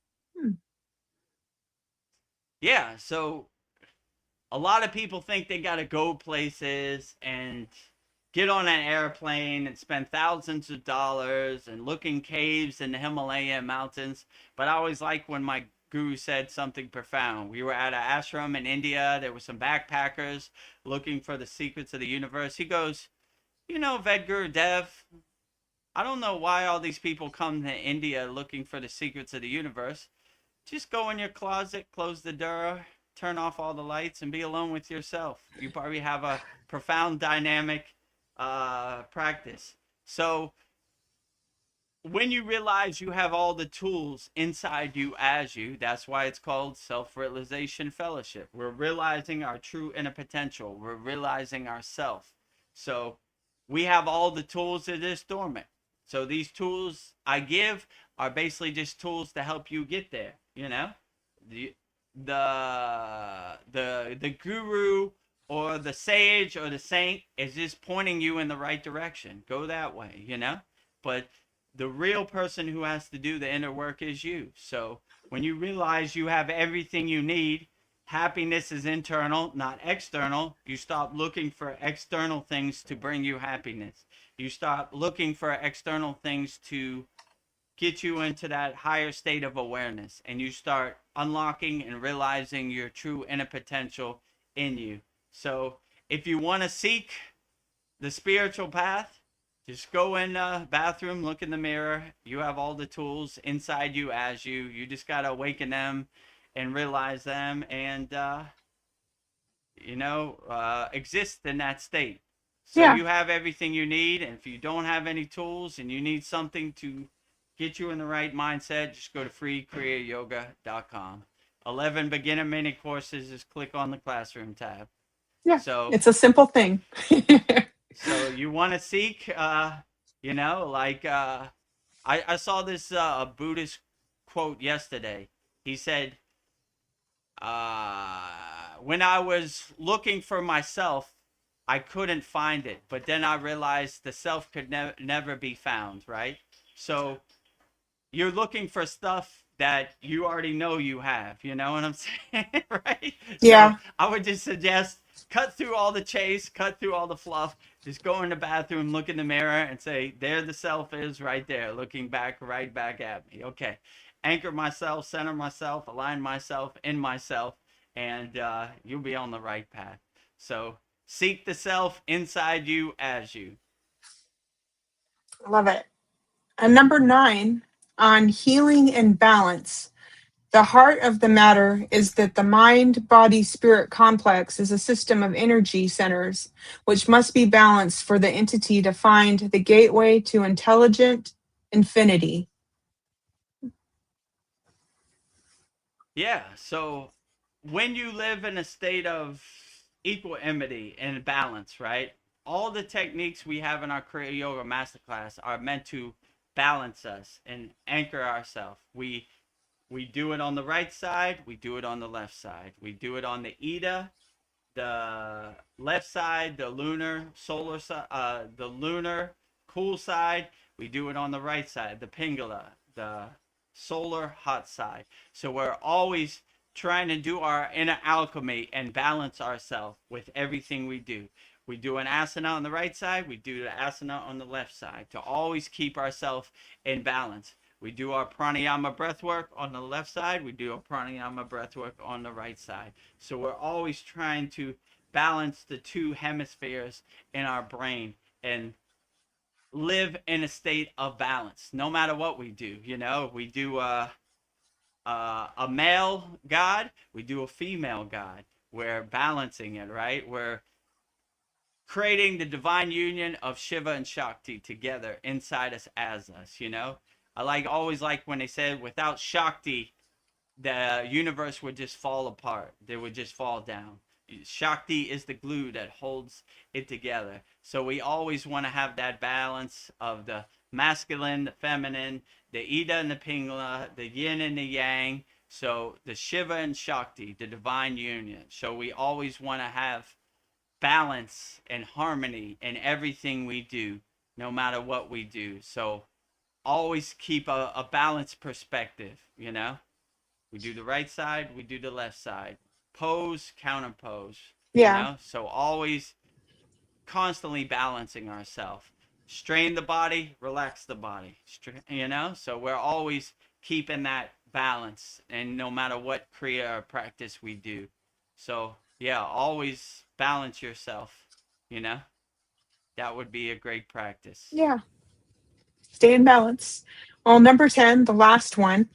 [SPEAKER 1] Yeah, so a lot of people think they got to go places and get on an airplane and spend thousands of dollars and look in caves in the Himalayan mountains. But I always like when my guru said something profound. We were at an ashram in India. There were some backpackers looking for the secrets of the universe. He goes, Vedagurudev, I don't know why all these people come to India looking for the secrets of the universe. Just go in your closet, close the door, turn off all the lights, and be alone with yourself. You probably have a profound dynamic practice. So when you realize you have all the tools inside you as you, that's why it's called self-realization fellowship. We're realizing our true inner potential. We're realizing ourself. So we have all the tools that is dormant. So these tools I give are basically just tools to help you get there. The the guru or the sage or the saint is just pointing you in the right direction. Go that way. But the real person who has to do the inner work is you. So when you realize you have everything you need, happiness is internal, not external. You stop looking for external things to bring you happiness. You stop looking for external things to get you into that higher state of awareness, and you start unlocking and realizing your true inner potential in you. So if you want to seek the spiritual path, just go in the bathroom, look in the mirror. You have all the tools inside you as you. You just got to awaken them and realize them and, exist in that state. So
[SPEAKER 2] Yeah.
[SPEAKER 1] you have everything you need. And if you don't have any tools and you need something to get you in the right mindset, just go to kriyayogamasterclass.com. 11 beginner mini courses. Just click on the classroom tab.
[SPEAKER 2] Yeah.
[SPEAKER 1] So
[SPEAKER 2] it's a simple thing.
[SPEAKER 1] So you want to seek, I saw this Buddhist quote yesterday. He said, when I was looking for myself, I couldn't find it. But then I realized the self could never be found, right? So you're looking for stuff that you already know you have. You know what I'm saying? Right?
[SPEAKER 2] Yeah.
[SPEAKER 1] So I would just suggest cut through all the chase, cut through all the fluff. Just go in the bathroom, look in the mirror, and say, there the self is right there, looking right back at me. Okay. Anchor myself, center myself, align myself in myself, and you'll be on the right path. So seek the self inside you as you.
[SPEAKER 2] Love it. And number 9 on healing and balance. The heart of the matter is that the mind body spirit complex is a system of energy centers which must be balanced for the entity to find the gateway to intelligent infinity.
[SPEAKER 1] Yeah. So when you live in a state of equanimity and balance, right? All the techniques we have in our Kriya Yoga Masterclass are meant to balance us and anchor ourselves. We do it on the right side. We do it on the left side. We do it on the Ida, the left side, the lunar solar side, the lunar cool side. We do it on the right side, the Pingala, the solar hot side. So we're always trying to do our inner alchemy and balance ourselves with everything we do. We do an asana on the right side. We do the asana on the left side to always keep ourselves in balance. We do our pranayama breath work on the left side. We do our pranayama breath work on the right side. So we're always trying to balance the two hemispheres in our brain and live in a state of balance no matter what we do. We do a male god, we do a female god. We're balancing it, right? We're creating the divine union of Shiva and Shakti together inside us as us. I always like when they said without Shakti, the universe would just fall apart. They would just fall down. Shakti is the glue that holds it together. So we always want to have that balance of the masculine, the feminine, the Ida and the Pingala, the yin and the yang. So the Shiva and Shakti, the divine union. So we always want to have balance and harmony in everything we do, no matter what we do. So always keep a balanced perspective. We do the right side, we do the left side. Pose, counter pose.
[SPEAKER 2] Yeah.
[SPEAKER 1] So always constantly balancing ourselves. Strain the body, relax the body. So we're always keeping that balance, and no matter what kriya or practice we do. So yeah, always balance yourself. That would be a great practice.
[SPEAKER 2] Yeah. Stay in balance. Well, number 10, the last one,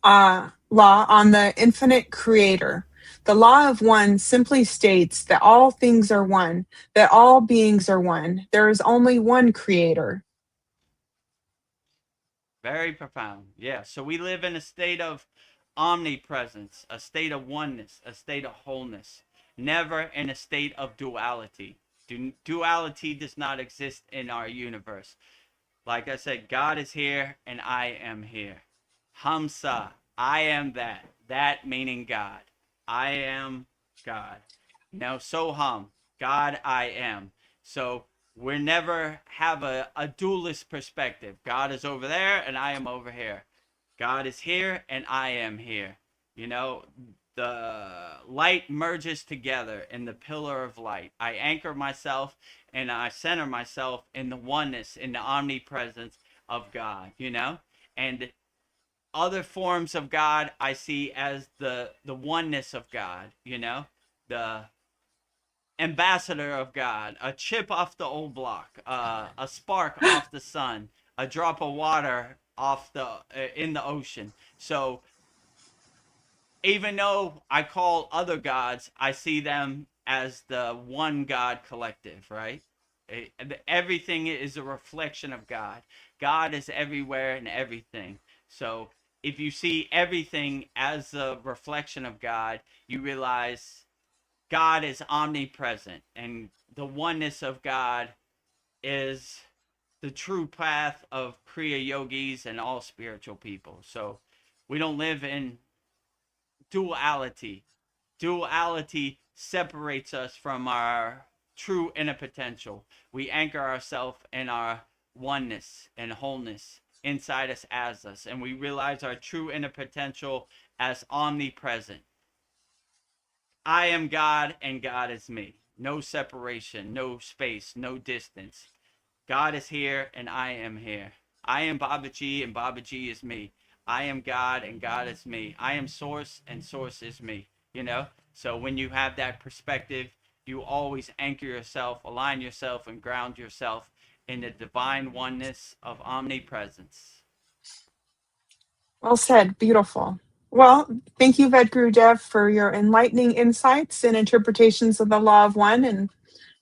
[SPEAKER 2] law on the infinite creator. The law of one simply states that all things are one, that all beings are one. There is only one creator.
[SPEAKER 1] Very profound. Yeah. So we live in a state of omnipresence, a state of oneness, a state of wholeness, never in a state of duality. Duality does not exist in our universe. Like I said, God is here and I am here. Hamsa, I am that. That meaning God. I am God. Soham, God I am. So we never have a dualist perspective. God is over there and I am over here. God is here and I am here. You know, the light merges together in the pillar of light. I anchor myself and I center myself in the oneness, in the omnipresence of God, and other forms of God I see as the oneness of God, the ambassador of God, a chip off the old block, a spark off the sun, a drop of water off the in the ocean. So even though I call other gods, I see them as the one God collective, right? Everything is a reflection of God. God is everywhere and everything. So if you see everything as a reflection of God, you realize God is omnipresent, and the oneness of God is the true path of Kriya yogis and all spiritual people. So we don't live in duality. Duality separates us from our true inner potential. We anchor ourselves in our oneness and wholeness inside us as us, and we realize our true inner potential as omnipresent. I am God and God is me. No separation, no space, no distance. God is here and I am here. I am Babaji and Babaji is me. I am God and God is me. I am Source and Source is me. So when you have that perspective, you always anchor yourself, align yourself, and ground yourself in the divine oneness of omnipresence.
[SPEAKER 2] Well said. Beautiful. Well, thank you, Vedagurudev, for your enlightening insights and interpretations of the law of one. And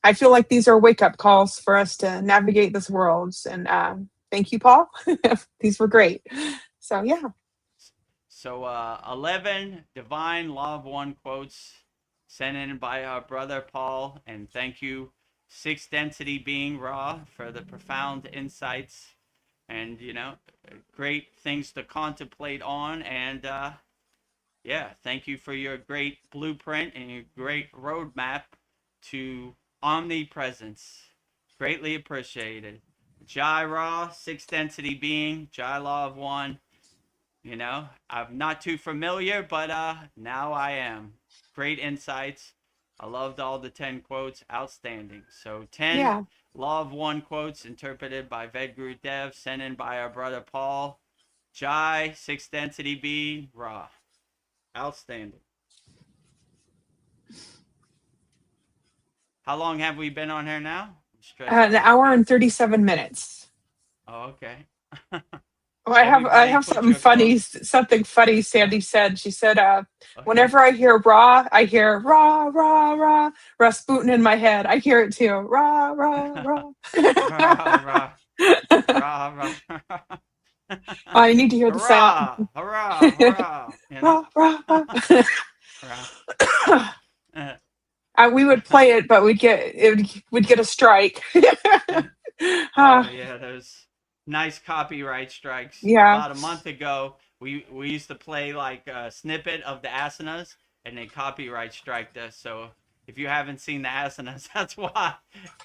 [SPEAKER 2] I feel like these are wake-up calls for us to navigate this world. And thank you, Paul. These were great. So, yeah.
[SPEAKER 1] So 11 divine law of one quotes sent in by our brother Paul. And thank you, Sixth Density Being Ra, for the profound insights and, great things to contemplate on. And thank you for your great blueprint and your great roadmap to omnipresence. Greatly appreciated. Jai Ra, Sixth Density Being, Jai Law of One. I'm not too familiar, but now I am. Great insights. I loved all the 10 quotes. Outstanding. So 10
[SPEAKER 2] Yeah.
[SPEAKER 1] Law of One quotes interpreted by Vedagurudev, sent in by our brother Paul. Jai, Sixth Density B, Ra. Outstanding. How long have we been on here now?
[SPEAKER 2] An hour and 37 minutes.
[SPEAKER 1] Oh, okay.
[SPEAKER 2] Well, I have something funny Sandy said. She said, okay. Whenever I hear Ra, I hear Ra, Ra, Ra, Rasputin in my head. I hear it too. Ra, Ra, Ra.
[SPEAKER 1] Ra, Ra, Ra.
[SPEAKER 2] I need to hear the
[SPEAKER 1] sound. Hurrah, hurrah,
[SPEAKER 2] Ra, Ra,
[SPEAKER 1] Ra.
[SPEAKER 2] We would play it, but we'd get a strike.
[SPEAKER 1] Oh yeah, those nice copyright strikes.
[SPEAKER 2] Yeah.
[SPEAKER 1] About a month ago, we used to play like a snippet of the asanas, and they copyright striked us. So if you haven't seen the asanas, that's why.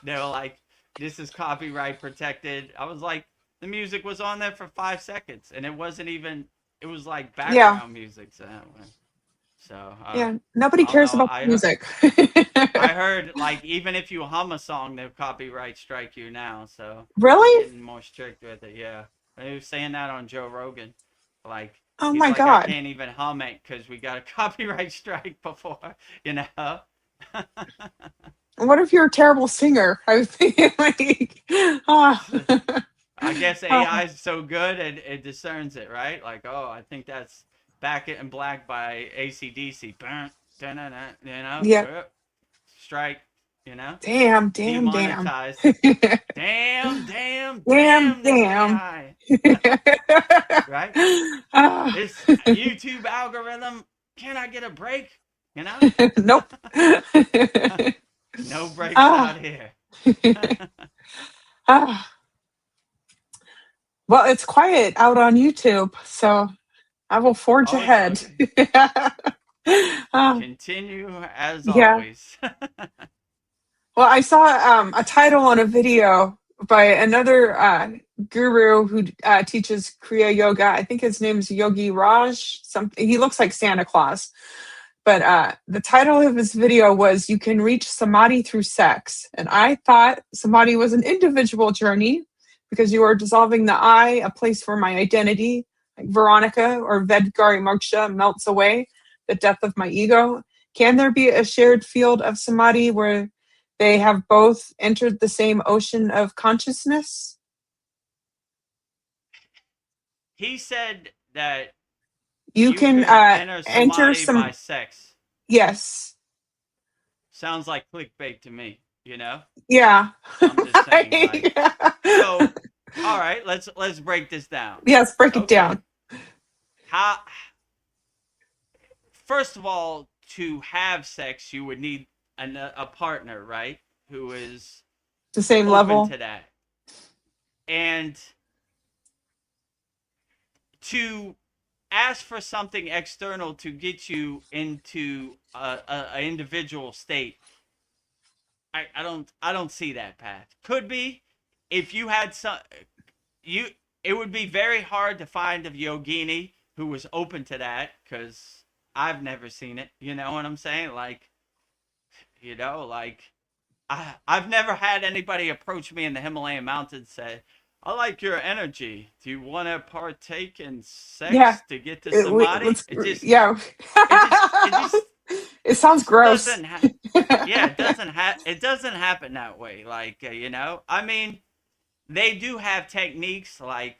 [SPEAKER 1] They were like, "This is copyright protected." I was like, the music was on there for 5 seconds, and it wasn't even. It was like background music. So
[SPEAKER 2] nobody cares about music.
[SPEAKER 1] I heard like even if you hum a song, they'll copyright strike you now. So
[SPEAKER 2] really,
[SPEAKER 1] getting more strict with it. Yeah, they were saying that on Joe Rogan. Like,
[SPEAKER 2] oh my God,
[SPEAKER 1] I can't even hum it because we got a copyright strike before.
[SPEAKER 2] What if you're a terrible singer? I was thinking like,
[SPEAKER 1] I guess AI is so good it discerns it, right? Like, oh, I think that's Back It in Black by AC/DC.
[SPEAKER 2] Yeah.
[SPEAKER 1] Strike,
[SPEAKER 2] Damn.
[SPEAKER 1] Demonetized. Damn.
[SPEAKER 2] Damn.
[SPEAKER 1] Right?
[SPEAKER 2] Ah.
[SPEAKER 1] This YouTube algorithm, can I get a break? You know?
[SPEAKER 2] Nope.
[SPEAKER 1] No breaks out
[SPEAKER 2] Ah.
[SPEAKER 1] here.
[SPEAKER 2] Ah. Well, it's quiet out on YouTube, so I will forge
[SPEAKER 1] Oh, it's
[SPEAKER 2] ahead.
[SPEAKER 1] okay.
[SPEAKER 2] Ah,
[SPEAKER 1] Continue as
[SPEAKER 2] yeah.
[SPEAKER 1] always.
[SPEAKER 2] Well, I saw a title on a video by another guru who teaches Kriya Yoga. I think his name's Yogi Raj. Something. He looks like Santa Claus. But the title of his video was "You Can Reach Samadhi Through Sex," and I thought samadhi was an individual journey because you are dissolving the I, a place where my identity, like Veronica or Vedgari Moksha, melts away, the death of my ego. Can there be a shared field of samadhi where they have both entered the same ocean of consciousness?
[SPEAKER 1] He said that
[SPEAKER 2] You
[SPEAKER 1] you
[SPEAKER 2] can
[SPEAKER 1] could enter
[SPEAKER 2] enter
[SPEAKER 1] samadhi by
[SPEAKER 2] some.
[SPEAKER 1] sex.
[SPEAKER 2] Yes.
[SPEAKER 1] Sounds like clickbait to me, you know?
[SPEAKER 2] Yeah.
[SPEAKER 1] I'm just saying, like, so all right, let's break this down.
[SPEAKER 2] Yes, break it
[SPEAKER 1] Okay.
[SPEAKER 2] down.
[SPEAKER 1] How first of all, to have sex, you would need a partner, right? Who is
[SPEAKER 2] The same
[SPEAKER 1] open
[SPEAKER 2] level.
[SPEAKER 1] to that. And to ask for something external to get you into a individual state, I don't see that path. Could be if you had some you it would be very hard to find a yogini who was open to that because I've never seen it. You know what I'm saying? Like, like I've never had anybody approach me in the Himalayan mountains and say, "I like your energy. Do you want to partake in
[SPEAKER 2] Yeah.
[SPEAKER 1] sex to get to samadhi?"
[SPEAKER 2] Let's, yeah.
[SPEAKER 1] It just
[SPEAKER 2] It sounds gross.
[SPEAKER 1] doesn't. Yeah, it doesn't happen that way. Like, I mean, they do have techniques like,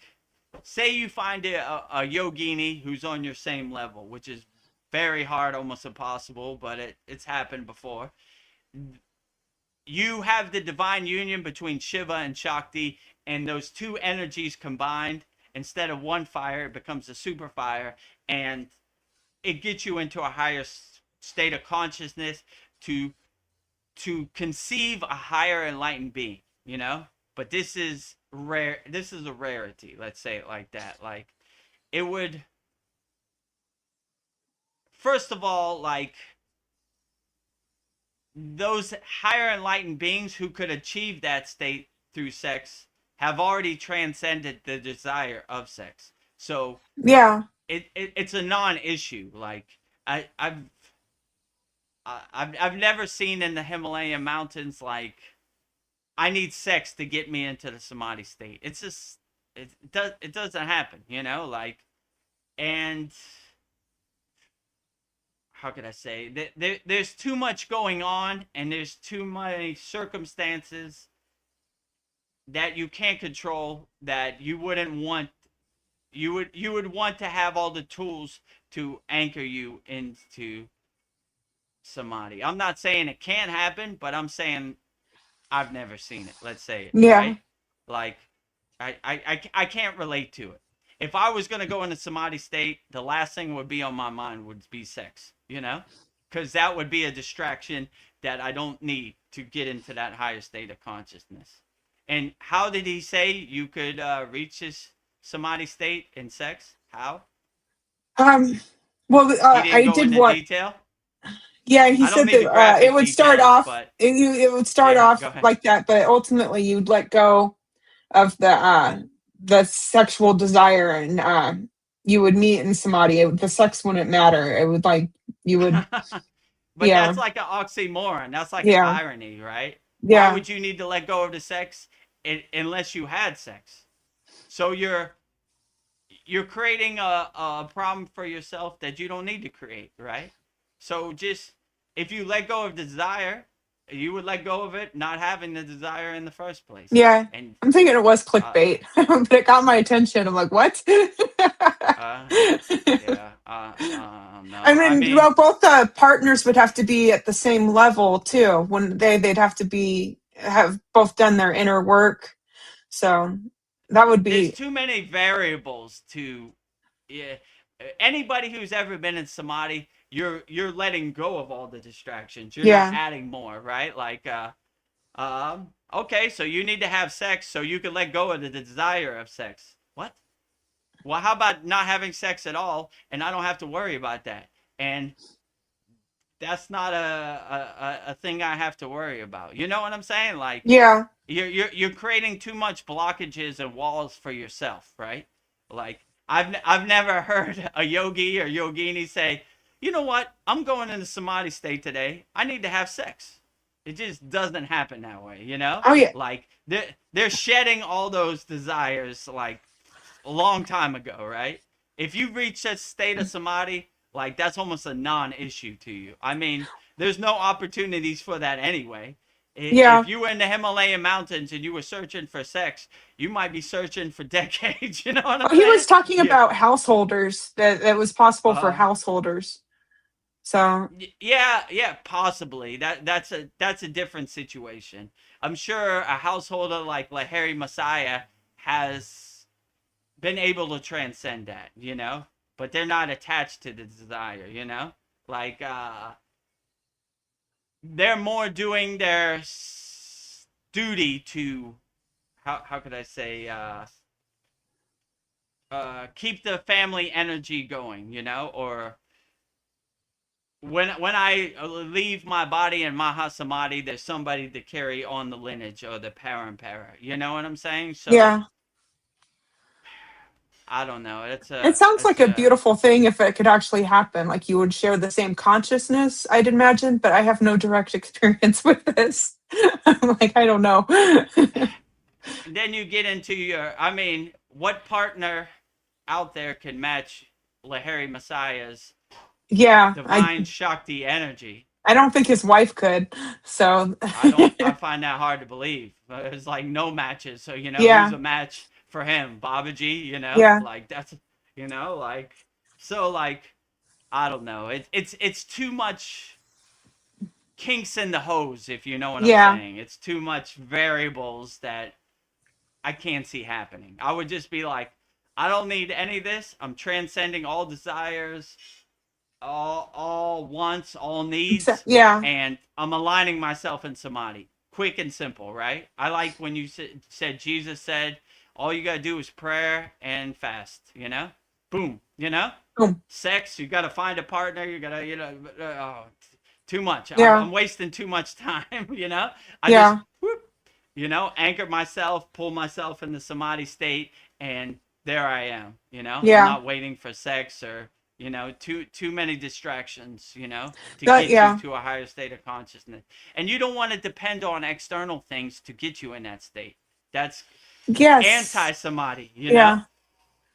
[SPEAKER 1] say you find a yogini who's on your same level, which is very hard, almost impossible, but it's happened before. You have the divine union between Shiva and Shakti, and those two energies combined, instead of one fire, it becomes a super fire, and it gets you into a higher state of consciousness to conceive a higher enlightened being, But this is rare. This is a rarity. Let's say it like that. Like, it would, first of all, like, those higher enlightened beings who could achieve that state through sex have already transcended the desire of sex. So
[SPEAKER 2] Yeah.
[SPEAKER 1] it's a non-issue. Like, I've never seen in the Himalayan mountains, like, I need sex to get me into the samadhi state. It's just it doesn't happen, like, and how could I say, there's too much going on, and there's too many circumstances that you can't control, that you wouldn't want. You would want to have all the tools to anchor you into samadhi. I'm not saying it can't happen, but I'm saying I've never seen it. Let's say it,
[SPEAKER 2] Yeah.
[SPEAKER 1] right? Like, I can't relate to it. If I was going to go into samadhi state, the last thing would be on my mind would be sex, Because that would be a distraction that I don't need to get into that higher state of consciousness. And how did he say you could reach this samadhi state in sex? How?
[SPEAKER 2] Um. Well,
[SPEAKER 1] He didn't
[SPEAKER 2] I
[SPEAKER 1] go
[SPEAKER 2] did
[SPEAKER 1] into
[SPEAKER 2] what?
[SPEAKER 1] detail.
[SPEAKER 2] Yeah, he
[SPEAKER 1] I don't
[SPEAKER 2] said
[SPEAKER 1] need
[SPEAKER 2] that
[SPEAKER 1] the
[SPEAKER 2] it
[SPEAKER 1] graphic
[SPEAKER 2] would start
[SPEAKER 1] details,
[SPEAKER 2] off.
[SPEAKER 1] but
[SPEAKER 2] It would start
[SPEAKER 1] yeah,
[SPEAKER 2] off
[SPEAKER 1] go ahead.
[SPEAKER 2] like that, but ultimately you'd let go of the sexual desire, and you would meet in samadhi. The sex wouldn't matter. It would like you would.
[SPEAKER 1] But
[SPEAKER 2] Yeah.
[SPEAKER 1] that's like an oxymoron. That's like an
[SPEAKER 2] Yeah.
[SPEAKER 1] irony, right? Why
[SPEAKER 2] Yeah.
[SPEAKER 1] would you need to let go of the sex unless you had sex? So you're creating a problem for yourself that you don't need to create, right? So just, if you let go of the desire, you would let go of it not having the desire in the first place.
[SPEAKER 2] Yeah.
[SPEAKER 1] And
[SPEAKER 2] I'm thinking it was
[SPEAKER 1] uh,
[SPEAKER 2] clickbait, but it got my attention. I'm like, what?
[SPEAKER 1] uh yeah, no,
[SPEAKER 2] I
[SPEAKER 1] I
[SPEAKER 2] mean,
[SPEAKER 1] mean,
[SPEAKER 2] well, both the partners would have to be at the same level too. When they'd have to have both done their inner work. So that would
[SPEAKER 1] there's
[SPEAKER 2] be,
[SPEAKER 1] too many variables to, yeah. Anybody who's ever been in samadhi, you're letting go of all the distractions. You're not
[SPEAKER 2] yeah,
[SPEAKER 1] adding more, right? Like, okay, so you need to have sex so you can let go of the desire of sex. What? Well, how about not having sex at all, and I don't have to worry about that? And that's not a thing I have to worry about. You know what I'm saying? Like,
[SPEAKER 2] yeah,
[SPEAKER 1] you're creating too much blockages and walls for yourself, right? Like, I've never heard a yogi or yogini say, you know what, I'm going into samadhi state today. I need to have sex. It just doesn't happen that way, you know?
[SPEAKER 2] oh yeah,
[SPEAKER 1] Like, they're shedding all those desires like a long time ago, right? If you reach that state of samadhi, like, that's almost a non-issue to you. I mean, there's no opportunities for that anyway.
[SPEAKER 2] yeah.
[SPEAKER 1] If you were in the Himalayan mountains and you were searching for sex, you might be searching for decades. You know what I'm
[SPEAKER 2] Oh, he
[SPEAKER 1] saying?
[SPEAKER 2] was talking
[SPEAKER 1] Yeah.
[SPEAKER 2] about householders, that it was possible for
[SPEAKER 1] Uh,
[SPEAKER 2] householders. So
[SPEAKER 1] yeah, possibly. That's a different situation. I'm sure a householder like Lahiri Messiah has been able to transcend that, you know, but they're not attached to the desire, you know, like they're more doing their duty to, how could I say, keep the family energy going, you know, or when I leave my body in Mahasamadhi, there's somebody to carry on the lineage or the parampara. You know what I'm saying? So
[SPEAKER 2] yeah,
[SPEAKER 1] I don't know.
[SPEAKER 2] it sounds
[SPEAKER 1] It's
[SPEAKER 2] like a
[SPEAKER 1] a
[SPEAKER 2] beautiful thing if it could actually happen. Like you would share the same consciousness, I'd imagine, but I have no direct experience with this. I'm like, I don't know.
[SPEAKER 1] then you get into your. I mean, what partner out there can match Lahiri Messiah's
[SPEAKER 2] Yeah,
[SPEAKER 1] divine Shakti energy?
[SPEAKER 2] I don't think his wife could. So
[SPEAKER 1] I don't. I find that hard to believe. It's like no matches. So you know who's
[SPEAKER 2] yeah,
[SPEAKER 1] a match for him? Babaji. You know,
[SPEAKER 2] yeah,
[SPEAKER 1] like that's. You know, like so. Like I don't know. It's too much kinks in the hose, if you know what I'm
[SPEAKER 2] yeah,
[SPEAKER 1] saying. It's too much variables that I can't see happening. I would just be like, I don't need any of this. I'm transcending all desires, all wants, all needs,
[SPEAKER 2] yeah,
[SPEAKER 1] and I'm aligning myself in samadhi. Quick and simple, right? I like when you said Jesus said, all you gotta do is prayer and fast. You know, boom. You know,
[SPEAKER 2] boom,
[SPEAKER 1] sex. You gotta find a partner. You gotta, oh, too much.
[SPEAKER 2] yeah,
[SPEAKER 1] I'm wasting too much time. You know, I just
[SPEAKER 2] yeah,
[SPEAKER 1] whoop, anchor myself, pull myself in the samadhi state, and there I am. You know, I'm
[SPEAKER 2] yeah.
[SPEAKER 1] not waiting for sex or too many distractions. To
[SPEAKER 2] That
[SPEAKER 1] get you
[SPEAKER 2] yeah,
[SPEAKER 1] to a higher state of consciousness, and you don't want to depend on external things to get you in that state. That's
[SPEAKER 2] yes,
[SPEAKER 1] anti samadhi.
[SPEAKER 2] yeah,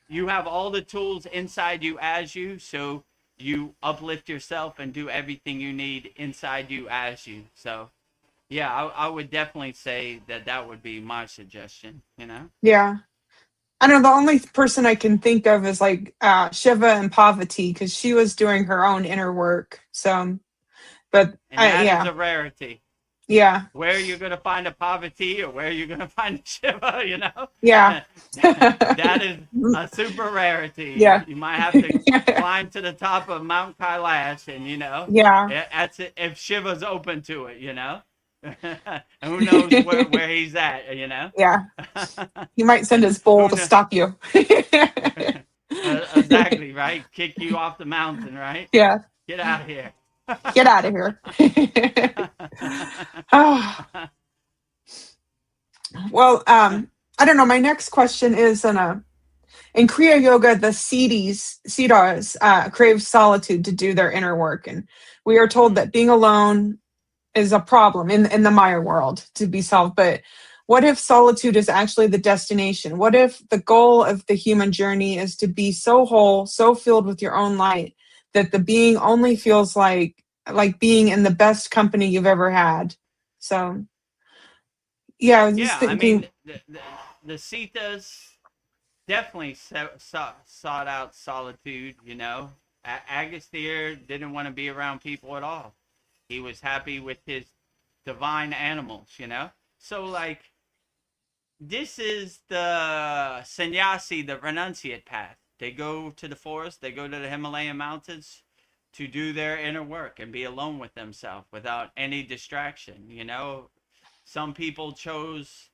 [SPEAKER 1] You have all the tools inside you as you, so you uplift yourself and do everything you need inside you as you. So yeah, I would definitely say that would be my suggestion.
[SPEAKER 2] yeah. I don't know. The only person I can think of is like Shiva and Parvati because she was doing her own inner work. So, but
[SPEAKER 1] And that is
[SPEAKER 2] yeah,
[SPEAKER 1] a rarity.
[SPEAKER 2] yeah,
[SPEAKER 1] Where are you going to find a poverty or where are you going to find a Shiva,
[SPEAKER 2] yeah,
[SPEAKER 1] That is a super rarity.
[SPEAKER 2] yeah,
[SPEAKER 1] You might have to climb to the top of Mount Kailash and,
[SPEAKER 2] yeah,
[SPEAKER 1] that's it, if Shiva's open to it. And who knows where he's at.
[SPEAKER 2] yeah. He might send his bull
[SPEAKER 1] Who
[SPEAKER 2] to
[SPEAKER 1] knows?
[SPEAKER 2] stop you.
[SPEAKER 1] Exactly, right? Kick you off the mountain, right?
[SPEAKER 2] Yeah,
[SPEAKER 1] Get out of here.
[SPEAKER 2] get out of here. Oh, well, I don't know. My next question is in Kriya Yoga, the Siddhas crave solitude to do their inner work, and we are told that being alone is a problem in the Maya world to be solved. But what if solitude is actually the destination? What if the goal of the human journey is to be so whole, so filled with your own light that the being only feels like being in the best company you've ever had? So yeah, I was just
[SPEAKER 1] Yeah, I mean,
[SPEAKER 2] thinking,
[SPEAKER 1] the Cetas definitely sought out solitude. Agastya didn't want to be around people at all. He was happy with his divine animals. So, like, this is the sannyasi, the renunciate path. They go to the forest, they go to the Himalayan mountains to do their inner work and be alone with themselves without any distraction. You know, some people choose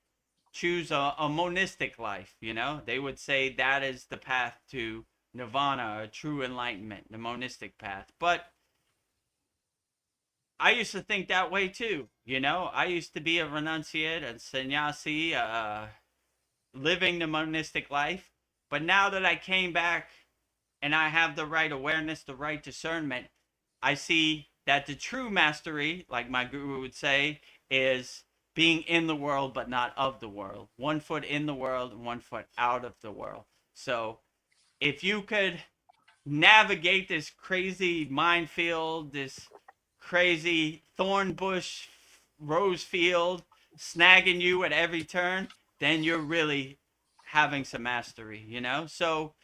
[SPEAKER 1] a monistic life. You know, they would say that is the path to nirvana or true enlightenment, the monistic path. But I used to think that way too. You know, I used to be a renunciate, a sannyasi, living the monistic life. But now that I came back and I have the right awareness, the right discernment, I see that the true mastery, like my guru would say, is being in the world but not of the world. 1 foot in the world and 1 foot out of the world. So if you could navigate this crazy minefield, this crazy thorn bush, rose field, snagging you at every turn, then you're really having some mastery, you know? So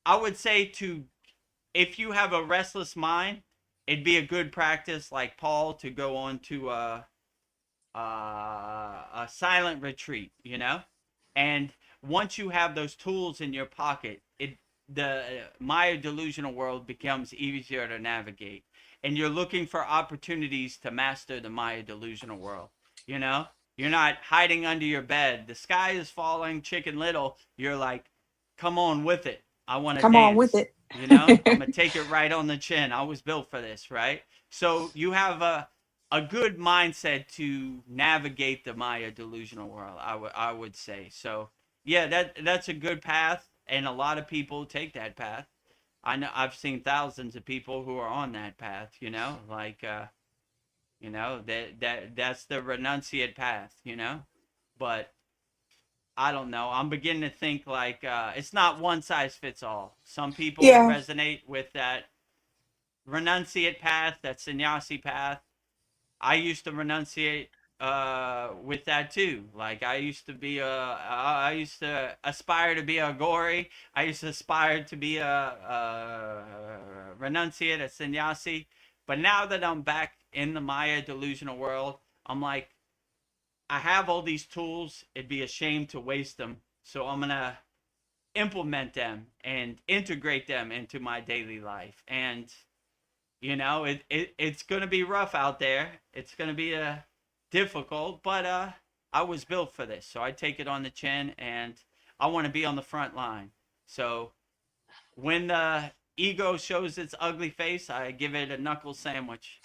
[SPEAKER 1] I would say to, if you have a restless mind, it'd be a good practice like Paul to go on to a silent retreat, you know? And once you have those tools in your pocket, the Maya delusional world becomes easier to navigate. And you're looking for opportunities to master the Maya delusional world, you know? You're not hiding under your bed. The sky is falling, Chicken Little. You're like, come on with it. I want to
[SPEAKER 2] Come on with
[SPEAKER 1] dance.
[SPEAKER 2] it.
[SPEAKER 1] You know, I'm gonna take it right on the chin. I was built for this, right? So you have a good mindset to navigate the Maya delusional world. I would say so. Yeah, that's a good path, and a lot of people take that path. I know I've seen thousands of people who are on that path. You know, like that's the renunciate path. You know, but I don't know. I'm beginning to think like it's not one size fits all. Some people
[SPEAKER 2] Yeah.
[SPEAKER 1] resonate with that renunciate path, that sannyasi path. I used to renunciate with that too. Like I used to aspire to be a gori. I used to aspire to be a renunciate, a sannyasi. But now that I'm back in the Maya delusional world, I'm like, I have all these tools. It'd be a shame to waste them. So I'm gonna implement them and integrate them into my daily life. And it's gonna be rough out there. It's gonna be difficult, but I was built for this, so I take it on the chin, and I want to be on the front line. So when the ego shows its ugly face, I give it a knuckle sandwich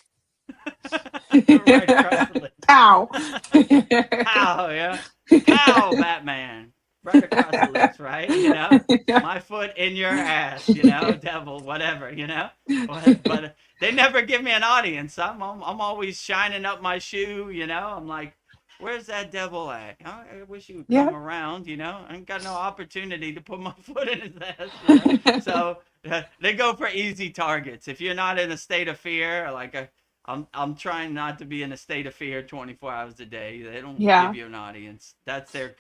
[SPEAKER 1] right across the
[SPEAKER 2] Pow.
[SPEAKER 1] lips. Pow, yeah, pow, Batman, right across the lips, right? You know, my foot in your ass, you know, devil, whatever, you know. But they never give me an audience. I'm always shining up my shoe, you know. I'm like, where's that devil at? I wish he would
[SPEAKER 2] Yeah.
[SPEAKER 1] come around, you know. I ain't got no opportunity to put my foot in his ass, you know. So they go for easy targets. If you're not in a state of fear, like I'm trying not to be in a state of fear 24 hours a day. They don't give
[SPEAKER 2] Yeah.
[SPEAKER 1] you an audience. That's their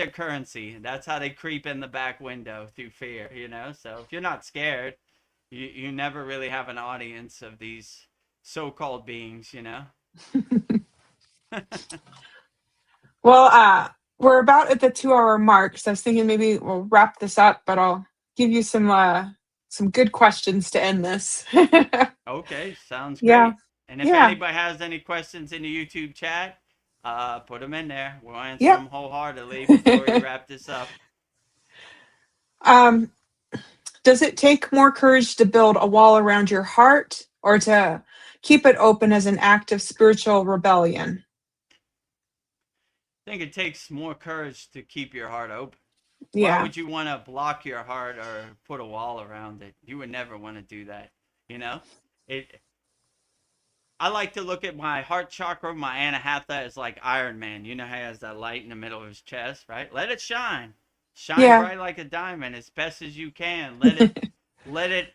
[SPEAKER 1] currency. That's how they creep in the back window through fear, you know? So if you're not scared, you never really have an audience of these so-called beings, you know?
[SPEAKER 2] Well, we're about at the 2 hour mark, so I was thinking maybe we'll wrap this up, but I'll give you some good questions to end this.
[SPEAKER 1] Okay, sounds
[SPEAKER 2] Yeah.
[SPEAKER 1] great. And if
[SPEAKER 2] Yeah.
[SPEAKER 1] anybody has any questions in the YouTube chat, put them in there. We'll answer
[SPEAKER 2] Yep.
[SPEAKER 1] them wholeheartedly before we wrap this up.
[SPEAKER 2] um, does it take more courage to build a wall around your heart or to keep it open as an act of spiritual rebellion?
[SPEAKER 1] I think it takes more courage to keep your heart open. Why
[SPEAKER 2] Yeah.
[SPEAKER 1] would you want to block your heart or put a wall around it? You would never want to do that. You know, it. I like to look at my heart chakra, my anahata, as like Iron Man. You know how he has that light in the middle of his chest, right? Let it shine, shine
[SPEAKER 2] Yeah.
[SPEAKER 1] bright like a diamond as best as you can. Let it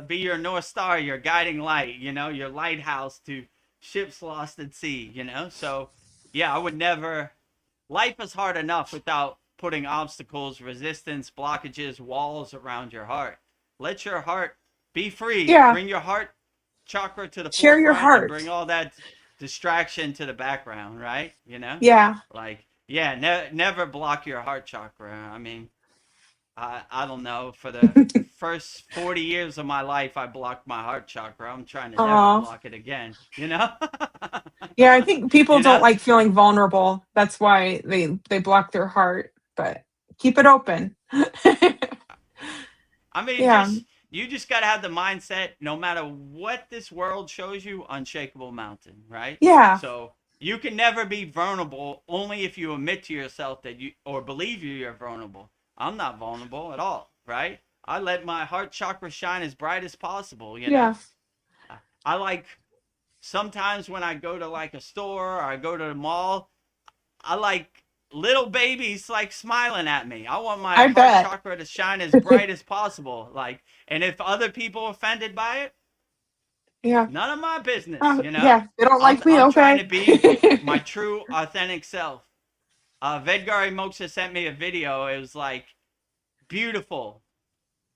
[SPEAKER 1] be your north star, your guiding light. You know, your lighthouse to ships lost at sea. You know, so yeah, I would never. Life is hard enough without putting obstacles, resistance, blockages, walls around your heart. Let your heart be free.
[SPEAKER 2] Yeah.
[SPEAKER 1] Bring your heart chakra to the
[SPEAKER 2] Share your
[SPEAKER 1] forefront and
[SPEAKER 2] heart.
[SPEAKER 1] bring all that distraction to the background, right? You know?
[SPEAKER 2] Yeah.
[SPEAKER 1] Like Yeah, never block your heart chakra. I mean, I don't know. For the first 40 years of my life, I blocked my heart chakra. I'm trying to never
[SPEAKER 2] Aw.
[SPEAKER 1] block it again. You know.
[SPEAKER 2] Yeah, I think people
[SPEAKER 1] You
[SPEAKER 2] don't
[SPEAKER 1] know.
[SPEAKER 2] like feeling vulnerable. That's why they block their heart. But keep it open.
[SPEAKER 1] I mean,
[SPEAKER 2] Yeah.
[SPEAKER 1] you just gotta have the mindset. No matter what this world shows you, unshakable mountain, right?
[SPEAKER 2] Yeah.
[SPEAKER 1] So you can never be vulnerable only if you admit to yourself that you or believe you're vulnerable. I'm not vulnerable at all, right? I let my heart chakra shine as bright as possible. You know,
[SPEAKER 2] Yeah.
[SPEAKER 1] I like sometimes when I go to like a store or I go to the mall, I like little babies like smiling at me. I want my
[SPEAKER 2] I
[SPEAKER 1] heart
[SPEAKER 2] bet.
[SPEAKER 1] chakra to shine as bright as possible. Like, and if other people are offended by it,
[SPEAKER 2] Yeah.
[SPEAKER 1] none of my business.
[SPEAKER 2] Oh,
[SPEAKER 1] You know,
[SPEAKER 2] yeah. They don't
[SPEAKER 1] I'm
[SPEAKER 2] like me.
[SPEAKER 1] I'm trying to
[SPEAKER 2] Okay.
[SPEAKER 1] be my true, authentic self. Vedagurudev sent me a video. It was like beautiful.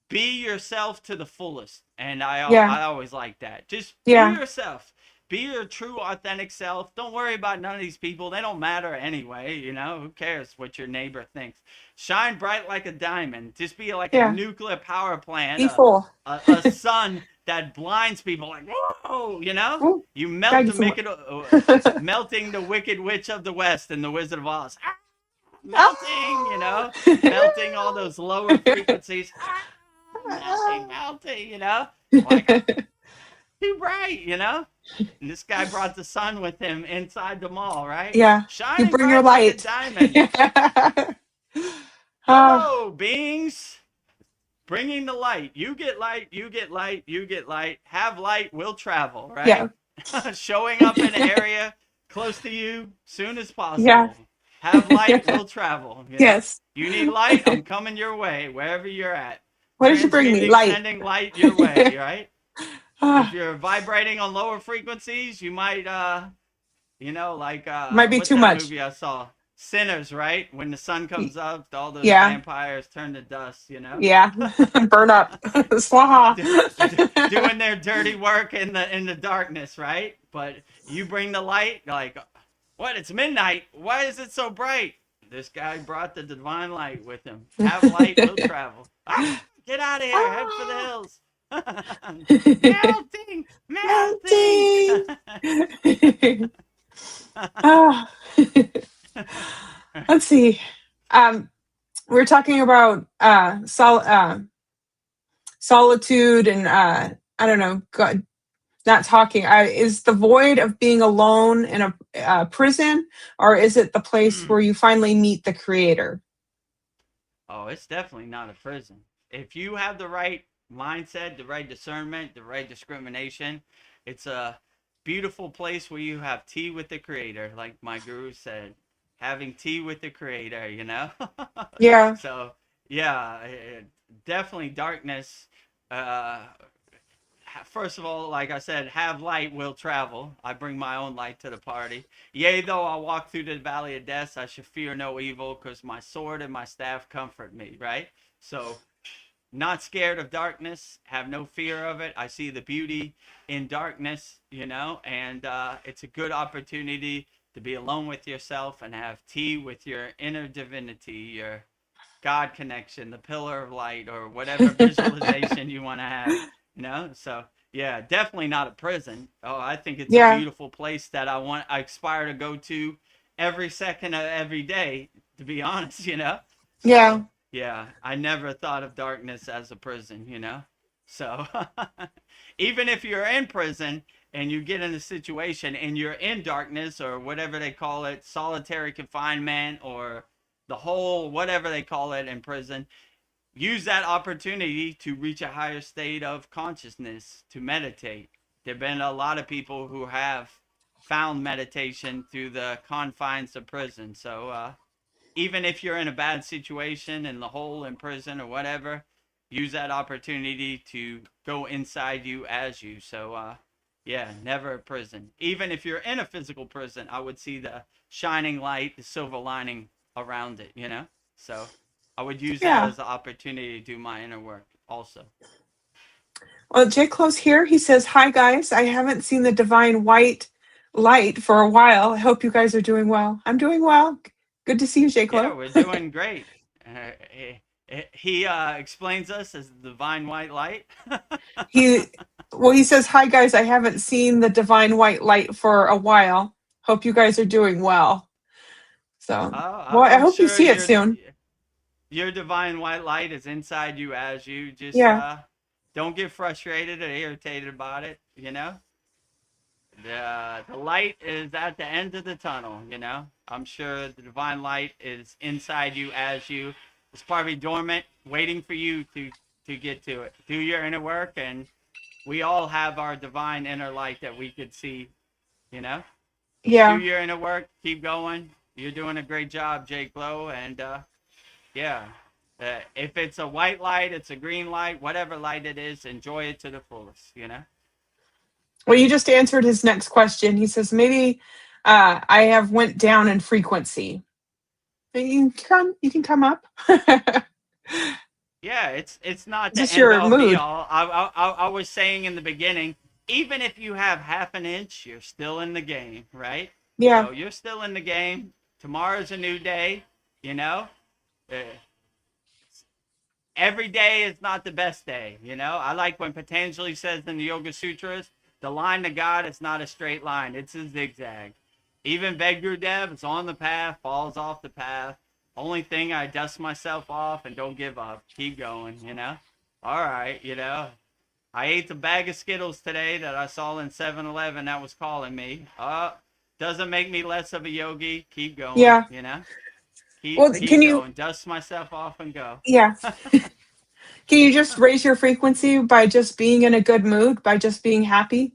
[SPEAKER 1] Be yourself to the fullest, and
[SPEAKER 2] Yeah.
[SPEAKER 1] I always like that. Just be
[SPEAKER 2] Yeah.
[SPEAKER 1] yourself. Be your true authentic self. Don't worry about none of these people. They don't matter anyway. You know, who cares what your neighbor thinks? Shine bright like a diamond. Just be like a
[SPEAKER 2] Yeah.
[SPEAKER 1] nuclear power plant,
[SPEAKER 2] Be full.
[SPEAKER 1] a sun that blinds people. Like whoa, you know,
[SPEAKER 2] Oh,
[SPEAKER 1] you
[SPEAKER 2] gotta
[SPEAKER 1] melt
[SPEAKER 2] get
[SPEAKER 1] the
[SPEAKER 2] some.
[SPEAKER 1] wicked, melting the Wicked Witch of the West and the Wizard of Oz. Melting, you
[SPEAKER 2] Ah!
[SPEAKER 1] know, melting all those lower frequencies. Melting, melting, you know, like too bright, you know. And this guy brought the sun with him inside the mall, right?
[SPEAKER 2] Yeah. You
[SPEAKER 1] Shining
[SPEAKER 2] bring your
[SPEAKER 1] bright like a
[SPEAKER 2] light.
[SPEAKER 1] diamond.
[SPEAKER 2] Ah,
[SPEAKER 1] Hello, beings. Bringing the light. You get light, you get light, you get light. Have light, will travel,
[SPEAKER 2] yeah.
[SPEAKER 1] right? Showing up in an area close to you soon as
[SPEAKER 2] Yeah.
[SPEAKER 1] possible. Have light, will travel, you know?
[SPEAKER 2] Yes.
[SPEAKER 1] You need light, I'm coming your way, wherever you're at.
[SPEAKER 2] What did you bring me?
[SPEAKER 1] Transmuting,
[SPEAKER 2] Light.
[SPEAKER 1] sending light your way, right? If
[SPEAKER 2] Ah,
[SPEAKER 1] you're vibrating on lower frequencies, you might you know, like
[SPEAKER 2] might be
[SPEAKER 1] what's
[SPEAKER 2] too
[SPEAKER 1] that
[SPEAKER 2] much.
[SPEAKER 1] movie I saw? Sinners, right? When the sun comes up, all those
[SPEAKER 2] Yeah.
[SPEAKER 1] vampires turn to dust, you know?
[SPEAKER 2] Yeah. Burn up. Swaha.
[SPEAKER 1] Doing their dirty work in the darkness, right? But you bring the light, like what? It's midnight. Why is it so bright? This guy brought the divine light with him. Have light, will travel. Ah, get out of here. Head for the
[SPEAKER 2] Ah.
[SPEAKER 1] hills. Melting, melting.
[SPEAKER 2] Melting. Ah. Let's see. We're talking about solitude and I don't know, God, not talking. Is the void of being alone in a prison, or is it the place where
[SPEAKER 1] Mm.
[SPEAKER 2] you finally meet the creator?
[SPEAKER 1] Oh, it's definitely not a prison. If you have the right mindset, the right discernment, the right discrimination, it's a beautiful place where you have tea with the creator, like my guru said, having tea with the creator, you know?
[SPEAKER 2] Yeah.
[SPEAKER 1] So, yeah, definitely darkness. Uh, First of all, like I said, have light, will travel. I bring my own light to the party. Yea, though I walk through the valley of death, I should fear no evil, because my sword and my staff comfort me, right? So, not scared of darkness, have no fear of it. I see the beauty in darkness, you know, and it's a good opportunity to be alone with yourself and have tea with your inner divinity, your God connection, the pillar of light, or whatever visualization you want to have, you know? So, yeah, definitely not a prison. Oh, I think it's a
[SPEAKER 2] Yeah.
[SPEAKER 1] beautiful place that I aspire to go to every second of every day, to be honest, you know?
[SPEAKER 2] Yeah.
[SPEAKER 1] So, yeah, I never thought of darkness as a prison, you know? So, even if you're in prison and you get in a situation and you're in darkness or whatever they call it, solitary confinement or the whole whatever they call it in prison, use that opportunity to reach a higher state of consciousness, to meditate. There've been a lot of people who have found meditation through the confines of prison. So even if you're in a bad situation in the hole in prison or whatever, use that opportunity to go inside you as you. So yeah, never a prison. Even if you're in a physical prison, I would see the shining light, the silver lining around it, you know? So I would use that
[SPEAKER 2] Yeah.
[SPEAKER 1] as an opportunity to do my inner work also.
[SPEAKER 2] Well, Jay Close here. He says, "Hi guys. I haven't seen the divine white light for a while. I hope you guys are doing well. I'm doing well. Good to see you,
[SPEAKER 1] Yeah,
[SPEAKER 2] J-Clo.
[SPEAKER 1] we're doing great. He explains us as the divine white light.
[SPEAKER 2] He well, he says, "Hi guys, I haven't seen the divine white light for a while. Hope you guys are doing well." So, well, I
[SPEAKER 1] I'm
[SPEAKER 2] hope you
[SPEAKER 1] sure
[SPEAKER 2] see it soon.
[SPEAKER 1] your divine white light is inside you as you just
[SPEAKER 2] Yeah.
[SPEAKER 1] don't get frustrated or irritated about it. The light is at the end of the tunnel. I'm sure the divine light is inside you as you. It's probably dormant, waiting for you to get to it. Do your inner work, and we all have our divine inner light that we could see. You know, just do
[SPEAKER 2] Yeah.
[SPEAKER 1] your inner work. Keep going. You're doing a great job, Jake Blow, and yeah. If it's a white light, it's a green light, whatever light it is, enjoy it to the fullest.
[SPEAKER 2] Well, you just answered his next question. He says, maybe I have went down in frequency. You can come up.
[SPEAKER 1] Yeah, it's not
[SPEAKER 2] Is
[SPEAKER 1] the
[SPEAKER 2] this
[SPEAKER 1] end
[SPEAKER 2] your
[SPEAKER 1] all be
[SPEAKER 2] mood?
[SPEAKER 1] all. I was saying in the beginning, even if you have half an inch, you're still in the game, right?
[SPEAKER 2] Yeah.
[SPEAKER 1] So you're still in the game. Tomorrow's a new day, you know? Uh, every day is not the best day. I like when Patanjali says in the Yoga Sutras, the line to God is not a straight line, it's a zigzag. Even Vedagurudev is on the path, falls off the path. Only thing, I dust myself off and don't give up. Keep going. All right. I ate the bag of Skittles today that I saw in 7-Eleven that was calling me. Doesn't make me less of a yogi. Keep going,
[SPEAKER 2] Yeah.
[SPEAKER 1] you know?
[SPEAKER 2] Well,
[SPEAKER 1] Keep
[SPEAKER 2] can you,
[SPEAKER 1] going. Dust myself off and go.
[SPEAKER 2] yeah. Can you just raise your frequency by just being in a good mood, by just being happy,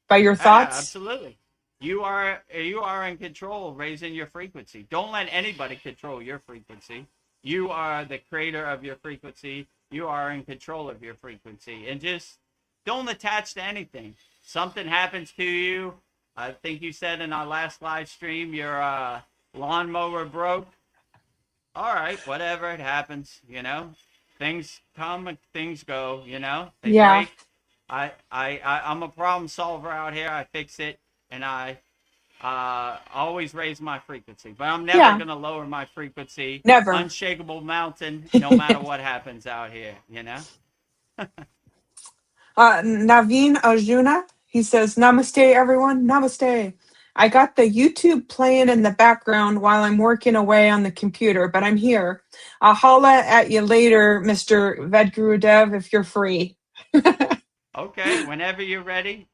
[SPEAKER 2] by your
[SPEAKER 1] Yeah,
[SPEAKER 2] thoughts?
[SPEAKER 1] absolutely. You are in control, raising your frequency. Don't let anybody control your frequency. You are the creator of your frequency. You are in control of your frequency, and just don't attach to anything. Something happens to you. I think you said in our last live stream your lawnmower broke. All right, whatever, it happens. Things come and things go. They
[SPEAKER 2] Yeah.
[SPEAKER 1] break. I'm a problem solver out here. I fix it, and I always raise my frequency. But I'm never
[SPEAKER 2] Yeah.
[SPEAKER 1] gonna lower my frequency.
[SPEAKER 2] Never.
[SPEAKER 1] Unshakable mountain, no matter what happens out here.
[SPEAKER 2] Naveen Arjuna, he says, Namaste, everyone. Namaste. I got the YouTube playing in the background while I'm working away on the computer, but I'm here. I'll holla at you later, Mr. Vedgurudev, if you're free.
[SPEAKER 1] Okay, whenever you're ready.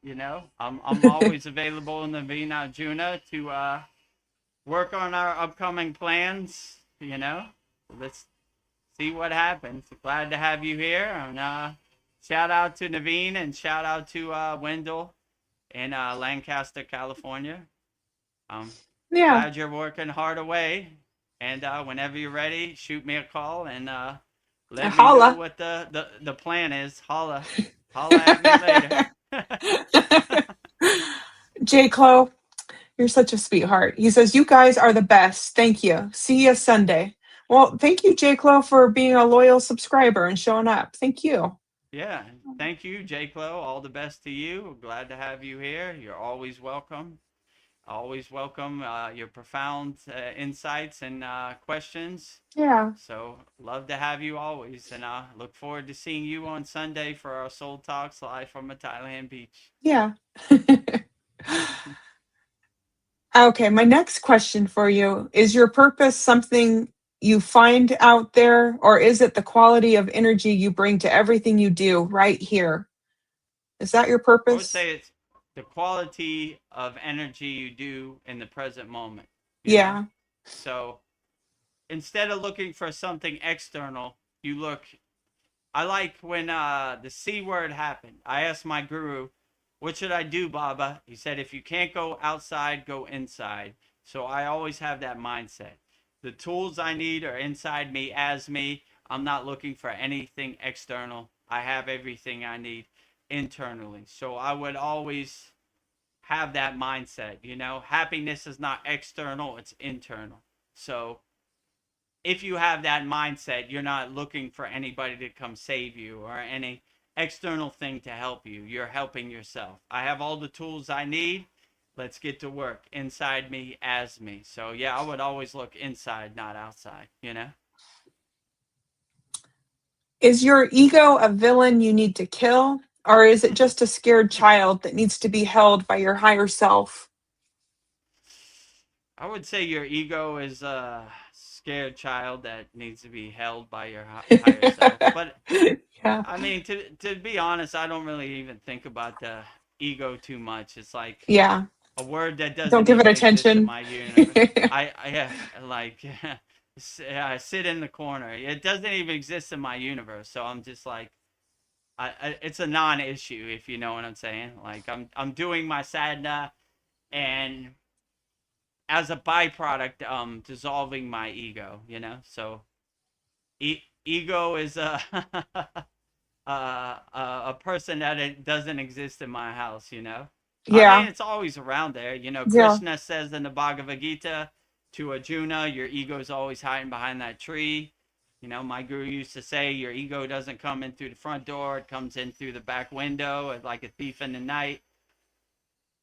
[SPEAKER 1] I'm always available in the Vina Juna to work on our upcoming plans. Let's see what happens. Glad to have you here. And shout out to Naveen and shout out to Wendell in Lancaster, California. I'm
[SPEAKER 2] Yeah.
[SPEAKER 1] glad you're working hard away. And whenever you're ready, shoot me a call and let me know
[SPEAKER 2] Holla.
[SPEAKER 1] what the plan is. Holla at me later.
[SPEAKER 2] J. Clo, you're such a sweetheart. He says, you guys are the best. Thank you. See you Sunday. Well, thank you, J. Clo, for being a loyal subscriber and showing up. Thank you.
[SPEAKER 1] Yeah, thank you, J. Clo. All the best to you. Glad to have you here. You're always welcome. Always welcome your profound insights and questions.
[SPEAKER 2] Yeah.
[SPEAKER 1] So love to have you always, and look forward to seeing you on Sunday for our Soul Talks live from a Thailand beach.
[SPEAKER 2] Yeah. Okay, my next question for you is your purpose something you find out there, or is it the quality of energy you bring to everything you do right here? Is that your
[SPEAKER 1] I would
[SPEAKER 2] purpose?
[SPEAKER 1] say it's the quality of energy you do in the present moment. You know,
[SPEAKER 2] Yeah.
[SPEAKER 1] so instead of looking for something external, you look. I like when the C word happened. I asked my guru, what should I do, Baba? He said, if you can't go outside, go inside. So I always have that mindset. The tools I need are inside me as me. I'm not looking for anything external. I have everything I need internally. So I would always have that mindset. Happiness is not external, it's internal. So if you have that mindset, you're not looking for anybody to come save you or any external thing to help you. You're helping yourself. I have all the tools I need. let's get to work inside me as me. So yeah, I would always look inside, not outside, you know?
[SPEAKER 2] Is your ego a villain you need to kill, or is it just a scared child that needs to be held by your higher self?
[SPEAKER 1] I would say your ego is a scared child that needs to be held by your higher self. But
[SPEAKER 2] Yeah.
[SPEAKER 1] I mean, to be honest, I don't really even think about the ego too much. It's like
[SPEAKER 2] Yeah.
[SPEAKER 1] a word that
[SPEAKER 2] Don't
[SPEAKER 1] doesn't
[SPEAKER 2] give it
[SPEAKER 1] even exist in
[SPEAKER 2] attention.
[SPEAKER 1] my universe. I yeah, like sit in the corner. It doesn't even exist in my universe. So I'm just like, it's a non-issue, if you know what I'm saying. Like I'm doing my sadhana, and as a byproduct, dissolving my ego. You know, so ego is a a person that it doesn't exist in my house, you know. I mean,
[SPEAKER 2] Yeah.
[SPEAKER 1] it's always around there. You know,
[SPEAKER 2] Yeah.
[SPEAKER 1] Krishna says in the Bhagavad Gita to Arjuna, your ego is always hiding behind that tree. You know, my guru used to say, your ego doesn't come in through the front door, it comes in through the back window like a thief in the night.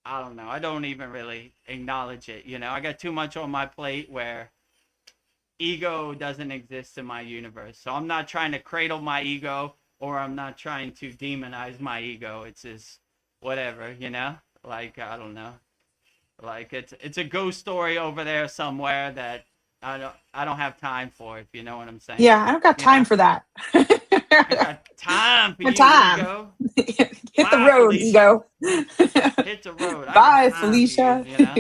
[SPEAKER 1] I don't know. I don't even really acknowledge it. You know, I got too much on my plate where ego doesn't exist in my universe. So I'm not trying to cradle my ego, or I'm not trying to demonize my ego. It's just whatever, you know? Like, I don't know. Like it's a ghost story over there somewhere that I don't have time for, if you know what I'm saying.
[SPEAKER 2] Yeah. I don't got
[SPEAKER 1] You know?
[SPEAKER 2] time for that.
[SPEAKER 1] I got time for
[SPEAKER 2] My
[SPEAKER 1] you,
[SPEAKER 2] time.
[SPEAKER 1] ego.
[SPEAKER 2] Hit the
[SPEAKER 1] Bye,
[SPEAKER 2] road,
[SPEAKER 1] Felicia.
[SPEAKER 2] ego.
[SPEAKER 1] Hit the road. I got
[SPEAKER 2] Bye,
[SPEAKER 1] time for you,
[SPEAKER 2] Felicia.
[SPEAKER 1] you know?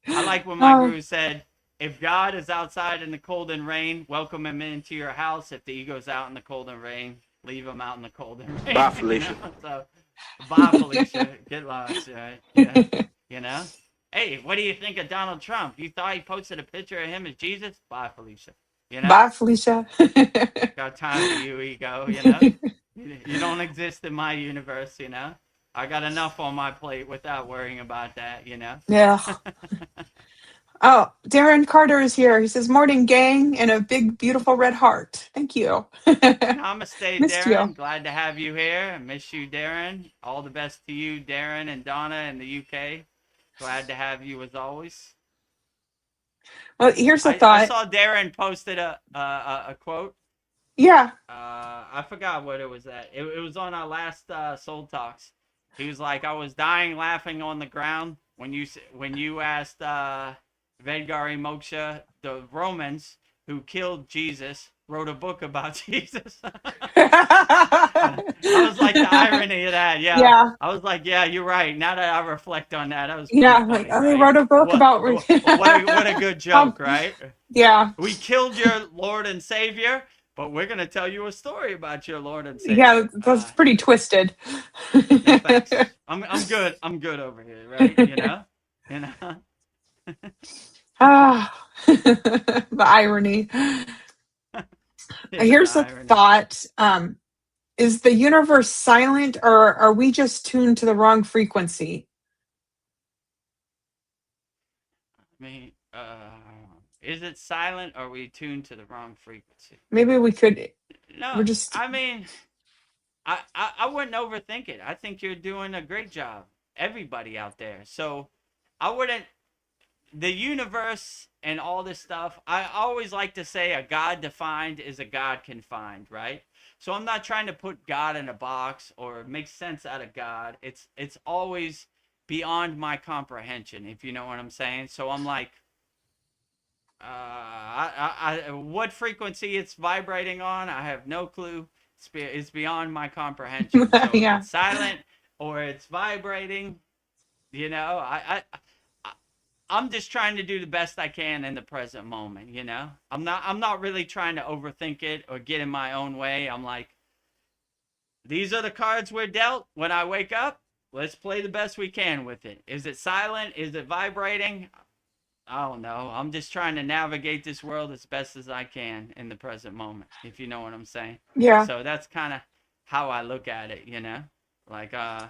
[SPEAKER 1] I like when my
[SPEAKER 2] Oh,
[SPEAKER 1] guru said, if God is outside in the cold and rain, welcome him into your house. If the ego's out in the cold and rain, leave him out in the cold and rain.
[SPEAKER 3] Bye,
[SPEAKER 1] You know?
[SPEAKER 3] Felicia.
[SPEAKER 1] So, bye, Felicia. Get lost, right? Yeah. You know? Hey, what do you think of Donald Trump? You thought he posted a picture of him as Jesus? Bye, Felicia. You know?
[SPEAKER 2] bye, Felicia.
[SPEAKER 1] Got time for you, ego, you know? You don't exist in my universe, you know? I got enough on my plate without worrying about that, you know?
[SPEAKER 2] Yeah. Oh, Darren Carter is here. He says, "Morning, gang," and a big, beautiful red heart. Thank you.
[SPEAKER 1] Namaste,
[SPEAKER 2] Missed you.
[SPEAKER 1] Darren. Glad to have you here. I miss you, Darren. All the best to you, Darren and Donna in the UK. Glad to have you as always.
[SPEAKER 2] Well, here's a
[SPEAKER 1] I
[SPEAKER 2] thought.
[SPEAKER 1] saw Darren posted a quote.
[SPEAKER 2] Yeah.
[SPEAKER 1] I forgot what it was at. It was on our last Soul Talks. He was like, I was dying laughing on the ground when you asked Vedgari Moksha, the Romans who killed Jesus wrote a book about Jesus. I was like, the irony of that. Yeah.
[SPEAKER 2] Yeah.
[SPEAKER 1] I was like, yeah, you're right. Now that I reflect on that, that was pretty
[SPEAKER 2] Yeah. Like,
[SPEAKER 1] funny,
[SPEAKER 2] oh, they
[SPEAKER 1] right?
[SPEAKER 2] wrote a book
[SPEAKER 1] What
[SPEAKER 2] about.
[SPEAKER 1] what a good
[SPEAKER 2] How-
[SPEAKER 1] joke, right?
[SPEAKER 2] yeah.
[SPEAKER 1] We killed your Lord and Savior, but we're gonna tell you a story about your Lord and
[SPEAKER 2] Yeah.
[SPEAKER 1] Savior.
[SPEAKER 2] That's pretty twisted.
[SPEAKER 1] No thanks. I'm good. I'm good over here, right? You know, you know.
[SPEAKER 2] Ah, the irony.
[SPEAKER 1] Yeah, the
[SPEAKER 2] Here's a
[SPEAKER 1] irony.
[SPEAKER 2] thought. Is the universe silent, or are we just tuned to the wrong frequency?
[SPEAKER 1] I mean, is it silent, or are we tuned to the wrong frequency?
[SPEAKER 2] Maybe we could.
[SPEAKER 1] No,
[SPEAKER 2] We're just.
[SPEAKER 1] I mean, I wouldn't overthink it. I think you're doing a great job. Everybody out there. So I wouldn't. The universe and all this stuff, I always like to say a God defined is a God confined, right? So I'm not trying to put God in a box or make sense out of God. It's always beyond my comprehension, if you know what I'm saying. So I'm like, what frequency it's vibrating on, I have no clue. It's beyond my comprehension. So if
[SPEAKER 2] Yeah.
[SPEAKER 1] it's silent or it's vibrating, you know, I'm just trying to do the best I can in the present moment, you know? I'm not really trying to overthink it or get in my own way. I'm like, these are the cards we're dealt when I wake up. Let's play the best we can with it. Is it silent? Is it vibrating? I don't know. I'm just trying to navigate this world as best as I can in the present moment, if you know what I'm saying.
[SPEAKER 2] Yeah.
[SPEAKER 1] So that's kind of how I look at it, you know? Like, I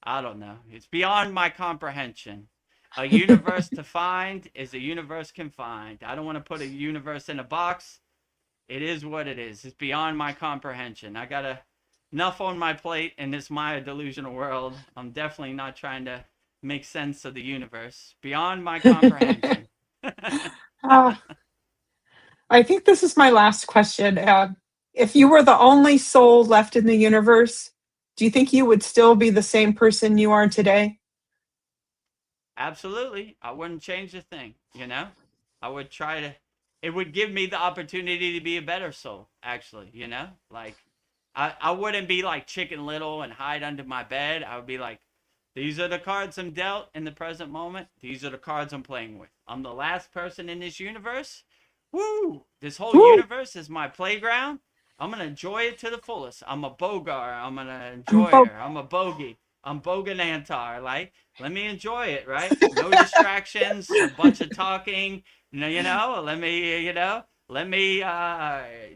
[SPEAKER 1] don't know. It's beyond my comprehension. A universe to find is a universe confined. I don't want to put a universe in a box. It is what it is. It's beyond my comprehension. I got enough on my plate in this Maya delusional world. I'm definitely not trying to make sense of the universe beyond my comprehension.
[SPEAKER 2] uh, I think this is my last question. If you were the only soul left in the universe, do you think you would still be the same person you are today?
[SPEAKER 1] Absolutely. I wouldn't change a thing, you know? I would try to, it would give me the opportunity to be a better soul, actually, you know? Like, I wouldn't be like Chicken Little and hide under my bed. I would be like, these are the cards I'm dealt in the present moment. These are the cards I'm playing with. I'm the last person in this universe. Woo! This whole
[SPEAKER 2] Woo!
[SPEAKER 1] universe is my playground. I'm going to enjoy it to the fullest. I'm a Bogar. I'm an
[SPEAKER 2] I'm both.
[SPEAKER 1] enjoyer. I'm a bogey. I'm Boganantar. Like, let me enjoy it, right? No distractions, a bunch of talking. Let me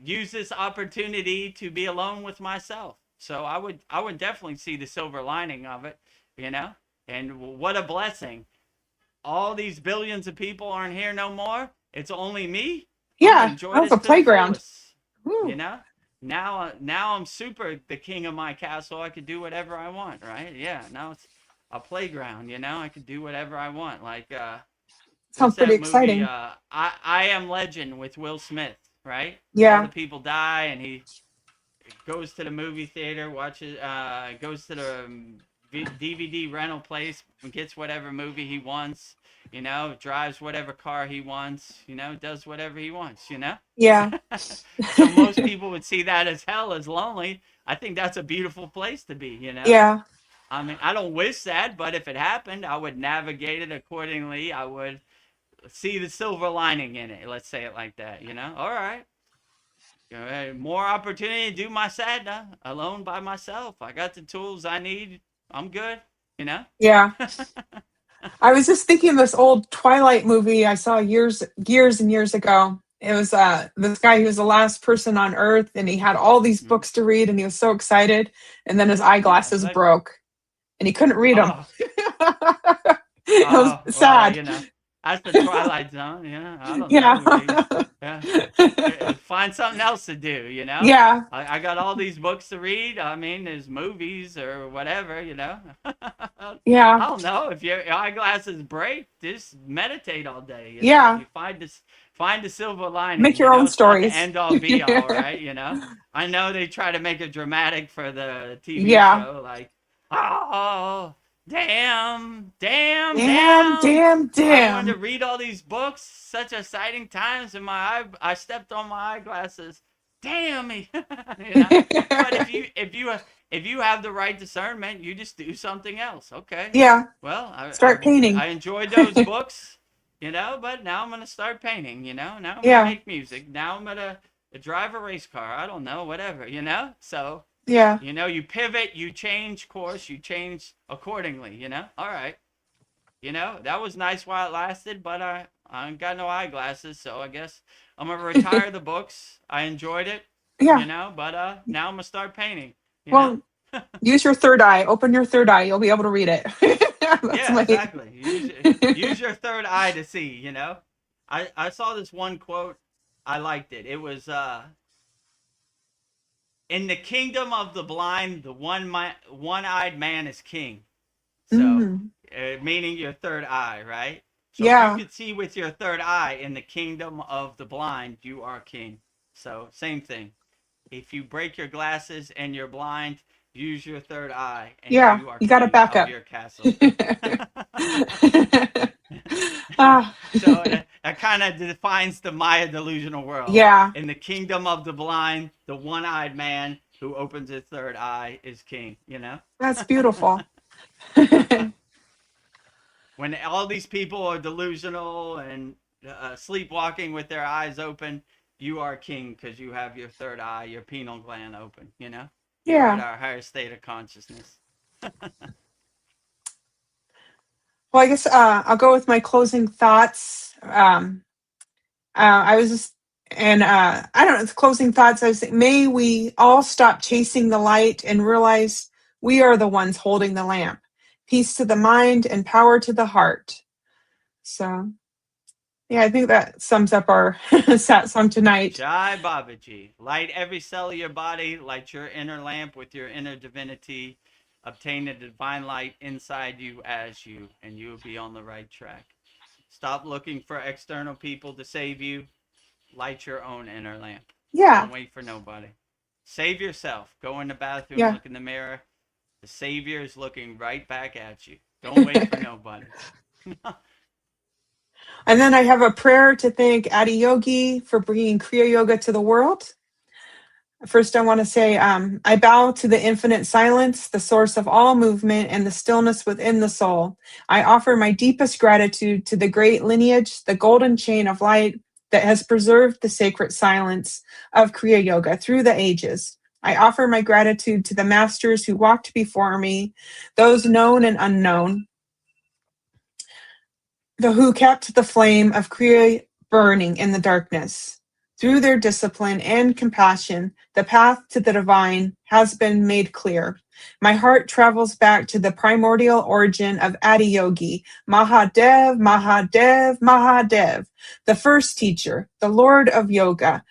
[SPEAKER 1] use this opportunity to be alone with myself. So I would definitely see the silver lining of it, you know? And what a blessing. All these billions of people aren't here no more. It's only me. I'm going to
[SPEAKER 2] Yeah,
[SPEAKER 1] enjoy
[SPEAKER 2] that was
[SPEAKER 1] this
[SPEAKER 2] a
[SPEAKER 1] to the
[SPEAKER 2] playground.
[SPEAKER 1] fullest, you
[SPEAKER 2] Woo.
[SPEAKER 1] know? Now I'm super the king of my castle. I could do whatever I want, right? Yeah, now it's a playground, you know? I could do whatever I want. Like what's
[SPEAKER 2] Sounds pretty
[SPEAKER 1] that movie?
[SPEAKER 2] exciting.
[SPEAKER 1] I Am Legend with Will Smith, right? All the
[SPEAKER 2] Yeah,
[SPEAKER 1] people die, and he goes to the movie theater, watches, goes to the DVD rental place, gets whatever movie he wants, you know, drives whatever car he wants, you know, does whatever he wants, you know.
[SPEAKER 2] yeah.
[SPEAKER 1] So most people would see that as hell, as lonely. I think that's a beautiful place to be, you know.
[SPEAKER 2] Yeah,
[SPEAKER 1] I mean, I don't wish that, but if it happened, I would navigate it accordingly. I would see the silver lining in it. Let's say it like that, you know. All right, more opportunity to do my sadhana alone by myself. I got the tools I need. I'm good, you know.
[SPEAKER 2] yeah. I was just thinking of this old Twilight movie I saw years and years ago. It was this guy, he was the last person on Earth, and he had all these
[SPEAKER 1] Mhm.
[SPEAKER 2] books to read, and he was so excited, and then his
[SPEAKER 1] Yeah,
[SPEAKER 2] eyeglasses
[SPEAKER 1] like
[SPEAKER 2] broke, and he couldn't read them.
[SPEAKER 1] oh,
[SPEAKER 2] It was
[SPEAKER 1] well,
[SPEAKER 2] sad.
[SPEAKER 1] you know, that's the Twilight Zone. You know, I don't
[SPEAKER 2] Yeah.
[SPEAKER 1] know. Yeah, find something else to do. You know,
[SPEAKER 2] Yeah.
[SPEAKER 1] I got all these books to read. I mean, there's movies or whatever. You know, I
[SPEAKER 2] Yeah.
[SPEAKER 1] don't know if your eyeglasses break. Just meditate all day. You know,
[SPEAKER 2] Yeah.
[SPEAKER 1] you find the silver lining.
[SPEAKER 2] Make
[SPEAKER 1] You
[SPEAKER 2] your
[SPEAKER 1] know,
[SPEAKER 2] own
[SPEAKER 1] it's not the
[SPEAKER 2] stories.
[SPEAKER 1] end all be all, right? You know, I know they try to make it dramatic for the TV
[SPEAKER 2] Yeah.
[SPEAKER 1] show, like, oh, damn, damn,
[SPEAKER 2] Damn,
[SPEAKER 1] damn.
[SPEAKER 2] damn,
[SPEAKER 1] I wanted to
[SPEAKER 2] damn.
[SPEAKER 1] read all these books. Such exciting times, and I stepped on my eyeglasses. Damn me, you know. But if you have the right discernment, you just do something else. Okay.
[SPEAKER 2] Yeah.
[SPEAKER 1] Well,
[SPEAKER 2] Start painting.
[SPEAKER 1] I enjoyed those books, you know. But now I'm gonna start painting. You know. Now I'm gonna
[SPEAKER 2] Yeah.
[SPEAKER 1] make music. Now I'm gonna drive a race car. I don't know, whatever. You know. So
[SPEAKER 2] Yeah.
[SPEAKER 1] you know, you pivot, you change course, you change accordingly, you know? All right. You know, that was nice while it lasted, but I ain't got no eyeglasses, so I guess I'm going to retire the books. I enjoyed it,
[SPEAKER 2] Yeah.
[SPEAKER 1] you know, but now I'm going to start painting, you know?
[SPEAKER 2] Well, use your third eye. Open your third eye. You'll be able to read it. That's
[SPEAKER 1] Yeah,
[SPEAKER 2] my.
[SPEAKER 1] exactly. Use your third eye to see, you know? I saw this one quote. I liked it. It was in the kingdom of the blind, the one-eyed man is king. So,
[SPEAKER 2] Mhm.
[SPEAKER 1] meaning your third eye, right? So if you
[SPEAKER 2] Yeah.
[SPEAKER 1] could see with your third eye in the kingdom of the blind, you are king. So same thing. If you break your glasses and you're blind, use your third eye, and
[SPEAKER 2] Yeah.
[SPEAKER 1] you are
[SPEAKER 2] You got to
[SPEAKER 1] king
[SPEAKER 2] back
[SPEAKER 1] of
[SPEAKER 2] up.
[SPEAKER 1] your castle.
[SPEAKER 2] Ah,
[SPEAKER 1] So that kind of defines the Maya delusional world.
[SPEAKER 2] yeah.
[SPEAKER 1] In the kingdom of the blind, the one-eyed man who opens his third eye is king. You know.
[SPEAKER 2] That's beautiful.
[SPEAKER 1] When all these people are delusional and sleepwalking with their eyes open, you are king because you have your third eye, your pineal gland open. You know, you're at
[SPEAKER 2] Yeah.
[SPEAKER 1] our higher state of consciousness.
[SPEAKER 2] Well, I guess I'll go with my closing thoughts. I was just, and I don't know, it's closing thoughts. I was saying, may we all stop chasing the light and realize we are the ones holding the lamp. Peace to the mind and power to the heart. So, yeah, I think that sums up our satsang tonight.
[SPEAKER 1] Jai Babaji, light every cell of your body, light your inner lamp with your inner divinity. Obtain the divine light inside you as you, and you will be on the right track. Stop looking for external people to save you. Light your own inner lamp.
[SPEAKER 2] Yeah.
[SPEAKER 1] Don't wait for nobody. Save yourself. Go in the bathroom,
[SPEAKER 2] Yeah.
[SPEAKER 1] look in the mirror. The Savior is looking right back at you. Don't wait for nobody.
[SPEAKER 2] And then I have a prayer to thank Adi Yogi for bringing Kriya Yoga to the world. First, I want to say, I bow to the infinite silence, the source of all movement, and the stillness within the soul. I offer my deepest gratitude to the great lineage, the golden chain of light that has preserved the sacred silence of Kriya Yoga through the ages. I offer my gratitude to the masters who walked before me, those known and unknown, who kept the flame of Kriya burning in the darkness. Through their discipline and compassion, the path to the divine has been made clear. My heart travels back to the primordial origin of Adi Yogi, Mahadev, Mahadev, Mahadev, the first teacher, the Lord of Yoga,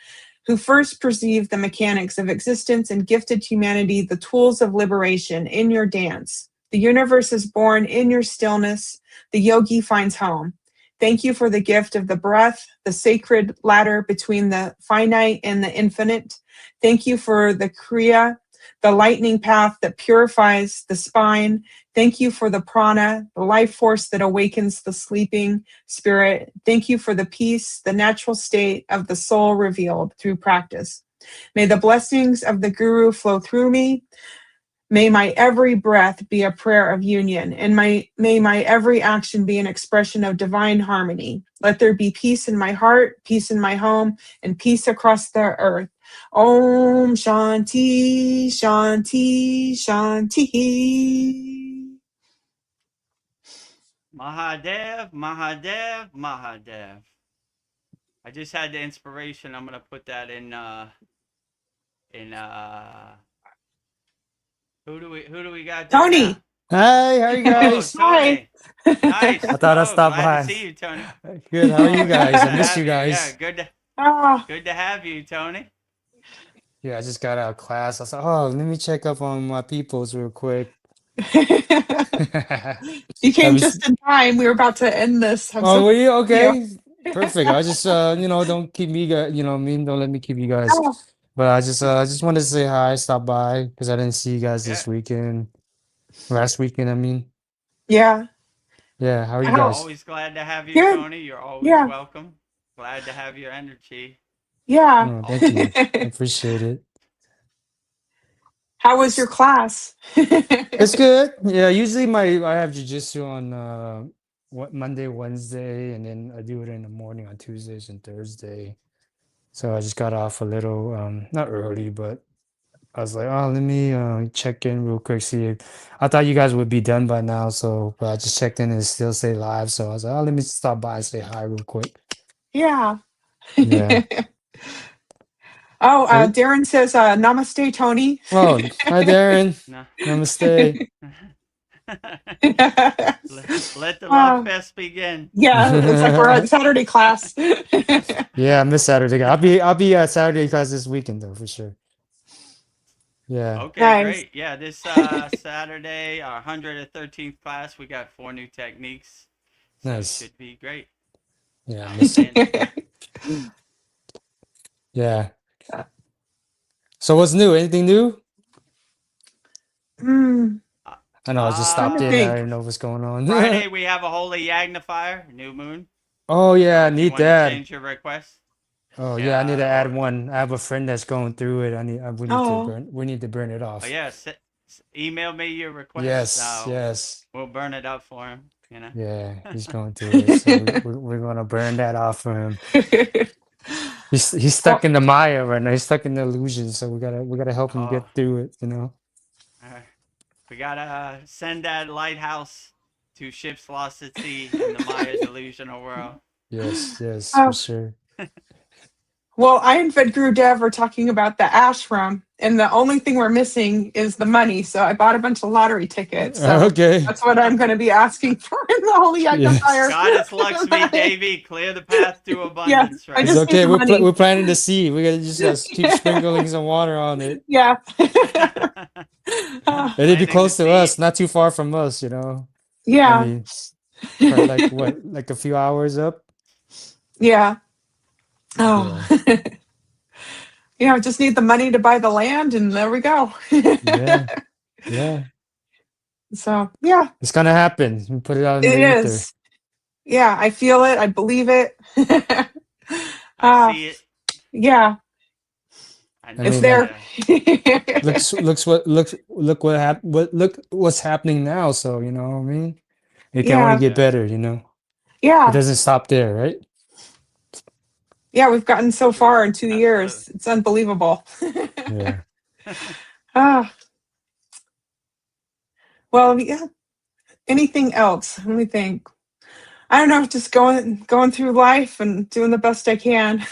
[SPEAKER 2] who first perceived the mechanics of existence and gifted humanity the tools of liberation in your dance. The universe is born in your stillness. The yogi finds home. Thank you for the gift of the breath, the sacred ladder between the finite and the infinite. Thank you for the Kriya, the lightning path that purifies the spine. Thank you for the prana, the life force that awakens the sleeping spirit. Thank you for the peace, the natural state of the soul revealed through practice. May the blessings of the Guru flow through me. May my every breath be a prayer of union, and may my every action be an expression of divine harmony. Let there be peace in my heart, peace in my home, and peace across the earth. Om Shanti, Shanti, Shanti.
[SPEAKER 1] Mahadev, Mahadev, Mahadev. I just had the inspiration. I'm gonna put that in who do we got there
[SPEAKER 2] Tony.
[SPEAKER 1] now?
[SPEAKER 3] Hi, how are you guys?
[SPEAKER 1] Tony. Nice.
[SPEAKER 3] I thought I'd stop
[SPEAKER 1] glad
[SPEAKER 3] by.
[SPEAKER 1] to see you, Tony.
[SPEAKER 3] Good, how are you guys? I miss
[SPEAKER 1] Have
[SPEAKER 3] you guys.
[SPEAKER 1] Yeah, good to have you, Tony.
[SPEAKER 3] Yeah, I just got out of class. I was like, oh, let me check up on my peoples real quick.
[SPEAKER 2] You came just in time. We were about to end this.
[SPEAKER 3] Oh, were you? Okay. Perfect. I just don't keep me don't let me keep you guys.
[SPEAKER 2] Oh.
[SPEAKER 3] But I just wanted to say hi, stop by because I didn't see you guys this weekend. Last weekend, I mean.
[SPEAKER 2] Yeah.
[SPEAKER 3] Yeah, how are you
[SPEAKER 1] I'm
[SPEAKER 3] guys?
[SPEAKER 1] always glad to have you,
[SPEAKER 2] Good.
[SPEAKER 1] Tony. You're always welcome. Glad to have your energy.
[SPEAKER 2] Yeah.
[SPEAKER 3] Oh, thank you. I appreciate it.
[SPEAKER 2] How was your class?
[SPEAKER 3] It's good. Yeah, usually I have jujitsu on Monday, Wednesday, and then I do it in the morning on Tuesdays and Thursday. So I just got off a little not early, but I was like, oh, let me check in real quick. I thought you guys would be done by now, but I just checked in and it still say live. So I was like, oh, let me stop by and say hi real quick.
[SPEAKER 2] Yeah.
[SPEAKER 3] Yeah.
[SPEAKER 2] Oh, Darren says, namaste, Tony.
[SPEAKER 3] Oh, hi, Darren. Namaste.
[SPEAKER 1] Let the love fest begin.
[SPEAKER 2] Yeah, it's like we're at Saturday class.
[SPEAKER 3] Yeah, I miss Saturday. I'll be at Saturday class this weekend though, for sure. Yeah.
[SPEAKER 1] Okay, great. Yeah, this Saturday, our 113th class, we got 4 new techniques. So
[SPEAKER 3] Nice.
[SPEAKER 1] It should be great.
[SPEAKER 3] Yeah, I miss it. Yeah. So what's new? Anything new? I know I just stopped in. I didn't know what's going on.
[SPEAKER 1] Friday we have a holy yagnifier, new moon.
[SPEAKER 3] Oh yeah, I need that.
[SPEAKER 1] Change your request.
[SPEAKER 3] Oh yeah, I need to add one. I have a friend that's going through it. We need to burn it off.
[SPEAKER 1] Oh yeah, email me your request.
[SPEAKER 3] Yes.
[SPEAKER 1] We'll burn it up for him. You know.
[SPEAKER 3] Yeah, he's going through it. So we're gonna burn that off for him. He's stuck in the Maya right now. He's stuck in the illusion. So we gotta help him get through it. You know.
[SPEAKER 1] We gotta send that lighthouse to ships lost at sea in the Maya delusional world.
[SPEAKER 3] Yes, for sure.
[SPEAKER 2] Well, I and Vedagurudev are talking about the ashram, and the only thing we're missing is the money. So I bought a bunch of lottery tickets. So
[SPEAKER 3] okay.
[SPEAKER 2] That's what I'm going to be asking for in the Holy Yagnifier.
[SPEAKER 1] Goddess Lakshmi Devi, clear the path to abundance.
[SPEAKER 2] Right?
[SPEAKER 3] It's okay. We're planting the seed. We gotta just keep sprinkling some water on it.
[SPEAKER 2] Yeah.
[SPEAKER 3] It'd be
[SPEAKER 1] Planting the
[SPEAKER 3] close to us,
[SPEAKER 1] seed.
[SPEAKER 3] not too far from us, you know. I
[SPEAKER 2] Yeah.
[SPEAKER 3] mean, probably like what, like a few hours up?
[SPEAKER 2] Yeah.
[SPEAKER 3] Yeah.
[SPEAKER 2] Oh. Yeah, just need the money to buy the land, and there we go.
[SPEAKER 3] Yeah. Yeah.
[SPEAKER 2] So, yeah,
[SPEAKER 3] It's gonna happen. We put it out in
[SPEAKER 2] it
[SPEAKER 3] the ether.
[SPEAKER 2] is. Yeah, I feel it. I believe it.
[SPEAKER 1] I
[SPEAKER 2] Ah,
[SPEAKER 1] see it.
[SPEAKER 2] yeah,
[SPEAKER 1] I
[SPEAKER 3] I
[SPEAKER 2] it's
[SPEAKER 1] know
[SPEAKER 3] mean,
[SPEAKER 1] it.
[SPEAKER 3] like,
[SPEAKER 2] there.
[SPEAKER 3] look what's happening now. So, you know what I mean? It can only
[SPEAKER 2] Yeah,
[SPEAKER 3] get
[SPEAKER 1] Yeah.
[SPEAKER 3] better, you know. It
[SPEAKER 2] yeah,
[SPEAKER 3] doesn't stop there, right?
[SPEAKER 2] yeah. We've gotten so
[SPEAKER 1] True.
[SPEAKER 2] far in 2 years.
[SPEAKER 1] Absolutely.
[SPEAKER 2] It's unbelievable.
[SPEAKER 3] Yeah.
[SPEAKER 2] Ah, well, yeah. Anything else? Let me think. I don't know. Just going through life and doing the best I can.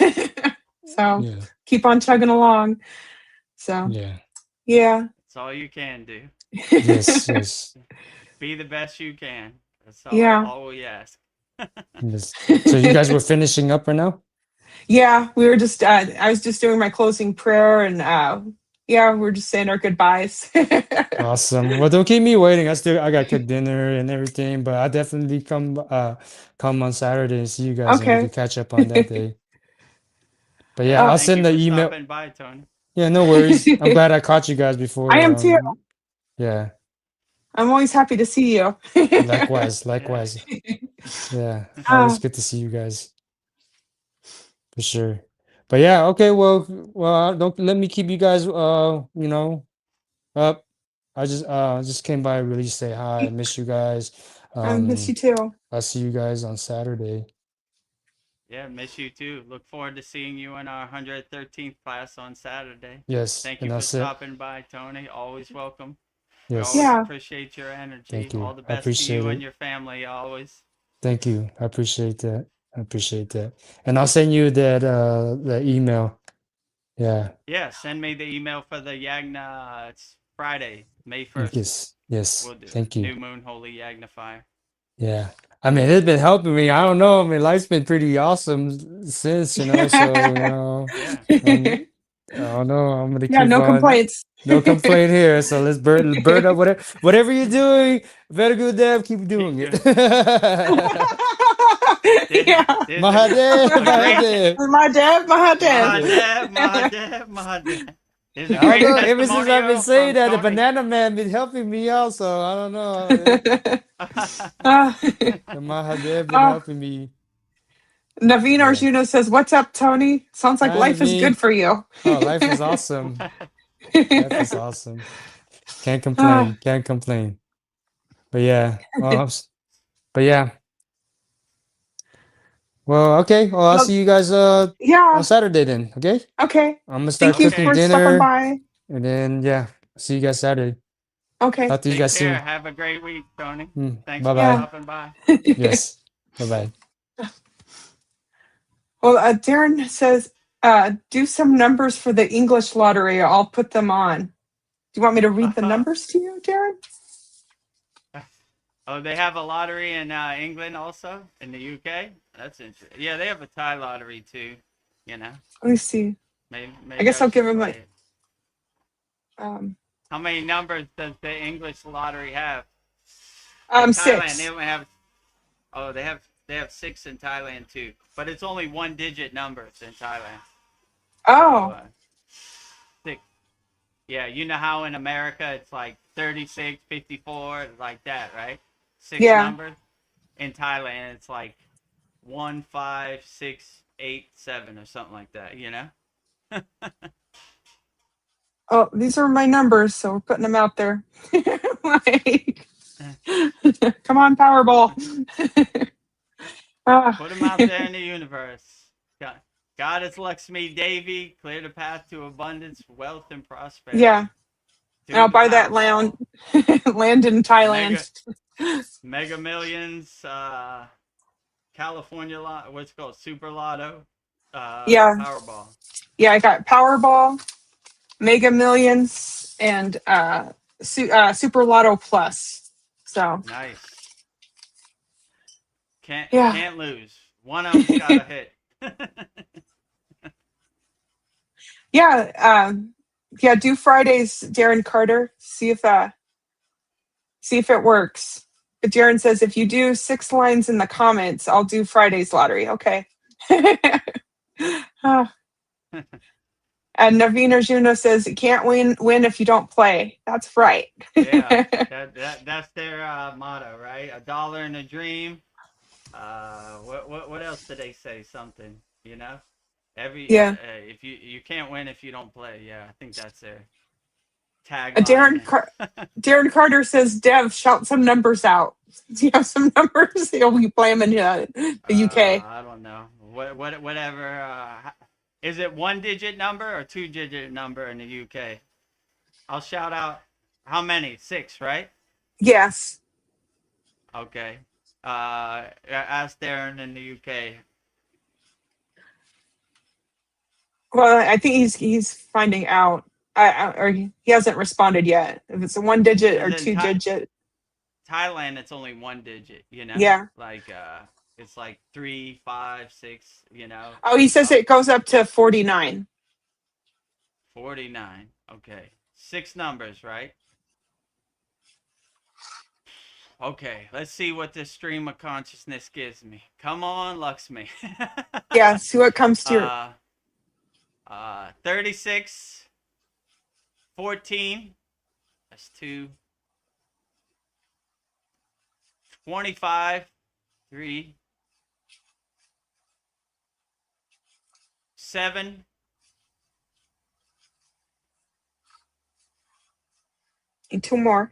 [SPEAKER 2] So
[SPEAKER 3] Yeah.
[SPEAKER 2] keep on chugging along. So
[SPEAKER 3] Yeah.
[SPEAKER 2] yeah,
[SPEAKER 1] That's all you can do.
[SPEAKER 3] Yes, yes,
[SPEAKER 1] Be the best you can. That's
[SPEAKER 2] yeah,
[SPEAKER 1] all we ask.
[SPEAKER 3] yes. So you guys were finishing up right now?
[SPEAKER 2] yeah. We were just. I was just doing my closing prayer, and yeah, we're just saying our goodbyes.
[SPEAKER 3] Awesome. Well, don't keep me waiting. I got cook dinner and everything, but I definitely come on Saturday and see you guys and we
[SPEAKER 2] Okay.
[SPEAKER 3] can catch up on that day. But yeah,
[SPEAKER 2] Oh,
[SPEAKER 3] I'll
[SPEAKER 1] Thank
[SPEAKER 3] send
[SPEAKER 1] you
[SPEAKER 3] the
[SPEAKER 1] for
[SPEAKER 3] email.
[SPEAKER 1] stopping by, Tony.
[SPEAKER 3] Yeah, no worries. I'm glad I caught you guys
[SPEAKER 2] I
[SPEAKER 3] before.
[SPEAKER 2] am too.
[SPEAKER 3] Yeah,
[SPEAKER 2] I'm always happy to see you.
[SPEAKER 3] likewise,
[SPEAKER 1] Yeah.
[SPEAKER 3] likewise. Yeah,
[SPEAKER 2] Uh,
[SPEAKER 3] always good to see you guys for sure. But yeah, okay. Well, don't let me keep you guys. You know, up. I just came by really to say hi. I miss you guys.
[SPEAKER 2] I miss you too.
[SPEAKER 3] I'll see you guys on Saturday.
[SPEAKER 1] Yeah, miss you too. Look forward to seeing you in our 113th class on Saturday.
[SPEAKER 3] Yes,
[SPEAKER 1] Thank
[SPEAKER 3] and
[SPEAKER 1] you for
[SPEAKER 3] that's it.
[SPEAKER 1] stopping by, Tony. Always welcome. We always
[SPEAKER 3] Yes,
[SPEAKER 2] Yeah.
[SPEAKER 1] appreciate your energy.
[SPEAKER 3] thank you.
[SPEAKER 1] All the
[SPEAKER 3] I
[SPEAKER 1] best to
[SPEAKER 3] appreciate
[SPEAKER 1] you and
[SPEAKER 3] it.
[SPEAKER 1] your family always.
[SPEAKER 3] Thank you. I appreciate that. I appreciate that. And I'll send you that email. Yeah.
[SPEAKER 1] Yeah, send me the email for the Yagna. It's Friday, May 1st.
[SPEAKER 3] Yes. Yes.
[SPEAKER 1] We'll do
[SPEAKER 3] Thank you.
[SPEAKER 1] New Moon Holy Yagna Fire.
[SPEAKER 3] Yeah. I mean, it's been helping me. I don't know. I mean, life's been pretty awesome since, you know, so, you know,
[SPEAKER 1] Yeah.
[SPEAKER 3] I don't know. I'm gonna
[SPEAKER 2] Yeah,
[SPEAKER 3] keep
[SPEAKER 2] no
[SPEAKER 3] on.
[SPEAKER 2] complaints.
[SPEAKER 3] No complaint here. So let's burn up whatever you're doing. Vedagurudev, keep doing
[SPEAKER 1] Keep
[SPEAKER 3] it.
[SPEAKER 1] doing. There's
[SPEAKER 3] Mahadev,
[SPEAKER 1] a great
[SPEAKER 3] Mahadev.
[SPEAKER 2] My dad, my dad.
[SPEAKER 3] Yes.
[SPEAKER 1] Mahadev. There's a
[SPEAKER 3] I don't
[SPEAKER 1] great
[SPEAKER 3] know. Ever since I've been
[SPEAKER 1] testimonial
[SPEAKER 3] saying
[SPEAKER 1] from
[SPEAKER 3] that, the
[SPEAKER 1] Tony.
[SPEAKER 3] banana man been helping me out. So I don't know.
[SPEAKER 2] Ah,
[SPEAKER 3] The Mahadev been
[SPEAKER 2] oh,
[SPEAKER 3] helping me.
[SPEAKER 2] Naveen
[SPEAKER 3] Yeah.
[SPEAKER 2] Arjuna says, "What's up, Tony? Sounds like
[SPEAKER 3] Hi,
[SPEAKER 2] life is good
[SPEAKER 3] Naveen.
[SPEAKER 2] for you."
[SPEAKER 3] Oh, life is awesome. Life is awesome. Can't
[SPEAKER 2] Ah,
[SPEAKER 3] complain. Can't complain. But yeah. But yeah. Well, okay. Well, I'll
[SPEAKER 2] well,
[SPEAKER 3] see you guys on
[SPEAKER 2] yeah.
[SPEAKER 3] Saturday then. Okay.
[SPEAKER 2] Okay.
[SPEAKER 3] I'm gonna start
[SPEAKER 2] Thank you
[SPEAKER 3] cooking
[SPEAKER 2] for
[SPEAKER 1] Okay.
[SPEAKER 2] stopping
[SPEAKER 3] dinner
[SPEAKER 2] by.
[SPEAKER 3] and then yeah. See you guys Saturday.
[SPEAKER 2] Okay.
[SPEAKER 3] Talk to you
[SPEAKER 1] Take
[SPEAKER 3] guys
[SPEAKER 1] care.
[SPEAKER 3] soon.
[SPEAKER 1] Have a great week, Tony. Thanks
[SPEAKER 3] Bye
[SPEAKER 1] for
[SPEAKER 3] bye.
[SPEAKER 2] Yeah.
[SPEAKER 1] stopping by.
[SPEAKER 3] Yes. Bye bye.
[SPEAKER 2] Well, Darren says, do some numbers for the English lottery. I'll put them on. Do you want me to read the numbers to you, Darren?
[SPEAKER 1] Oh, they have a lottery in England also, in the UK. That's interesting. Yeah, they have a Thai lottery too. You know,
[SPEAKER 2] Let me see.
[SPEAKER 1] maybe
[SPEAKER 2] I guess
[SPEAKER 1] I
[SPEAKER 2] I'll give
[SPEAKER 1] should
[SPEAKER 2] him
[SPEAKER 1] play
[SPEAKER 2] my.
[SPEAKER 1] it.
[SPEAKER 2] Um,
[SPEAKER 1] How many numbers does the English lottery have? In Thailand, they
[SPEAKER 2] 6.
[SPEAKER 1] only have. Oh, they have 6 in Thailand too, but it's only 1-digit numbers in Thailand. So
[SPEAKER 2] Oh,
[SPEAKER 1] 6. Yeah, you know how in America it's like 36, 54, like that, right? 6
[SPEAKER 2] yeah.
[SPEAKER 1] numbers. In Thailand, it's like 1, 5, 6, 8, 7, or something like that. You know.
[SPEAKER 2] Oh, these are my numbers, so we're putting them out there. Like, come on, Powerball.
[SPEAKER 1] Put them out there in the universe. God is Lakshmi Devi. Clear the path to abundance, wealth, and prosperity.
[SPEAKER 2] Yeah, and I'll
[SPEAKER 1] To the
[SPEAKER 2] buy that land,
[SPEAKER 1] Powerball.
[SPEAKER 2] land in Thailand.
[SPEAKER 1] Mega Millions, California lot, what's it called? Super Lotto,
[SPEAKER 2] Yeah,
[SPEAKER 1] Powerball.
[SPEAKER 2] yeah, I got Powerball, Mega Millions, and Super Lotto Plus. So
[SPEAKER 1] Nice.
[SPEAKER 2] yeah,
[SPEAKER 1] Can't lose. One of them's got to hit.
[SPEAKER 2] yeah. Yeah, do Fridays, Darren Carter. See if it works. But Darren says if you do 6 lines in the comments, I'll do Friday's lottery. Okay. Ah. And Naveen Arjuna says you can't win if you don't play. That's right.
[SPEAKER 1] Yeah, that's their motto, right? A dollar in a dream. What else did they say? Something, you know?
[SPEAKER 2] Yeah.
[SPEAKER 1] If you can't win if you don't play. Yeah, I think that's their
[SPEAKER 2] Darren
[SPEAKER 1] tagline.
[SPEAKER 2] Darren Carter says, Dev, shout some numbers out. Do you have some numbers? We play them in the UK.
[SPEAKER 1] I don't know. Whatever. Is it 1-digit number or 2-digit number in the UK? I'll shout out. How many? 6, right?
[SPEAKER 2] Yes.
[SPEAKER 1] Okay. Ask Darren in the UK.
[SPEAKER 2] Well, I think he's finding out. Or he hasn't responded yet. If it's a 1-digit or 2-digit.
[SPEAKER 1] Thailand, it's only 1 digit, you know?
[SPEAKER 2] Yeah.
[SPEAKER 1] Like, it's like 3, 5, 6, you know?
[SPEAKER 2] Oh, he says it goes up to 49.
[SPEAKER 1] 49. Okay. 6 numbers, right? Okay, let's see what this stream of consciousness gives me. Come on, Luxmi.
[SPEAKER 2] Yeah, see what comes to your...
[SPEAKER 1] 36, 14, that's 2, 25, 3, 7,
[SPEAKER 2] And 2 more.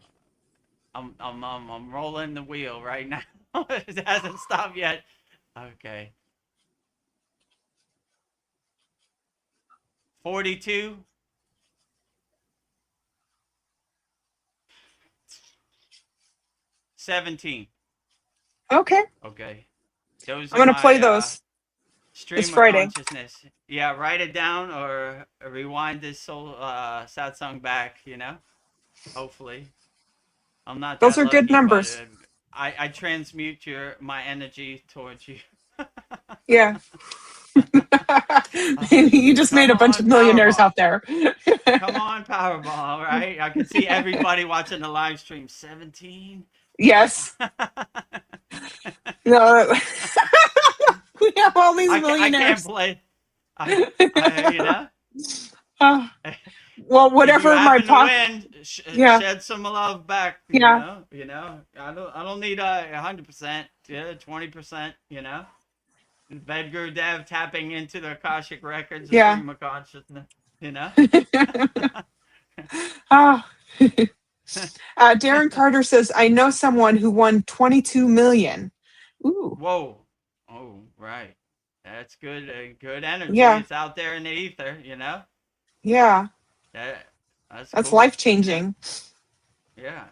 [SPEAKER 1] I'm rolling the wheel right now. It hasn't stopped yet. Okay. 42. 17.
[SPEAKER 2] Okay.
[SPEAKER 1] Okay. Those
[SPEAKER 2] I'm going to play those.
[SPEAKER 1] Stream
[SPEAKER 2] It's
[SPEAKER 1] of
[SPEAKER 2] Friday.
[SPEAKER 1] consciousness. Yeah, write it down or rewind this soul satsang back, you know? Hopefully. I'm not
[SPEAKER 2] Those
[SPEAKER 1] that
[SPEAKER 2] are good
[SPEAKER 1] lucky,
[SPEAKER 2] numbers.
[SPEAKER 1] but I transmute my energy towards you.
[SPEAKER 2] Yeah. You just made a bunch of millionaires out there.
[SPEAKER 1] Come on, Powerball, right? I can see everybody watching the live stream. 17.
[SPEAKER 2] Yes. No. We have all these millionaires.
[SPEAKER 1] I can't play. You know?
[SPEAKER 2] Well, whatever my
[SPEAKER 1] win, shed some love back. You know. I don't need 100%. Yeah, 20%. You know. Vedagurudev tapping into the Akashic records, the stream of consciousness. You know.
[SPEAKER 2] Darren Carter says, I know someone who won 22 million. Ooh.
[SPEAKER 1] Whoa. Oh, right. That's good. Good energy.
[SPEAKER 2] Yeah.
[SPEAKER 1] It's out there in the ether, you know?
[SPEAKER 2] Yeah.
[SPEAKER 1] That's
[SPEAKER 2] cool.
[SPEAKER 1] Life-changing. Yeah.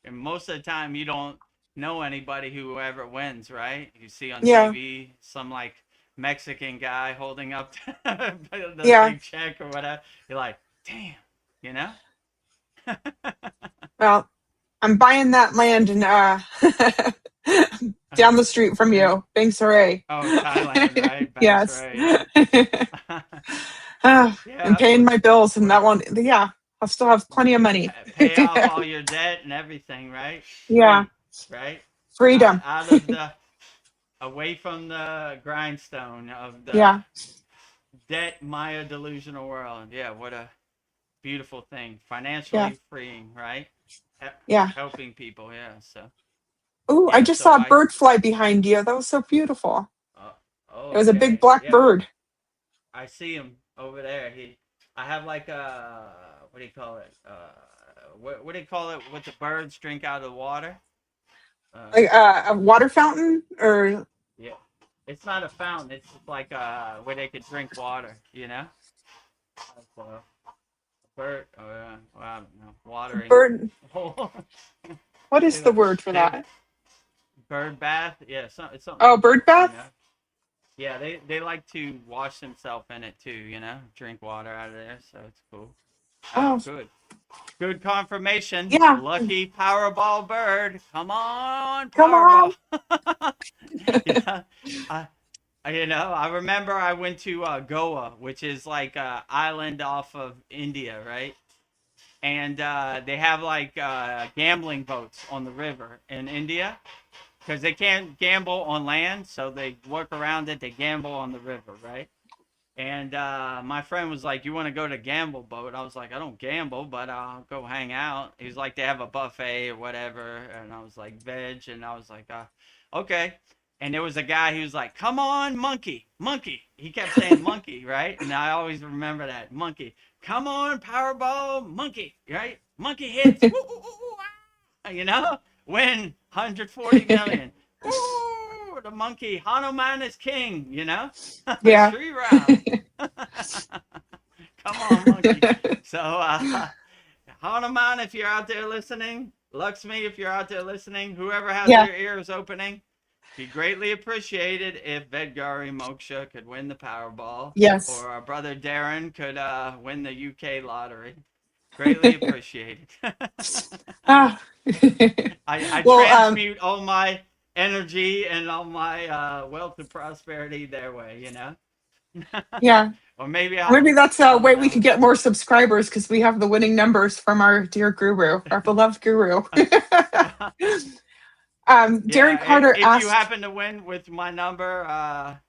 [SPEAKER 1] And most of the time, you don't know anybody whoever wins, right? You see on TV some, like, Mexican guy holding up the big check or whatever. You're like, damn, you know?
[SPEAKER 2] Well, I'm buying that land in, down the street from you. Thanks, hooray.
[SPEAKER 1] Oh, Thailand, right?
[SPEAKER 2] Yes.
[SPEAKER 1] Yeah,
[SPEAKER 2] I'm paying my bills and that one. Yeah, I'll still have plenty of money.
[SPEAKER 1] Pay off all your debt and everything, right?
[SPEAKER 2] Yeah.
[SPEAKER 1] Right?
[SPEAKER 2] Freedom.
[SPEAKER 1] Out of away from the grindstone of the debt Maya delusional world. Yeah, what a beautiful thing. Financially freeing, right? Helping people, so.
[SPEAKER 2] Ooh, I just saw a bird fly behind you. That was so beautiful. It was a big black bird.
[SPEAKER 1] I see him over there. I have like a, what do you call it? What do you call it? What the birds drink out of the water?
[SPEAKER 2] Like a water fountain, or?
[SPEAKER 1] Yeah, it's not a fountain. It's like where they could drink water. You know. Bird. Well, I don't know. Watering.
[SPEAKER 2] Bird. What is the word for that?
[SPEAKER 1] Bird bath. Yeah, it's something.
[SPEAKER 2] Oh, bird bath.
[SPEAKER 1] You know? Yeah, they like to wash themselves in it too, you know, drink water out of there, so it's cool. Oh, good confirmation.
[SPEAKER 2] Yeah.
[SPEAKER 1] Lucky Powerball bird. Come on, Powerball. Yeah. I remember I went to Goa, which is like a island off of India, right? And they have like gambling boats on the river in India because they can't gamble on land, so they work around it. They gamble on the river, right? And my friend was like, "You want to go to gamble boat?" I was like, "I don't gamble, but I'll go hang out." He was like, "They have a buffet or whatever," and I was like, "Veg," and I was like, "Okay." And there was a guy who was like, "Come on, monkey, monkey." He kept saying monkey, right? And I always remember that monkey. Come on, Powerball, monkey, right? Monkey hits, woo, woo, woo, woo, win 140 million. Woo, the monkey, Hanuman is king,
[SPEAKER 2] Yeah.
[SPEAKER 1] Sri Ram. Come on, monkey. So, Hanuman, if you're out there listening, Lakshmi, if you're out there listening, whoever has
[SPEAKER 2] Yeah.
[SPEAKER 1] their ears opening, be greatly appreciated if Vedgari Moksha could win the Powerball.
[SPEAKER 2] Yes.
[SPEAKER 1] Or our brother Darren could win the UK lottery. Greatly appreciated.
[SPEAKER 2] Ah.
[SPEAKER 1] I
[SPEAKER 2] Well,
[SPEAKER 1] transmute all my energy and all my wealth and prosperity their way,
[SPEAKER 2] yeah.
[SPEAKER 1] Or maybe
[SPEAKER 2] Maybe that's a
[SPEAKER 1] I
[SPEAKER 2] way
[SPEAKER 1] don't
[SPEAKER 2] we
[SPEAKER 1] know.
[SPEAKER 2] could get more subscribers because we have the winning numbers from our dear guru, our beloved guru. Darren Carter
[SPEAKER 1] if
[SPEAKER 2] asked,
[SPEAKER 1] you happen to win with my number, at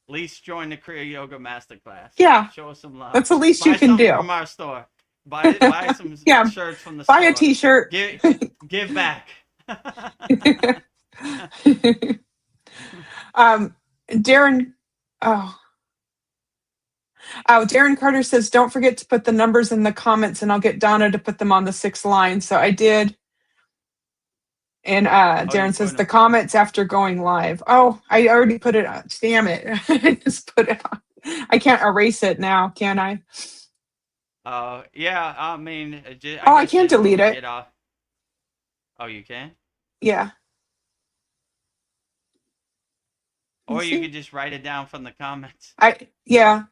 [SPEAKER 1] least join the Kriya Yoga Masterclass.
[SPEAKER 2] Yeah,
[SPEAKER 1] Show us some love.
[SPEAKER 2] that's the least
[SPEAKER 1] Buy
[SPEAKER 2] you can
[SPEAKER 1] something
[SPEAKER 2] do.
[SPEAKER 1] from our store. Buy some
[SPEAKER 2] Yeah,
[SPEAKER 1] shirts from the
[SPEAKER 2] buy
[SPEAKER 1] store.
[SPEAKER 2] a T-shirt.
[SPEAKER 1] Give back.
[SPEAKER 2] Darren, Darren Carter says, don't forget to put the numbers in the comments and I'll get Donna to put them on the 6th line. So I did. And Darren says the comments after going live. Oh, I already put it on. Damn it. I just put it on. I can't erase it now, can I?
[SPEAKER 1] Yeah, I mean,
[SPEAKER 2] I can't delete it.
[SPEAKER 1] Oh, you can?
[SPEAKER 2] Yeah.
[SPEAKER 1] Or you could just write it down from the comments.
[SPEAKER 2] Yeah.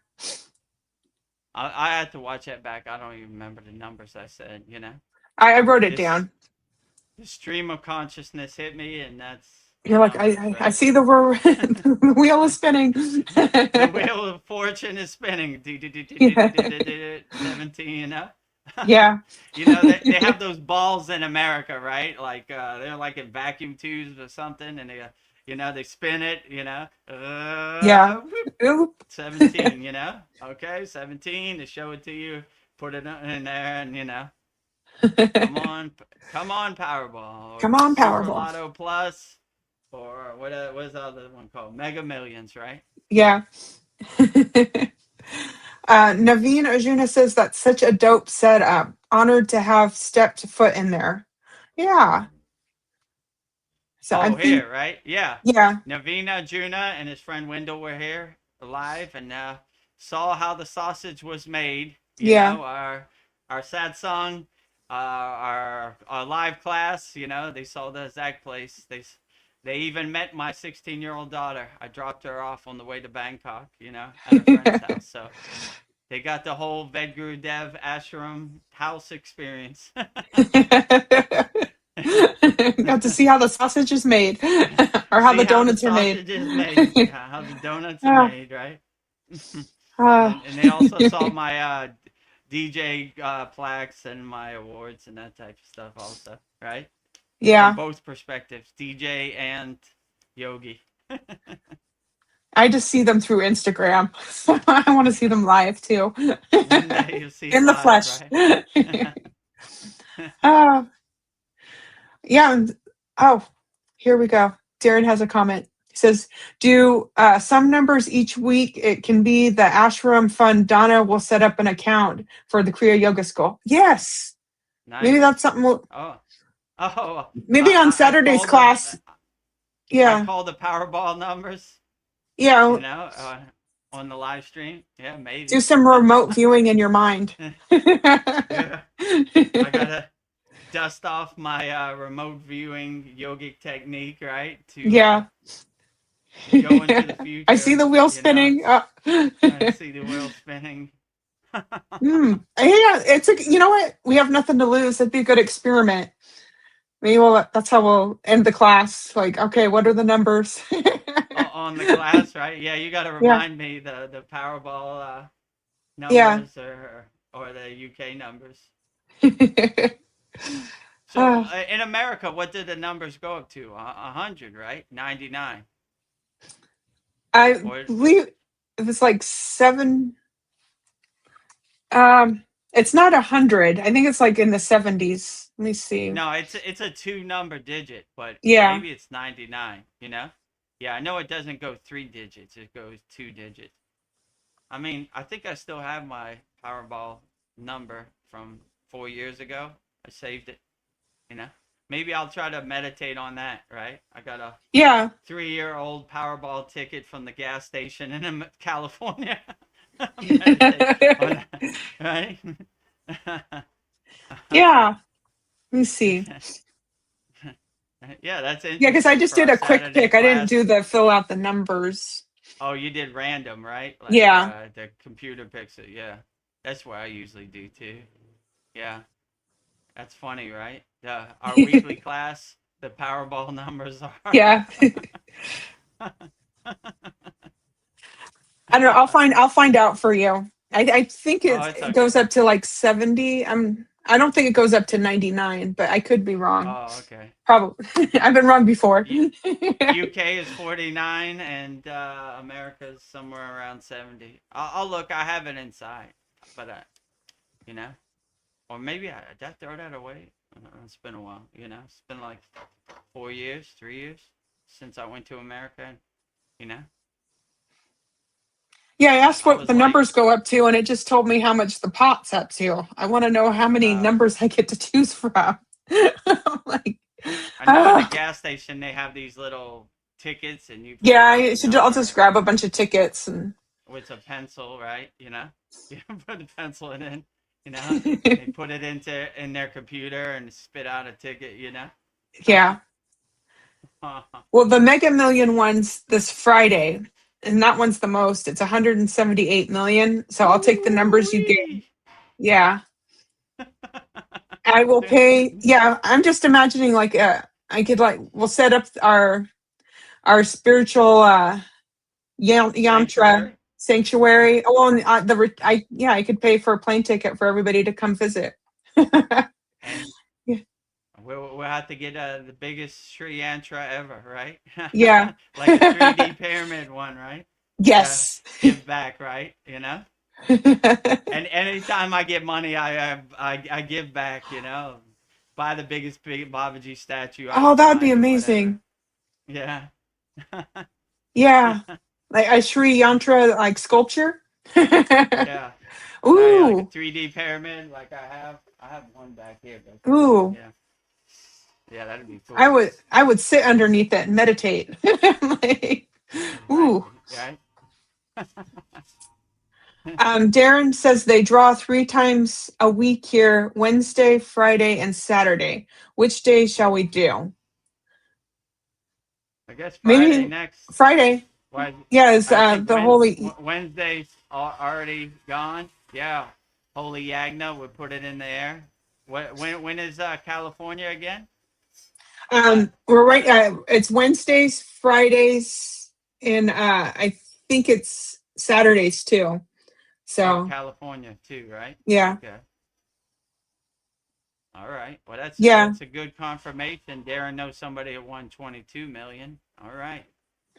[SPEAKER 1] I had to watch that back. I don't even remember the numbers I said,
[SPEAKER 2] I wrote it down.
[SPEAKER 1] The stream of consciousness hit me, and that's...
[SPEAKER 2] You're like, I see the wheel is spinning.
[SPEAKER 1] The wheel of fortune is spinning. 17,
[SPEAKER 2] Yeah.
[SPEAKER 1] They have those balls in America, right? Like they're like in vacuum tubes or something, and they spin it,
[SPEAKER 2] Yeah.
[SPEAKER 1] 17, Okay, 17 to show it to you, put it in there, and come on, Powerball.
[SPEAKER 2] Come on,
[SPEAKER 1] Super
[SPEAKER 2] Powerball.
[SPEAKER 1] Lotto Plus, or what's the other one called? Mega Millions, right?
[SPEAKER 2] Yeah. Naveen Arjuna says that's such a dope setup. Honored to have stepped foot in there. Yeah. So
[SPEAKER 1] here, right? Yeah.
[SPEAKER 2] Yeah.
[SPEAKER 1] Naveen Arjuna and his friend Wendell were here live and saw how the sausage was made. Our Satsang, our live class. They saw the exact place. They even met my 16-year-old daughter. I dropped her off on the way to Bangkok, at a friend's house. So they got the whole Vedagurudev ashram house experience.
[SPEAKER 2] Got to see how the sausage is made, or how the donuts are made.
[SPEAKER 1] How the donuts are made, right? And they also saw my DJ plaques and my awards and that type of stuff also, right?
[SPEAKER 2] Yeah.
[SPEAKER 1] From both perspectives, DJ and yogi.
[SPEAKER 2] I just see them through Instagram. I want to see them live too.
[SPEAKER 1] One day you'll see
[SPEAKER 2] in the flesh.
[SPEAKER 1] Right?
[SPEAKER 2] Yeah. Oh, here we go. Darren has a comment. He says, do some numbers each week. It can be the ashram fund. Donna will set up an account for the Kriya Yoga School. Yes.
[SPEAKER 1] Nice.
[SPEAKER 2] Maybe that's something maybe on Saturday's class.
[SPEAKER 1] I call the Powerball numbers.
[SPEAKER 2] Yeah.
[SPEAKER 1] On the live stream. Yeah, maybe.
[SPEAKER 2] Do some remote viewing in your mind.
[SPEAKER 1] Yeah. I gotta dust off my remote viewing yogic technique, right? To go into the future.
[SPEAKER 2] I see the wheel spinning.
[SPEAKER 1] I see the wheel spinning.
[SPEAKER 2] Yeah, it's you know what? We have nothing to lose. It'd be a good experiment. Maybe that's how we'll end the class. Like, okay, what are the numbers?
[SPEAKER 1] on the class, right? Yeah, you got to
[SPEAKER 2] Yeah.
[SPEAKER 1] remind me the Powerball
[SPEAKER 2] Yeah.
[SPEAKER 1] numbers or the UK numbers. So
[SPEAKER 2] Uh,
[SPEAKER 1] in America, what did the numbers go up to? 100, right? 99.
[SPEAKER 2] I
[SPEAKER 1] Or
[SPEAKER 2] believe it was like seven. Um, it's not 100. I think it's like in the 70s. Let me see.
[SPEAKER 1] no, it's a two-number digit, but
[SPEAKER 2] Yeah.
[SPEAKER 1] maybe it's 99, you know? Yeah, I know it doesn't go 3 digits. It goes 2 digits. I mean, I think I still have my Powerball number from 4 years ago. I saved it, you know? Maybe I'll try to meditate on that, right? I got a
[SPEAKER 2] Yeah.
[SPEAKER 1] 3-year-old Powerball ticket from the gas station in California. Meditate on that, right?
[SPEAKER 2] Yeah. Let me see.
[SPEAKER 1] Yeah, that's
[SPEAKER 2] Yeah, because I
[SPEAKER 1] interesting
[SPEAKER 2] just
[SPEAKER 1] for
[SPEAKER 2] did
[SPEAKER 1] our
[SPEAKER 2] a quick
[SPEAKER 1] Saturday
[SPEAKER 2] pick. I didn't do
[SPEAKER 1] class.
[SPEAKER 2] the fill out the numbers.
[SPEAKER 1] Oh, you did random, right? Like
[SPEAKER 2] Yeah.
[SPEAKER 1] the computer picks it. Yeah, that's what I usually do too. Yeah, that's funny, right? Our weekly class, the Powerball numbers are.
[SPEAKER 2] Yeah. I don't know. I'll find out for you. I think
[SPEAKER 1] Oh, it's
[SPEAKER 2] it goes
[SPEAKER 1] okay.
[SPEAKER 2] up to like 70. I don't think it goes up to 99, but I could be wrong.
[SPEAKER 1] Oh, okay.
[SPEAKER 2] Probably. I've been wrong before.
[SPEAKER 1] UK is 49 and America is somewhere around 70. I'll look. I have it inside, but you know, or maybe did I throw that away? It's been a while. You know, it's been like 4 years, 3 years since I went to America. You know,
[SPEAKER 2] Yeah, I asked
[SPEAKER 1] I
[SPEAKER 2] what
[SPEAKER 1] was
[SPEAKER 2] the
[SPEAKER 1] like,
[SPEAKER 2] numbers go up to, and it just told me how much the pot's up to. I want to know how many
[SPEAKER 1] okay.
[SPEAKER 2] numbers I get to choose from. I'm like,
[SPEAKER 1] I know at the
[SPEAKER 2] ah.
[SPEAKER 1] gas station they have these little tickets, and you
[SPEAKER 2] Yeah,
[SPEAKER 1] put
[SPEAKER 2] I
[SPEAKER 1] the
[SPEAKER 2] should. I'll
[SPEAKER 1] number
[SPEAKER 2] just grab a
[SPEAKER 1] and
[SPEAKER 2] bunch of tickets and.
[SPEAKER 1] with a pencil, right? You know, you put the pencil in. You know, they put it in their computer and spit out a ticket. You know.
[SPEAKER 2] Yeah. Well, the Mega Million one's this Friday, and that one's the most. It's 178 million. So I'll take the numbers you gave.
[SPEAKER 1] Ooh-wee.
[SPEAKER 2] Yeah, I will pay. Yeah, I'm just imagining like I could like we'll set up our spiritual yantra
[SPEAKER 1] Sanctuary.
[SPEAKER 2] sanctuary. Oh, well, and, I could pay for a plane ticket for everybody to come visit.
[SPEAKER 1] And
[SPEAKER 2] Yeah.
[SPEAKER 1] we'll have to get the biggest Sri Yantra ever, right?
[SPEAKER 2] Yeah.
[SPEAKER 1] Like a 3D pyramid one, right? To
[SPEAKER 2] Yes.
[SPEAKER 1] give back, right? You know. And anytime I get money, I give back. You know, buy the biggest big Babaji statue I
[SPEAKER 2] Oh,
[SPEAKER 1] can
[SPEAKER 2] that would be
[SPEAKER 1] find or whatever.
[SPEAKER 2] amazing.
[SPEAKER 1] Yeah.
[SPEAKER 2] Yeah. Like a Sri Yantra like sculpture.
[SPEAKER 1] Yeah. Yeah, like a
[SPEAKER 2] Ooh.
[SPEAKER 1] 3D pyramid, like I have one back here, but
[SPEAKER 2] Ooh.
[SPEAKER 1] yeah, yeah, that'd be
[SPEAKER 2] I
[SPEAKER 1] cool.
[SPEAKER 2] would I would sit underneath it and meditate. Like, ooh.
[SPEAKER 1] Exactly, right?
[SPEAKER 2] Darren says they draw 3 times a week here, Wednesday, Friday, and Saturday. Which day shall we do?
[SPEAKER 1] I guess Friday
[SPEAKER 2] Maybe
[SPEAKER 1] next.
[SPEAKER 2] Friday.
[SPEAKER 1] Why?
[SPEAKER 2] Yeah, it's
[SPEAKER 1] I think
[SPEAKER 2] the holy.
[SPEAKER 1] Wednesday's already gone. Yeah, Holy Yagna would put it in the air. When is California again?
[SPEAKER 2] We're right. It's Wednesdays, Fridays, and I think it's Saturdays too.
[SPEAKER 1] Oh,
[SPEAKER 2] So
[SPEAKER 1] California too, right?
[SPEAKER 2] yeah,
[SPEAKER 1] Okay. All right. Well,
[SPEAKER 2] yeah.
[SPEAKER 1] that's a good confirmation. Darren knows somebody at 122 million. All right.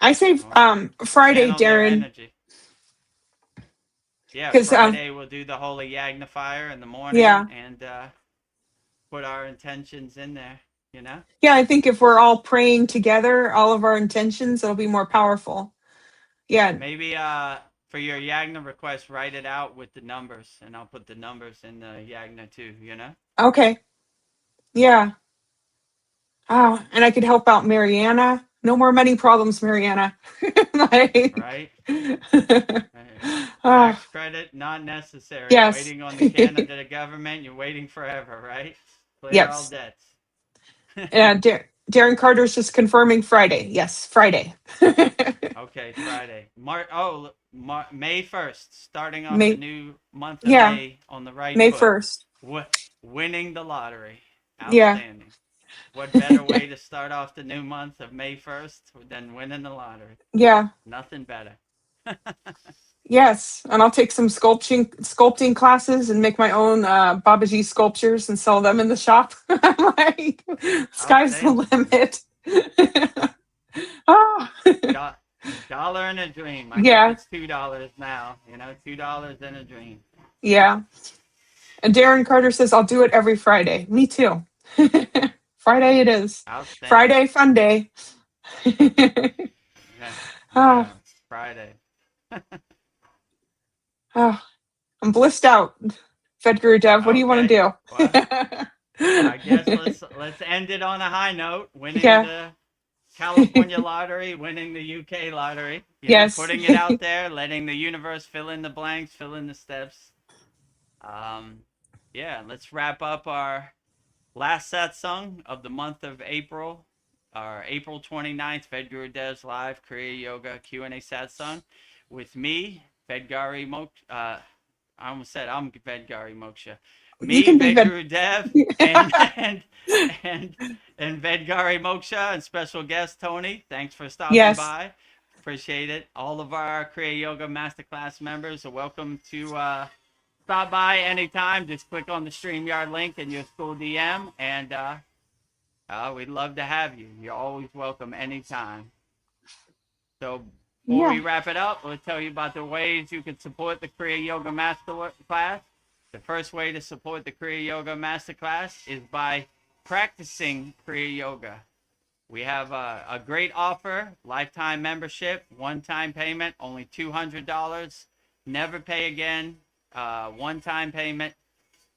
[SPEAKER 2] I say
[SPEAKER 1] All right.
[SPEAKER 2] Friday,
[SPEAKER 1] Channel their
[SPEAKER 2] Darren,
[SPEAKER 1] energy. Yeah,
[SPEAKER 2] because
[SPEAKER 1] Friday we'll do the Holy Yagnifier in the morning
[SPEAKER 2] yeah,
[SPEAKER 1] and put our intentions in there, you know?
[SPEAKER 2] yeah. I think if we're all praying together, all of our intentions, it'll be more powerful. Yeah.
[SPEAKER 1] Maybe for your Yagna request, write it out with the numbers and I'll put the numbers in the Yagna too, you know?
[SPEAKER 2] Okay. Yeah. Oh, and I could help out Mariana. No more money problems, Mariana. Like,
[SPEAKER 1] Right? Right.
[SPEAKER 2] oh,
[SPEAKER 1] Tax credit, not necessary.
[SPEAKER 2] yes.
[SPEAKER 1] Waiting on the Canada government, you're waiting forever, right? Clear all
[SPEAKER 2] Yes.
[SPEAKER 1] debts.
[SPEAKER 2] And Darren Carter's just confirming Friday. Yes, Friday.
[SPEAKER 1] Okay, Friday. May 1st, starting off the
[SPEAKER 2] May,
[SPEAKER 1] new month of
[SPEAKER 2] yeah,
[SPEAKER 1] May on the right
[SPEAKER 2] May
[SPEAKER 1] foot.
[SPEAKER 2] 1st.
[SPEAKER 1] Winning the lottery.
[SPEAKER 2] Yeah.
[SPEAKER 1] Outstanding. What better way to start off the new month of May 1st than winning the lottery?
[SPEAKER 2] Yeah.
[SPEAKER 1] Nothing better.
[SPEAKER 2] Yes, and I'll take some sculpting classes and make my own Babaji sculptures and sell them in the shop. I'm like, sky's the
[SPEAKER 1] Outstanding.
[SPEAKER 2] limit. Ah,
[SPEAKER 1] Dollar and a dream. I think
[SPEAKER 2] yeah,
[SPEAKER 1] it's $2 now. $2 and a dream.
[SPEAKER 2] yeah. And Darren Carter says I'll do it every Friday. Me too. Friday it is.
[SPEAKER 1] Outstanding.
[SPEAKER 2] Friday fun day.
[SPEAKER 1] Yeah.
[SPEAKER 2] Oh,
[SPEAKER 1] Yeah. Friday.
[SPEAKER 2] oh, I'm blissed out. Vedagurudev, what do you want
[SPEAKER 1] Okay.
[SPEAKER 2] to
[SPEAKER 1] Well, I guess
[SPEAKER 2] do?
[SPEAKER 1] let's end it on a high note. Winning
[SPEAKER 2] Yeah.
[SPEAKER 1] the California lottery, winning the UK lottery.
[SPEAKER 2] Yes.
[SPEAKER 1] Putting it out there, letting the universe fill in the blanks, fill in the steps. Yeah, let's wrap up our last satsang of the month of April, our April 29th, Vedgurudev's live Kriya Yoga Q&A satsang with me, Vedgari Moksha. I almost said I'm Vedgari Moksha.
[SPEAKER 2] You
[SPEAKER 1] Me,
[SPEAKER 2] can be
[SPEAKER 1] Vedagurudev, and Vedgari Moksha, and special guest Tony. Thanks for stopping
[SPEAKER 2] Yes.
[SPEAKER 1] by. Appreciate it. All of our Kriya Yoga Masterclass members are welcome to stop by anytime. Just click on the StreamYard link in your school DM, and we'd love to have you. You're always welcome anytime. So before we wrap it up, we'll tell you about the ways you can support the Kriya Yoga Masterclass. The first way to support the Kriya Yoga Masterclass is by practicing Kriya Yoga. We have a great offer, lifetime membership, one-time payment, only $200. Never pay again, one-time payment.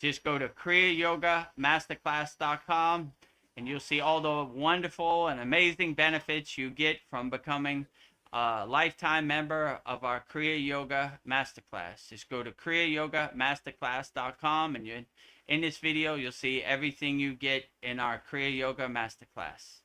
[SPEAKER 1] Just go to kriyayogamasterclass.com and you'll see all the wonderful and amazing benefits you get from becoming a lifetime member of our Kriya Yoga Masterclass. Just go to kriyayogamasterclass.com and in this video, you'll see everything you get in our Kriya Yoga Masterclass.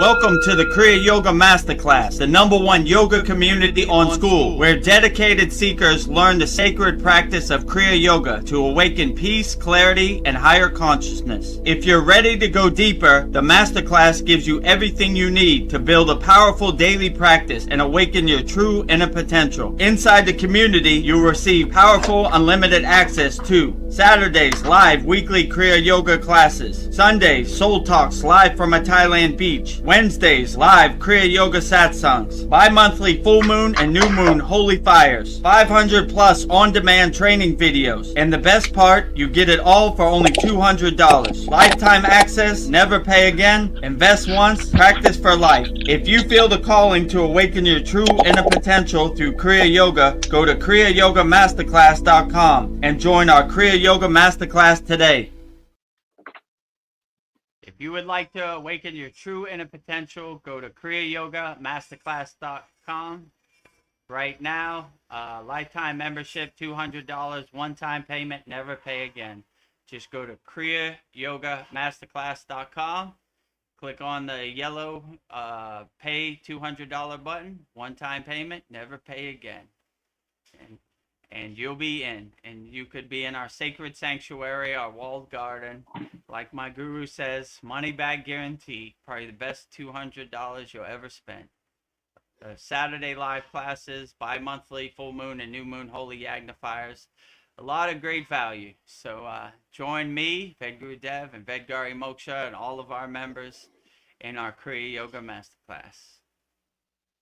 [SPEAKER 1] Welcome to the Kriya Yoga Masterclass, the #1 yoga community on SKOOL, where dedicated seekers learn the sacred practice of Kriya Yoga to awaken peace, clarity, and higher consciousness. If you're ready to go deeper, the Masterclass gives you everything you need to build a powerful daily practice and awaken your true inner potential. Inside the community, you'll receive powerful, unlimited access to Saturdays, live weekly Kriya Yoga classes. Sundays, Soul Talks live from a Thailand beach. Wednesdays, live Kriya Yoga satsangs. Bi-monthly full moon and new moon holy fires. 500 plus on-demand training videos. And the best part, you get it all for only $200. Lifetime access, never pay again, invest once, practice for life. If you feel the calling to awaken your true inner potential through Kriya Yoga, go to kriyayogamasterclass.com and join our Kriya Yoga Masterclass today. If you would like to awaken your true inner potential, go to kriyayogamasterclass.com. Right now, lifetime membership, $200, one-time payment, never pay again. Just go to kriyayogamasterclass.com, click on the yellow pay $200 button, one-time payment, never pay again. And you'll be in, and you could be in our sacred sanctuary, our walled garden. Like my guru says, money back guarantee, probably the best $200 you'll ever spend. Saturday live classes, bi-monthly full moon and new moon holy yagnifiers. A lot of great value. So join me, Vedagurudev, and Vedgari Moksha, and all of our members in our Kriya Yoga Masterclass.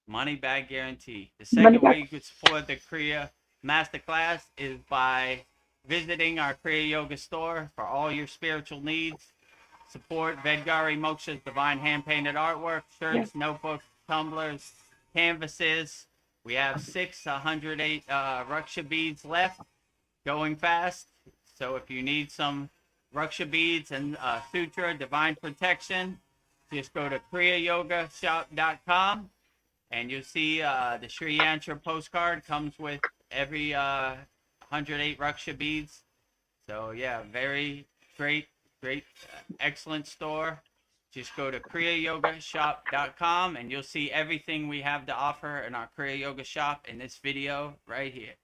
[SPEAKER 1] Money back guarantee. The second way you could support the Kriya Masterclass is by visiting our Kriya Yoga store for all your spiritual needs. Support Vedgari Moksha's divine hand-painted artwork, shirts, notebooks, tumblers, canvases. We have 608 Raksha beads left, going fast. So if you need some Raksha beads and sutra, divine protection, just go to kriyayogashop.com and you'll see the Sri Yantra postcard comes with every 108 Raksha beads. So yeah, very great, excellent store. Just go to kriyayogashop.com and you'll see everything we have to offer in our Kriya Yoga shop in this video right here.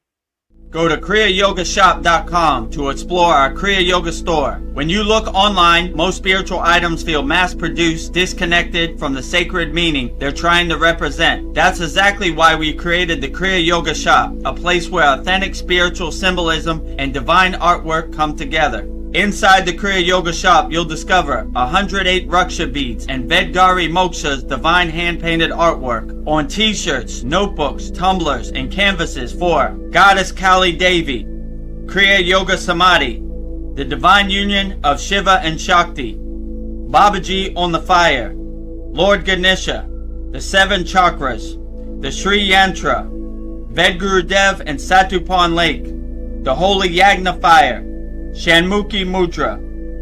[SPEAKER 1] Go to kriyayogashop.com to explore our Kriya Yoga store. When you look online, most spiritual items feel mass-produced, disconnected from the sacred meaning they're trying to represent. That's exactly why we created the Kriya Yoga Shop, a place where authentic spiritual symbolism and divine artwork come together. Inside the Kriya Yoga Shop, you'll discover 108 Raksha beads and Vedgari Moksha's divine hand-painted artwork on t-shirts, notebooks, tumblers, and canvases for Goddess Kali Devi, Kriya Yoga Samadhi, the divine union of Shiva and Shakti, Babaji on the fire, Lord Ganesha, the 7 chakras, the Sri Yantra, Vedagurudev and Satupan Lake, the Holy Yagna fire, Shanmukhi Mudra.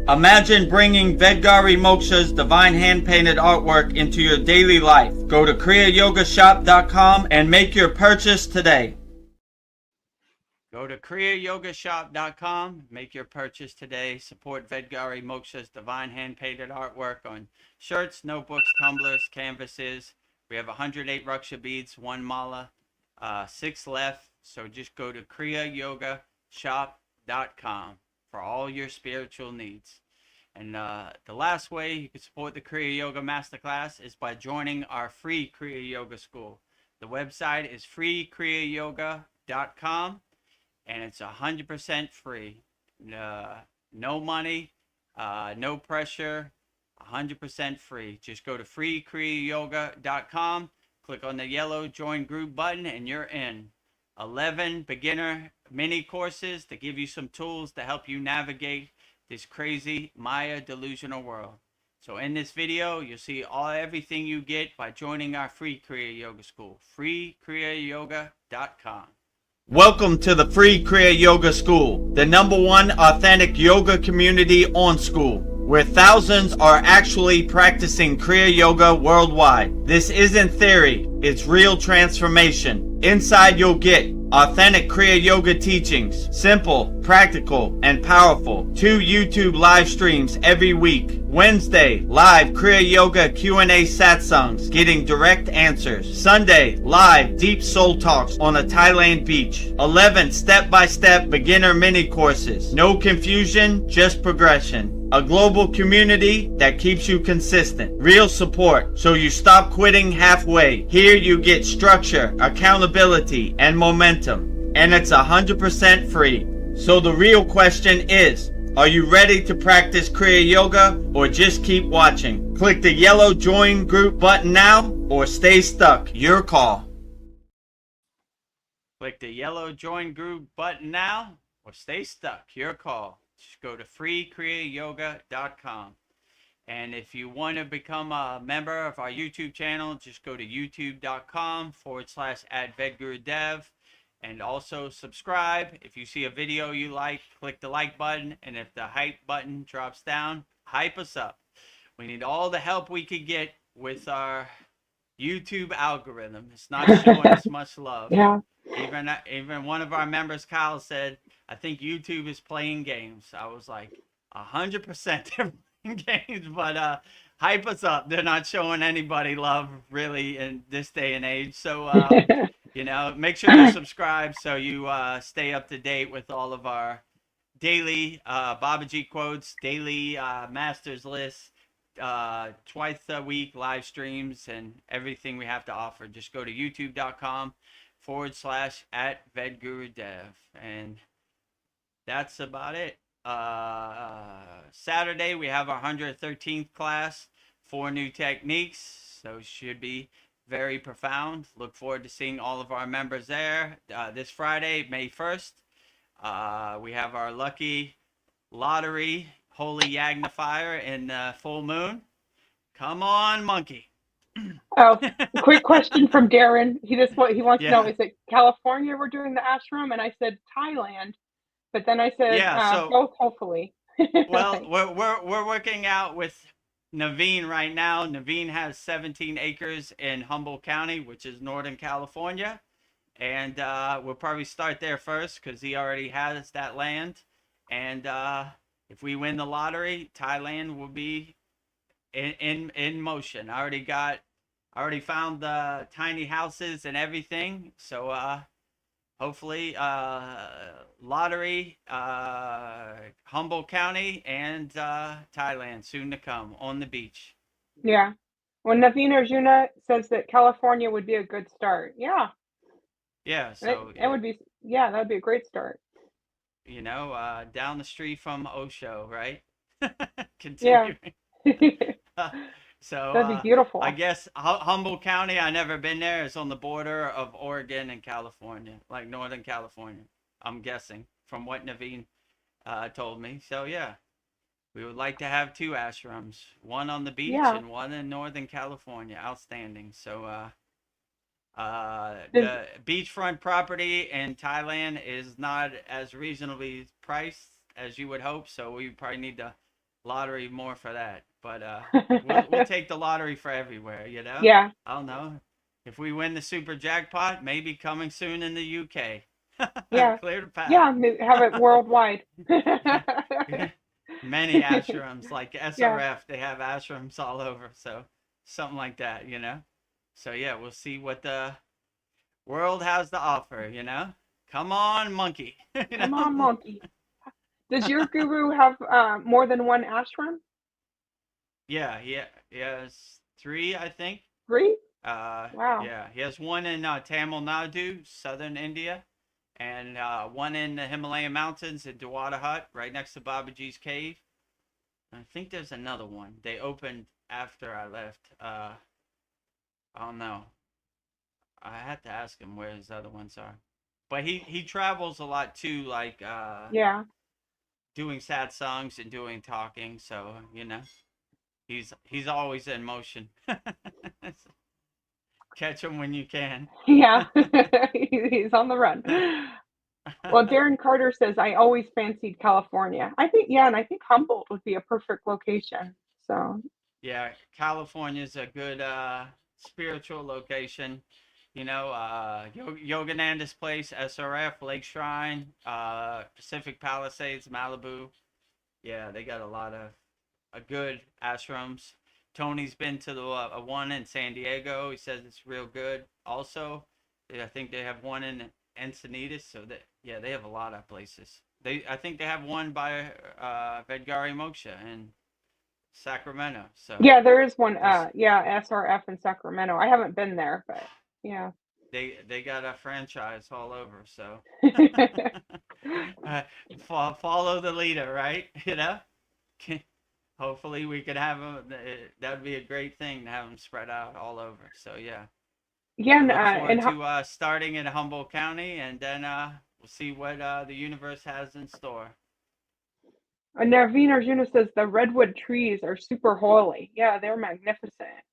[SPEAKER 1] Imagine bringing Vedgari Moksha's divine hand-painted artwork into your daily life. Go to kriyayogashop.com and make your purchase today. Go to kriyayogashop.com, make your purchase today. Support Vedgari Moksha's divine hand-painted artwork on shirts, notebooks, tumblers, canvases. We have 108 Raksha beads, 1 mala, 6 left. So just go to kriyayogashop.com for all your spiritual needs. And the last way you can support the Kriya Yoga Masterclass is by joining our free Kriya Yoga School. The website is freekriyayogamasterclass.com, and it's 100% free. No money, no pressure, 100% free. Just go to freekriyayogamasterclass.com, click on the yellow join group button, and you're in. 11 beginner mini courses to give you some tools to help you navigate this crazy Maya delusional world. So in this video, you'll see everything you get by joining our free Kriya Yoga School, freekriyayoga.com. Welcome to the free Kriya Yoga School, the #1 authentic yoga community on School, where thousands are actually practicing Kriya Yoga worldwide. This isn't theory, it's real transformation. Inside you'll get authentic Kriya Yoga teachings, simple, practical, and powerful. 2 YouTube live streams every week. Wednesday, live Kriya Yoga Q&A satsangs, getting direct answers. Sunday, live deep soul talks on a Thailand beach. 11 step-by-step beginner mini courses. No confusion, just progression. A global community that keeps you consistent. Real support, so you stop quitting halfway. Here you get structure, accountability, and momentum. And it's 100% free. So the real question is, are you ready to practice Kriya Yoga or just keep watching? Click the yellow join group button now or stay stuck. Your call. Click the yellow join group button now or stay stuck. Your call. Just go to freekriyayoga.com. And if you want to become a member of our YouTube channel, just go to youtube.com/@Vedagurudev. And also subscribe. If you see a video you like, click the like button. And if the hype button drops down, hype us up. We need all the help we could get with our YouTube algorithm. It's not showing us much love.
[SPEAKER 2] Yeah.
[SPEAKER 1] Even one of our members, Kyle, said, I think YouTube is playing games. I was like, 100% they're playing games, but hype us up. They're not showing anybody love really in this day and age. So, you know, make sure you subscribe so you stay up to date with all of our daily Babaji quotes, daily masters lists, twice a week live streams, and everything we have to offer. Just go to youtube.com/@Vedagurudev. And that's about it. Saturday, we have our 113th class, 4 new techniques. So should be very profound. Look forward to seeing all of our members there. This Friday, May 1st, we have our lucky lottery, Holy Yagnifier in full moon. Come on, monkey.
[SPEAKER 4] Oh, quick question from Darren. He wants
[SPEAKER 1] Yeah.
[SPEAKER 4] to know, is it California we're doing the ashram? And I said Thailand, but then I said both, hopefully.
[SPEAKER 1] Well, we're working out with Naveen right now. Naveen has 17 acres in Humboldt County, which is Northern California. And we'll probably start there first because he already has that land. And if we win the lottery, Thailand will be in motion. I already found the tiny houses and everything. So hopefully, lottery, Humboldt County, and Thailand soon to come on the beach.
[SPEAKER 4] Yeah. Well, Naveen Arjuna says that California would be a good start. Yeah.
[SPEAKER 1] Yeah, so
[SPEAKER 4] it would be, yeah, that would be a great start.
[SPEAKER 1] You know, down the street from Osho, right?
[SPEAKER 4] Yeah.
[SPEAKER 1] Continuing. So
[SPEAKER 4] That'd be beautiful.
[SPEAKER 1] I guess Humboldt County, I never been there. It's on the border of Oregon and California, like Northern California. I'm guessing from what Naveen told me. So yeah, we would like to have 2 ashrams, one on the beach and one in Northern California. Outstanding. So the beachfront property in Thailand is not as reasonably priced as you would hope, so we probably need the lottery more for that. But we'll take the lottery for everywhere, you know?
[SPEAKER 4] Yeah.
[SPEAKER 1] I don't know. If we win the super jackpot, maybe coming soon in the UK.
[SPEAKER 4] Yeah.
[SPEAKER 1] Clear the path.
[SPEAKER 4] Yeah, have it worldwide.
[SPEAKER 1] Many ashrams, like SRF, they have ashrams all over, so something like that, you know? So yeah, we'll see what the world has to offer, you know? Come on, monkey.
[SPEAKER 4] Come on, monkey. Does your guru have more than one ashram?
[SPEAKER 1] Yeah, he has 3, I think.
[SPEAKER 4] 3?
[SPEAKER 1] Wow. Yeah, he has one in Tamil Nadu, southern India, and one in the Himalayan mountains at Dewata Hut, right next to Babaji's cave. I think there's another one. They opened after I left. I don't know. I have to ask him where his other ones are. But he travels a lot too, like doing satsangs and doing talking. So you know, he's always in motion. Catch him when you can.
[SPEAKER 4] Yeah, he's on the run. Well, Darren Carter says, I always fancied California. I think Humboldt would be a perfect location. So
[SPEAKER 1] yeah, California's a good spiritual location. You know, Yogananda's place, SRF, Lake Shrine, Pacific Palisades, Malibu. Yeah, they got a lot of good ashrams. Tony's been to the one in San Diego. He says it's real good. Also, I think they have one in Encinitas. So they have a lot of places. I think they have one by Vedgari Moksha in Sacramento. So
[SPEAKER 4] yeah, there is one. SRF in Sacramento. I haven't been there, but yeah.
[SPEAKER 1] They got a franchise all over. So follow the leader, right? You know. Hopefully we could have them. That would be a great thing to have them spread out all over. So yeah.
[SPEAKER 4] Yeah,
[SPEAKER 1] look forward to starting in Humboldt County, and then we'll see what the universe has in store.
[SPEAKER 4] Naveen Arjuna says the redwood trees are super holy. Yeah, they're magnificent.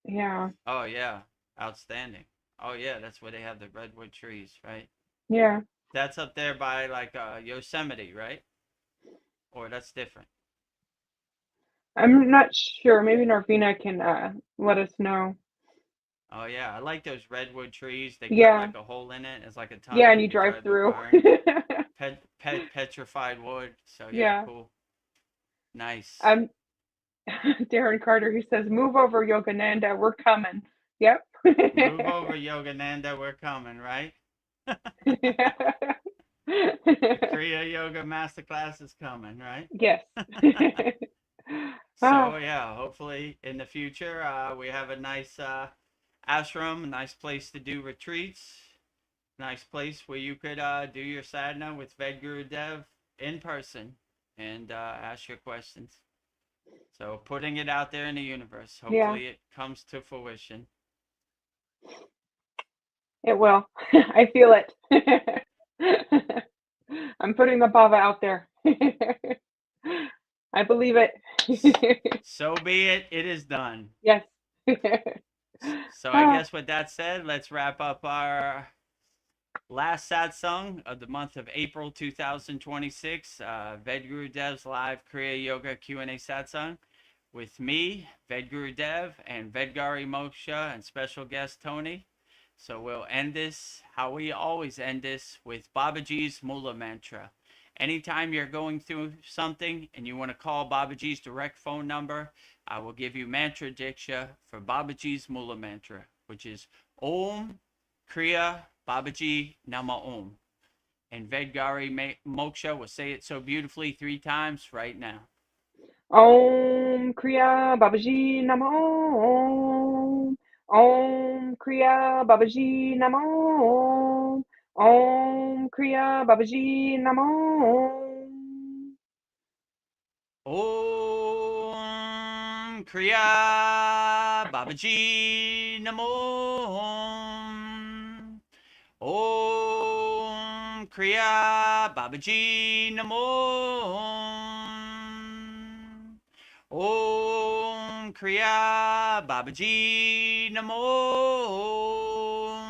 [SPEAKER 4] Yeah.
[SPEAKER 1] Oh yeah, outstanding. Oh yeah, that's where they have the redwood trees, right?
[SPEAKER 4] Yeah.
[SPEAKER 1] That's up there by like Yosemite, right? Or that's different.
[SPEAKER 4] I'm not sure. Maybe Narvina can let us know.
[SPEAKER 1] Oh yeah, I like those redwood trees. They cut like a hole in it. It's like a tunnel.
[SPEAKER 4] Yeah, and you drive through.
[SPEAKER 1] Petrified wood. So cool. Nice.
[SPEAKER 4] Darren Carter, he says, "Move over, Yogananda. We're coming." Yep.
[SPEAKER 1] Move over, Yogananda. We're coming, right? The Kriya Yoga Masterclass is coming, right?
[SPEAKER 4] Yes.
[SPEAKER 1] So yeah, hopefully in the future we have a nice ashram, a nice place to do retreats, nice place where you could do your sadhana with Vedagurudev in person and ask your questions. So putting it out there in the universe. Hopefully it comes to fruition.
[SPEAKER 4] It will. I feel it. I'm putting the bhava out there. I believe it.
[SPEAKER 1] So be it. It is done.
[SPEAKER 4] Yes.
[SPEAKER 1] So I guess with that said, let's wrap up our last satsang of the month of April 2026. Vedagurudev's live Kriya Yoga Q&A satsang with me, Vedagurudev, and Vedgari Moksha, and special guest Tony. So we'll end this how we always end this, with Babaji's Mula Mantra. Anytime you're going through something and you want to call Babaji's direct phone number, I will give you mantra diksha for Babaji's Mula Mantra, which is Om Kriya Babaji Nama Om. And Vedgari Moksha will say it so beautifully 3 times right now.
[SPEAKER 4] Om Kriya Babaji Namo Om. Om Kriya Babaji Namo Om. Om Kriya Babaji Namo Om.
[SPEAKER 1] Om Kriya Babaji Namo Om. Om Kriya Babaji Namo Om. Om Kriya Babaji Namo Om.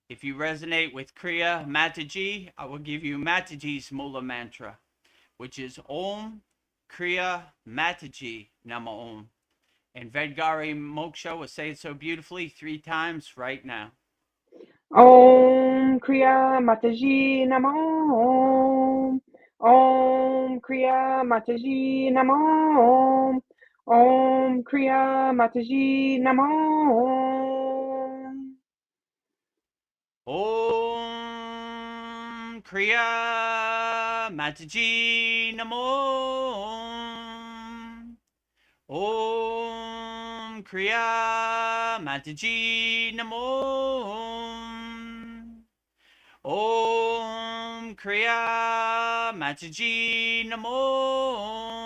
[SPEAKER 1] If you resonate with Kriya Mataji, I will give you Mataji's Mula mantra, which is Om Kriya Mataji Nama Om. And Vedgari Moksha will say it so beautifully 3 times right now.
[SPEAKER 4] Om Kriya Mataji Namo Om. Om Kriya Mataji Namo Om. Om Kriya Mataji Namo Om.
[SPEAKER 1] Om Kriya Mataji Namo Om. Om Kriya Mataji Namo Om. Om Kriya Mataji Namo Om.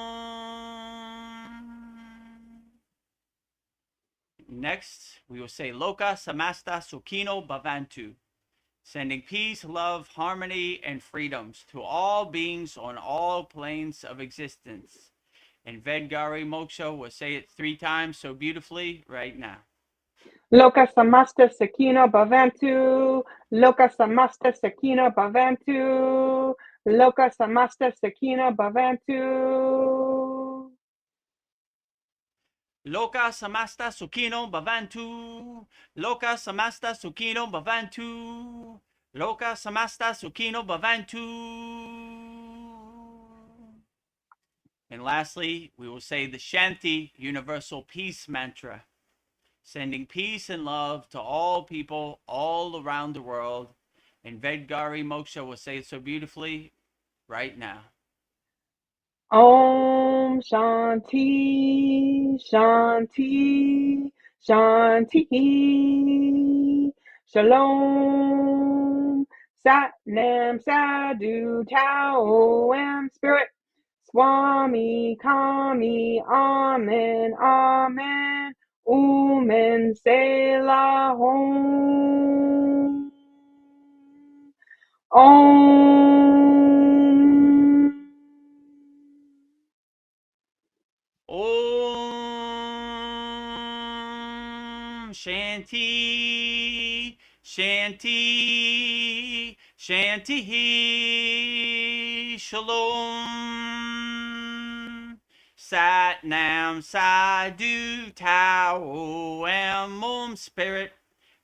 [SPEAKER 1] Next, we will say Loka Samasta Sukhino Bhavantu, sending peace, love, harmony, and freedoms to all beings on all planes of existence. And Vedgari Moksha will say it 3 times so beautifully right now.
[SPEAKER 4] Loka Samasta Sakino Bhavantu. Loka Samasta Sakino Bhavantu. Loka Samasta Sakino Bhavantu.
[SPEAKER 1] Loka Samasta Sukhino Bhavantu. Loka Samasta Sukhino Bhavantu. Loka Samasta Sukhino Bhavantu. And lastly, we will say the Shanti Universal Peace Mantra, sending peace and love to all people all around the world. And Vedgari Moksha will say it so beautifully right now.
[SPEAKER 4] Om Shanti Shanti Shanti. Shalom Sat Nam Sadhu Tao Am Spirit Swami Kami Amen Amen Umen Selah Om. Om.
[SPEAKER 1] Om Shanti Shanti Shanti Shalom Sat Nam Sadhu Tao Am Om Spirit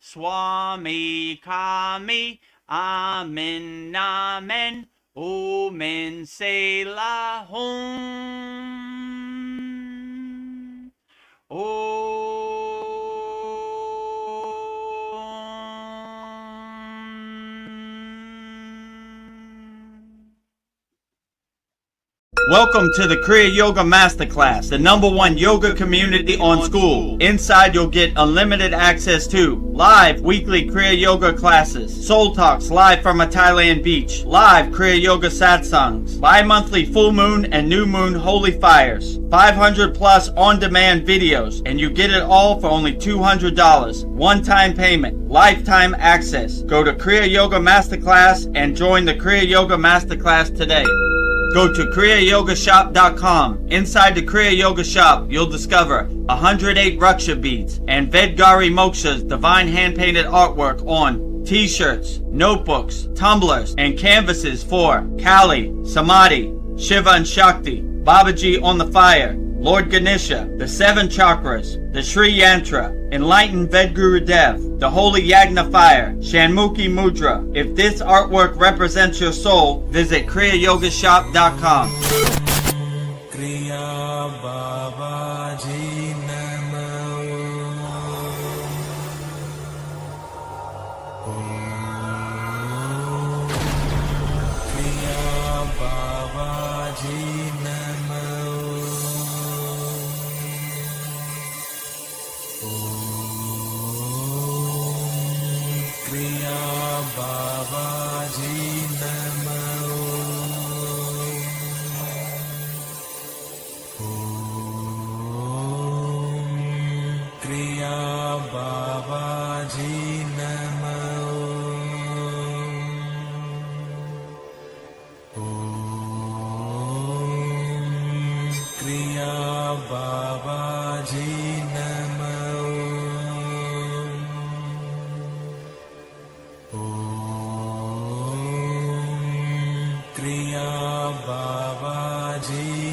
[SPEAKER 1] Swami Kami Amen Amen Omen Selah Om. Welcome to the Kriya Yoga Masterclass, the #1 yoga community on SKOOL. Inside you'll get unlimited access to live weekly Kriya Yoga classes, soul talks live from a Thailand beach, live Kriya Yoga Satsangs, bi-monthly full moon and new moon holy fires, 500 plus on-demand videos, and you get it all for only $200. One-time payment, lifetime access. Go to Kriya Yoga Masterclass and join the Kriya Yoga Masterclass today. Go to kriyayogamasterclass.com. Inside the Kriya Yoga shop, you'll discover 108 Raksha beads and Vedgari Moksha's divine hand-painted artwork on t-shirts, notebooks, tumblers, and canvases for Kali, Samadhi, Shiva and Shakti, Babaji on the fire, Lord Ganesha, the 7 chakras, the Sri Yantra, Enlightened Vedagurudev, the Holy Yagna fire, Shanmukhi Mudra. If this artwork represents your soul, visit kriyayogashop.com.
[SPEAKER 5] Kriya Babaji Namo. Kriya Babaji